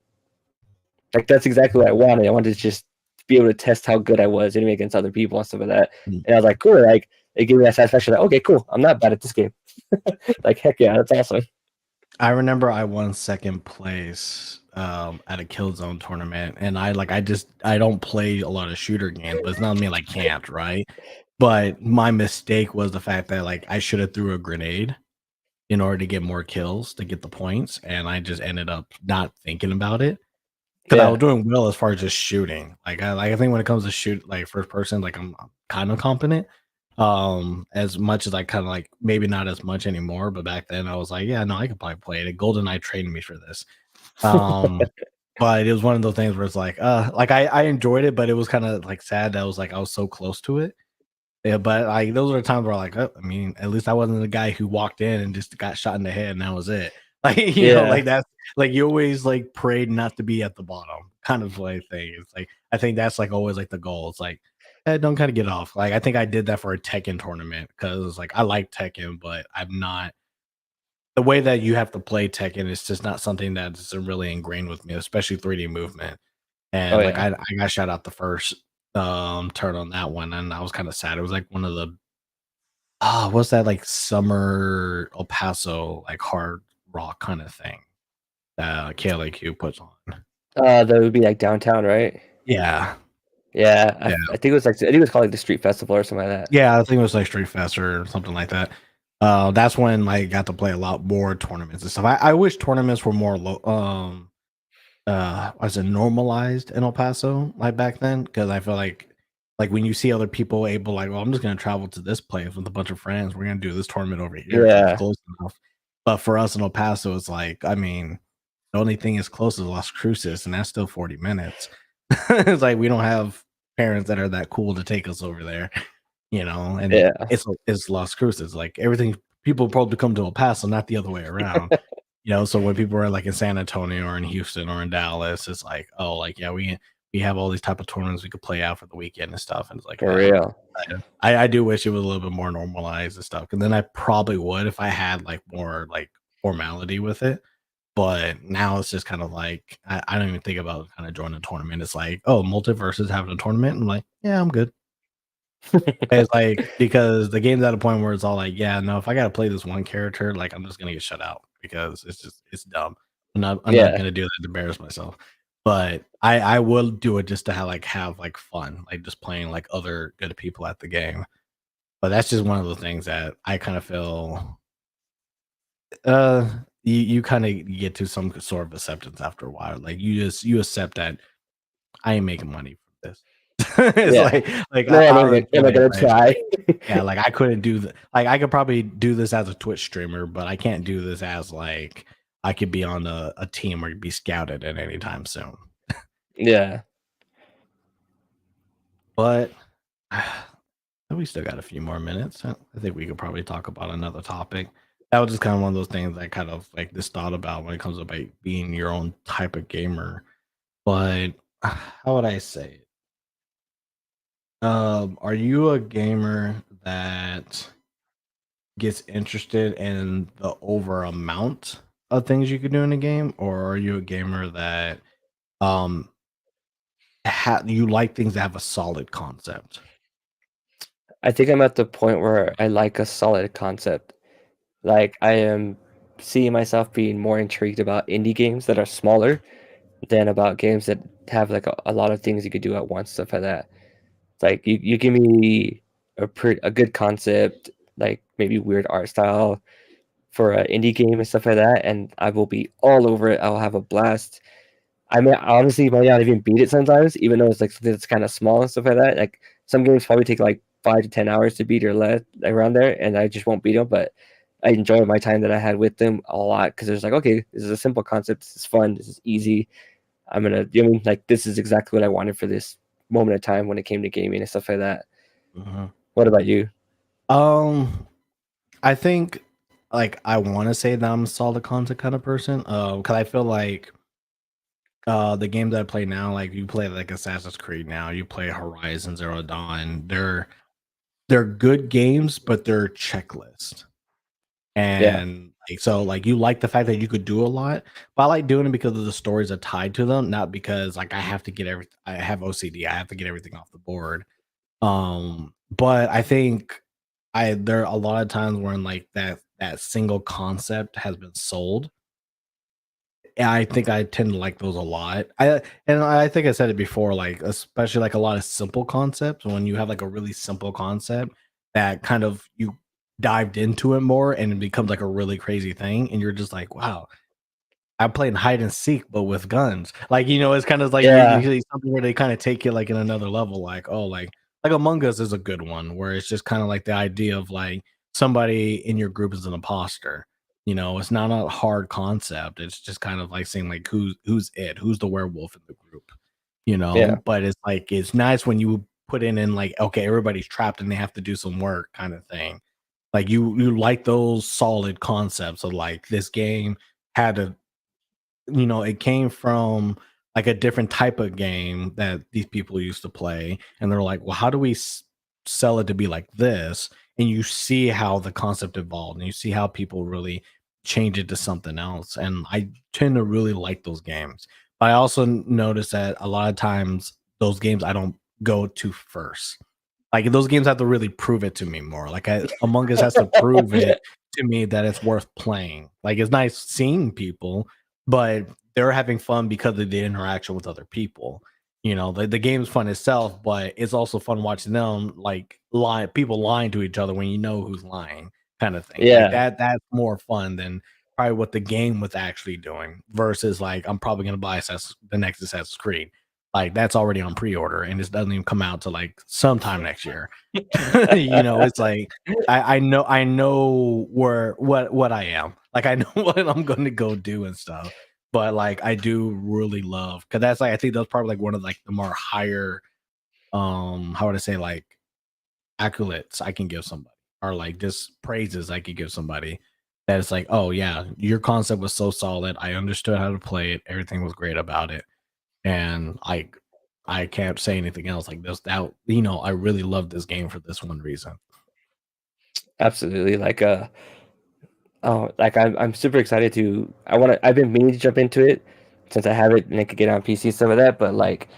that's exactly what I wanted. I wanted to just be able to test how good I was anyway against other people and stuff like that. Mm. And I was like, cool, like it gave me that satisfaction. Like, okay, cool, I'm not bad at this game. Like, heck yeah, that's awesome. I remember I won second place at a Killzone tournament, and I don't play a lot of shooter games, but it's not me like can't, right? But my mistake was the fact that like I should have threw a grenade in order to get more kills to get the points, and I just ended up not thinking about it because I was Yeah, doing well as far as just shooting. I think when it comes to shoot like first person, like I'm kind of competent. As much as I kind of like maybe not as much anymore, but back then I was like, yeah, no, I could probably play it. GoldenEye trained me for this. Um, but it was one of those things where it's like I enjoyed it, but it was kind of like sad that I was so close to it. Yeah, but like those are the times where like, I mean, at least I wasn't the guy who walked in and just got shot in the head and that was it. Like, Yeah. like that's like you always like prayed not to be at the bottom, kind of like thing. It's like I think that's like always like the goal. It's like, don't kind of get off. Like I think I did that for a Tekken tournament because like I like Tekken, but I'm not the way that you have to play Tekken is just not something that's really ingrained with me, especially 3D movement. Oh, And like yeah. I got shot out the first turn on that one, and I was kind of sad. It was like one of the what's that like summer El Paso like hard rock kind of thing that KLAQ puts on. That would be, like, downtown, right? Yeah. Yeah, Yeah. I think it was, like, I think it was called, like, the street festival or something like that. Yeah, I think it was like Street Fest or something like that. That's when I got to play a lot more tournaments and stuff. I wish tournaments were more was it normalized in El Paso like back then? Because I feel like when you see other people able like, well, I'm just gonna travel to this place with a bunch of friends. We're gonna do this tournament over here because it's Yeah. close enough. But for us in El Paso, it's like, I mean, the only thing is close is Las Cruces, and that's still 40 minutes. It's like we don't have parents that are that cool to take us over there, and Yeah. it's Las Cruces. Like everything people probably come to El Paso, not the other way around. So when people are like in San Antonio or in Houston or in Dallas, it's like, oh, like yeah, we have all these type of tournaments we could play out for the weekend and stuff. And it's like, For real. I do wish it was a little bit more normalized and stuff. And then I probably would if I had like more like formality with it. But now it's just kind of like I don't even think about kind of joining a tournament. It's like, oh, multiverse is having a tournament. I'm like, yeah, I'm good. It's like because the game's at a point where it's all like, yeah, no, if I gotta play this one character, like I'm just gonna get shut out because it's dumb. I'm not Yeah. gonna do that to embarrass myself. But I will do it just to have like fun, like just playing like other good people at the game. But that's just one of the things that I kind of feel you kind of get to some sort of acceptance after a while. Like you accept that I ain't making money from this. It's Yeah. like No, I I'm not already gonna I'm paid not my gonna impression. try. Yeah, like I couldn't do the like I could probably do this as a Twitch streamer, but I can't do this as like I could be on a team or be scouted at any time soon. Yeah. But we still got a few more minutes. I think we could probably talk about another topic. That was just kind of one of those things I kind of like this thought about when it comes to like being your own type of gamer. But how would I say it? Are you a gamer that gets interested in the over amount of things you could do in a game, or are you a gamer that um you like things that have a solid concept? I think I'm at the point where I like a solid concept. Like, I am seeing myself being more intrigued about indie games that are smaller than about games that have, like, a lot of things you could do at once, stuff like that. Like, you give me a good concept, like, maybe weird art style for an indie game and stuff like that, and I will be all over it. I'll have a blast. I mean, honestly might not even beat it sometimes, even though it's like something that's kind of small and stuff like that. Like some games probably take like 5 to 10 hours to beat or less around there, and I just won't beat them. But I enjoy my time that I had with them a lot because it's like, okay, this is a simple concept. This is fun. This is easy. You know, what I mean, like this is exactly what I wanted for this moment of time when it came to gaming and stuff like that. Mhm. What about you? Um, I think like I want to say that I'm a solid content kind of person. Because I feel like the games that I play now, like you play like Assassin's Creed now, you play Horizon Zero Dawn. They're good games, but they're checklist. Yeah, And like, so like you like the fact that you could do a lot, but I like doing it because of the stories that are tied to them, not because like I have to get everything. I have OCD. I have to get everything off the board. But I think I there are a lot of times when like that single concept has been sold. And I think I tend to like those a lot. I think I said it before, like especially like a lot of simple concepts. When you have like a really simple concept that kind of you dived into it more and it becomes like a really crazy thing, and you're just like, wow, I'm playing hide and seek, but with guns. Like, it's kind of like you yeah, see something where they kind of take it like in another level. Like, oh, like Among Us is a good one where it's just kind of like the idea of like somebody in your group is an imposter. It's not a hard concept. It's just kind of like saying like who's the werewolf in the group. yeah, But it's like it's nice when you put in like, okay, everybody's trapped and they have to do some work kind of thing. Like you like those solid concepts of like this game had a, it came from like a different type of game that these people used to play, and they're like, well, how do we sell it to be like this? And you see how the concept evolved, and you see how people really change it to something else. And I tend to really like those games. But I also notice that a lot of times those games I don't go to first. Like those games have to really prove it to me more. Like Among Us has to prove it to me that it's worth playing. Like it's nice seeing people, but they're having fun because of the interaction with other people. The game's fun itself, but it's also fun watching them like people lying to each other when you know who's lying, kind of thing. Like Yeah. that's more fun than probably what the game was actually doing versus like I'm probably gonna buy the next Assassin's Creed. Like that's already on pre-order and it doesn't even come out till like sometime next year. It's like I know where what I am. Like I know what I'm going to go do and stuff. But like I do really love because that's like I think that's probably like one of like the more higher how would I say like accolades I can give somebody or like just praises I could give somebody that it's like, oh yeah, your concept was so solid. I understood how to play it. Everything was great about it. And I can't say anything else like this. That I really love this game for this one reason. Absolutely. Like I'm super excited to. I've been meaning to jump into it since I have it and I could get it on PC and stuff like that. But like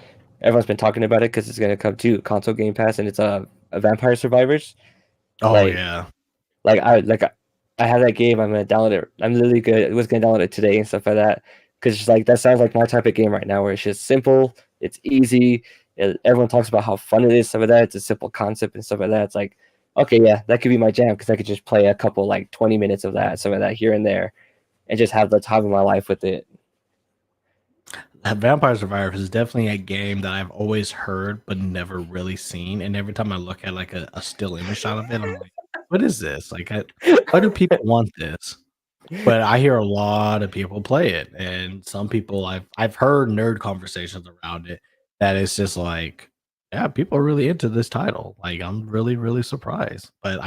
everyone's been talking about it because it's gonna come to console Game Pass and it's a Vampire Survivors. Oh Like yeah. I have that game. I'm gonna download it. I'm literally good. I was gonna download it today and stuff like that because it's like that sounds like my type of game right now, where it's just simple, it's easy. Everyone talks about how fun it is, stuff like that. It's a simple concept and stuff like that. It's like, okay, yeah, that could be my jam because I could just play a couple like 20 minutes of that, some of that here and there, and just have the time of my life with it. Vampire Survivors is definitely a game that I've always heard but never really seen. And every time I look at like a still image shot of it, I'm like, what is this? Like, why do people want this? But I hear a lot of people play it, and some people I've heard nerd conversations around it that it's just like, yeah, people are really into this title. Like, I'm really, really surprised. But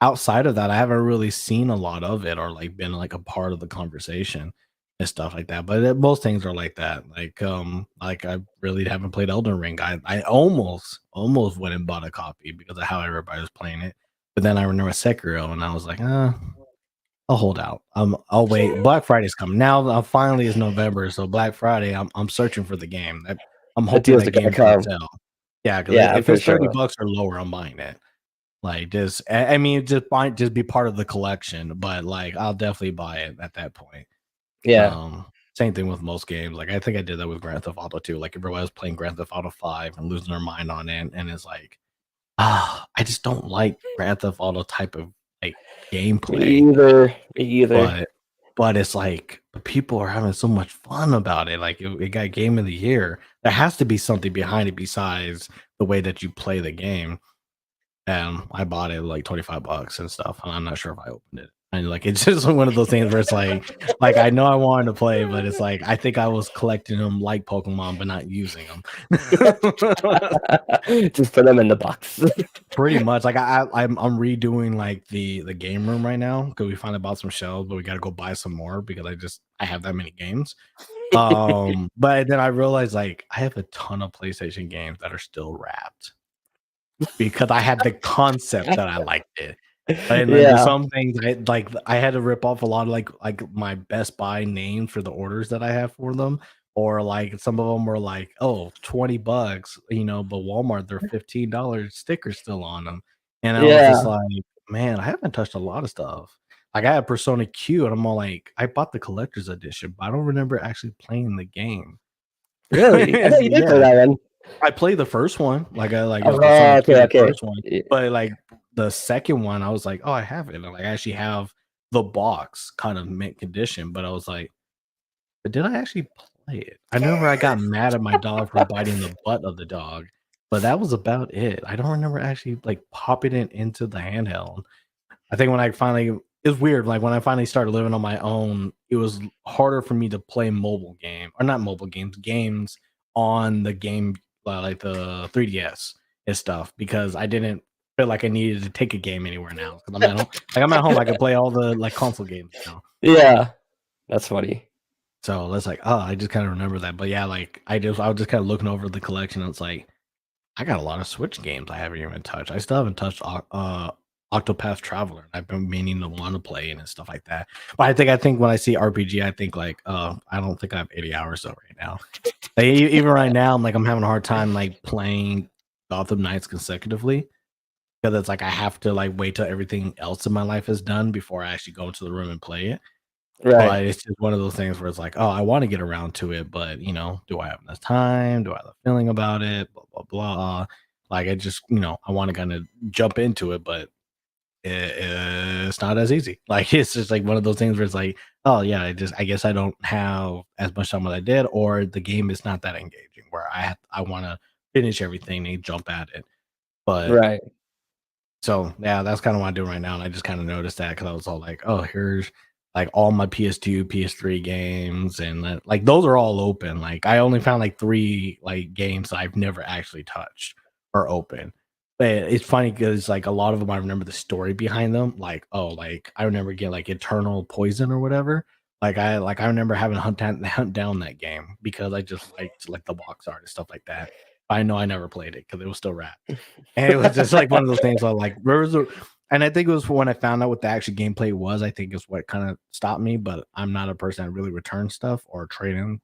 outside of that, I haven't really seen a lot of it or like been like a part of the conversation and stuff like that. But most things are like that. Like I really haven't played Elden Ring. I almost went and bought a copy because of how everybody was playing it. But then I remember Sekiro, and I was like, I'll hold out. I'll wait. Black Friday's coming. Now finally is November, so Black Friday, I'm searching for the game. I'm The hoping deals that are gonna game's gonna come. sell. Yeah, because Yeah, if for it's 30 sure. bucks or lower, I'm buying it. Like just I mean just be part of the collection, but like I'll definitely buy it at that point. Yeah. Um Same thing with most games. Like I think I did that with Grand Theft Auto too. Like everybody was playing Grand Theft Auto 5 and losing their mind on it, and it's like, I just don't like Grand Theft Auto type of like Me gameplay. either. Me either. But it's like people are having so much fun about it. Like it got game of the year. There has to be something behind it besides the way that you play the game. And I bought it like 25 bucks and stuff. And I'm not sure if I opened it. And like it's just one of those things where it's like I know I wanted to play, but it's like I think I was collecting them like Pokemon, but not using them. Just put them in the box. Pretty much, like I'm redoing like the game room right now because we finally bought some shelves, but we got to go buy some more because I have that many games. But then I realized like I have a ton of PlayStation games that are still wrapped because I had the concept that I liked it. And then there's Yeah. some things I had to rip off a lot of like my Best Buy names for the orders that I have for them. Or like some of them were like, oh, 20 bucks, but Walmart, they're $15 stickers still on them. And I was just Yeah. like, man, I haven't touched a lot of stuff. Like I had Persona Q, and I'm all like, I bought the collector's edition, but I don't remember actually playing the game. Really? I thought you did play Yeah. that one. I played the first one, like I like it was Oh, Persona Q, okay, the okay. first one, but like the second one, I was like, oh, I have it. And, like I actually have the box kind of mint condition, but I was like, but did I actually play it? I remember I got mad at my dog for biting the butt of the dog, but that was about it. I don't remember actually like popping it into the handheld. I think when I finally it was weird. Like when I finally started living on my own, it was harder for me to play mobile game or not mobile games on the game like the 3DS and stuff because I didn't feel like I needed to take a game anywhere now because I'm at home. Like I'm at home, I can play all the like console games now. Yeah. That's funny. So it's like, oh, I just kind of remember that. But yeah, like I was just kind of looking over the collection. And it's like I got a lot of Switch games I haven't even touched. I still haven't touched Octopath Traveler. I've been meaning to want to play it and stuff like that. But I think when I see RPG, I think like, I don't think I have 80 hours though right now. Like, even right now, I'm having a hard time like playing Gotham Knights consecutively because it's like I have to like wait till everything else in my life is done before I actually go into the room and play it. Right. But it's just one of those things where it's like, oh, I want to get around to it, but do I have enough time? Do I have a feeling about it? Blah blah blah. Like I just, I want to kind of jump into it, but it's not as easy. Like it's just like one of those things where it's like, oh yeah, I guess I don't have as much time as I did, or the game is not that engaging where I want to finish everything and jump at it. But Right. so yeah, that's kind of what I do right now, and I just kind of noticed that because I was all like, "Oh, here's like all my PS2, PS3 games, and like those are all open." Like I only found like three like games that I've never actually touched or open. But it's funny because like a lot of them, I remember the story behind them. Like like I remember getting like Eternal Poison or whatever. I remember having to hunt down that game because I just liked like the box art and stuff like that. I know I never played it because it was still rap. And it was just like one of those things where like and I think it was when I found out what the actual gameplay was, I think is what kind of stopped me. But I'm not a person that really returns stuff or trade in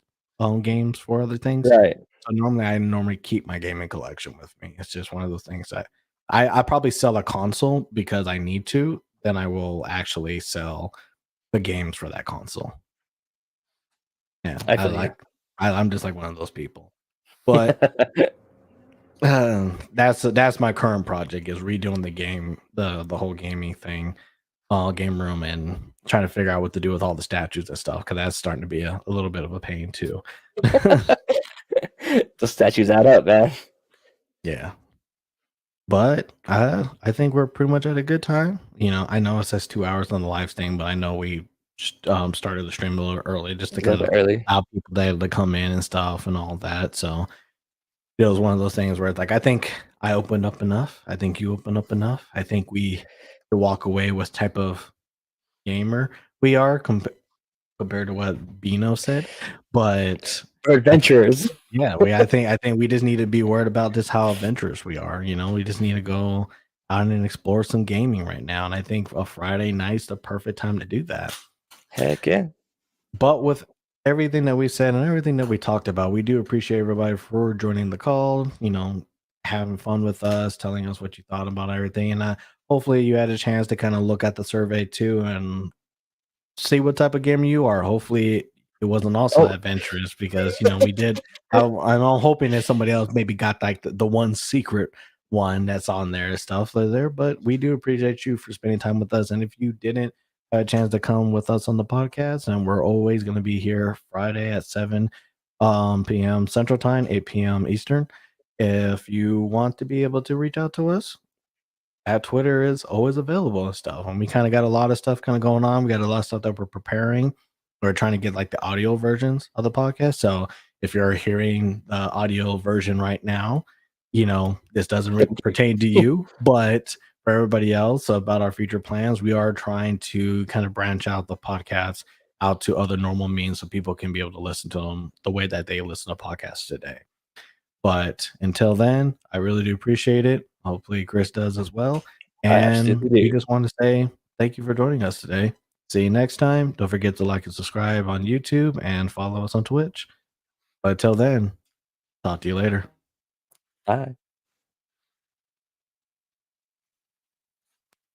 games for other things. Right. So I normally keep my gaming collection with me. It's just one of those things that I probably sell a console because I need to, then I will actually sell the games for that console. Yeah. I I feel you. like I'm just like one of those people. But that's my current project is redoing the game, the whole gaming thing, game room, and trying to figure out what to do with all the statues and stuff because that's starting to be a little bit of a pain too. The statues add up, man. Yeah, but I think we're pretty much at a good time. I know it says 2 hours on the live stream, but I know we started the stream a little early just A to little kind bit of early. allow people to come in and stuff and all that. So it was one of those things where it's like I think I opened up enough. I think you opened up enough. I think we could walk away with type of gamer we are compared to what Bino said. But For I think adventurers. yeah, I think we just need to be worried about just how adventurous we are. We just need to go out and explore some gaming right now. And I think a Friday night's the perfect time to do that. Heck yeah. But with everything that we said and everything that we talked about, we do appreciate everybody for joining the call, having fun with us, telling us what you thought about everything. And hopefully you had a chance to kind of look at the survey too and see what type of gamer you are. Hopefully it wasn't also Oh, adventurous because, we did. I'm all hoping that somebody else maybe got like the one secret one that's on there and stuff like there. But we do appreciate you for spending time with us. And if you didn't have a chance to come with us on the podcast, and we're always going to be here Friday at 7 p.m. Central Time, 8 p.m. Eastern. If you want to be able to reach out to us, at Twitter is always available and stuff. And we kind of got a lot of stuff kind of going on. We got a lot of stuff that we're preparing. We're trying to get like the audio versions of the podcast. So if you're hearing the audio version right now, this doesn't thank you. pertain to you, but for everybody else about our future plans, we are trying to kind of branch out the podcast out to other normal means so people can be able to listen to them the way that they listen to podcasts today. But until then, I really do appreciate it. Hopefully, Chris does as well. I And absolutely we do. just want to say thank you for joining us today. See you next time. Don't forget to like and subscribe on YouTube and follow us on Twitch. But until then, talk to you later. Bye.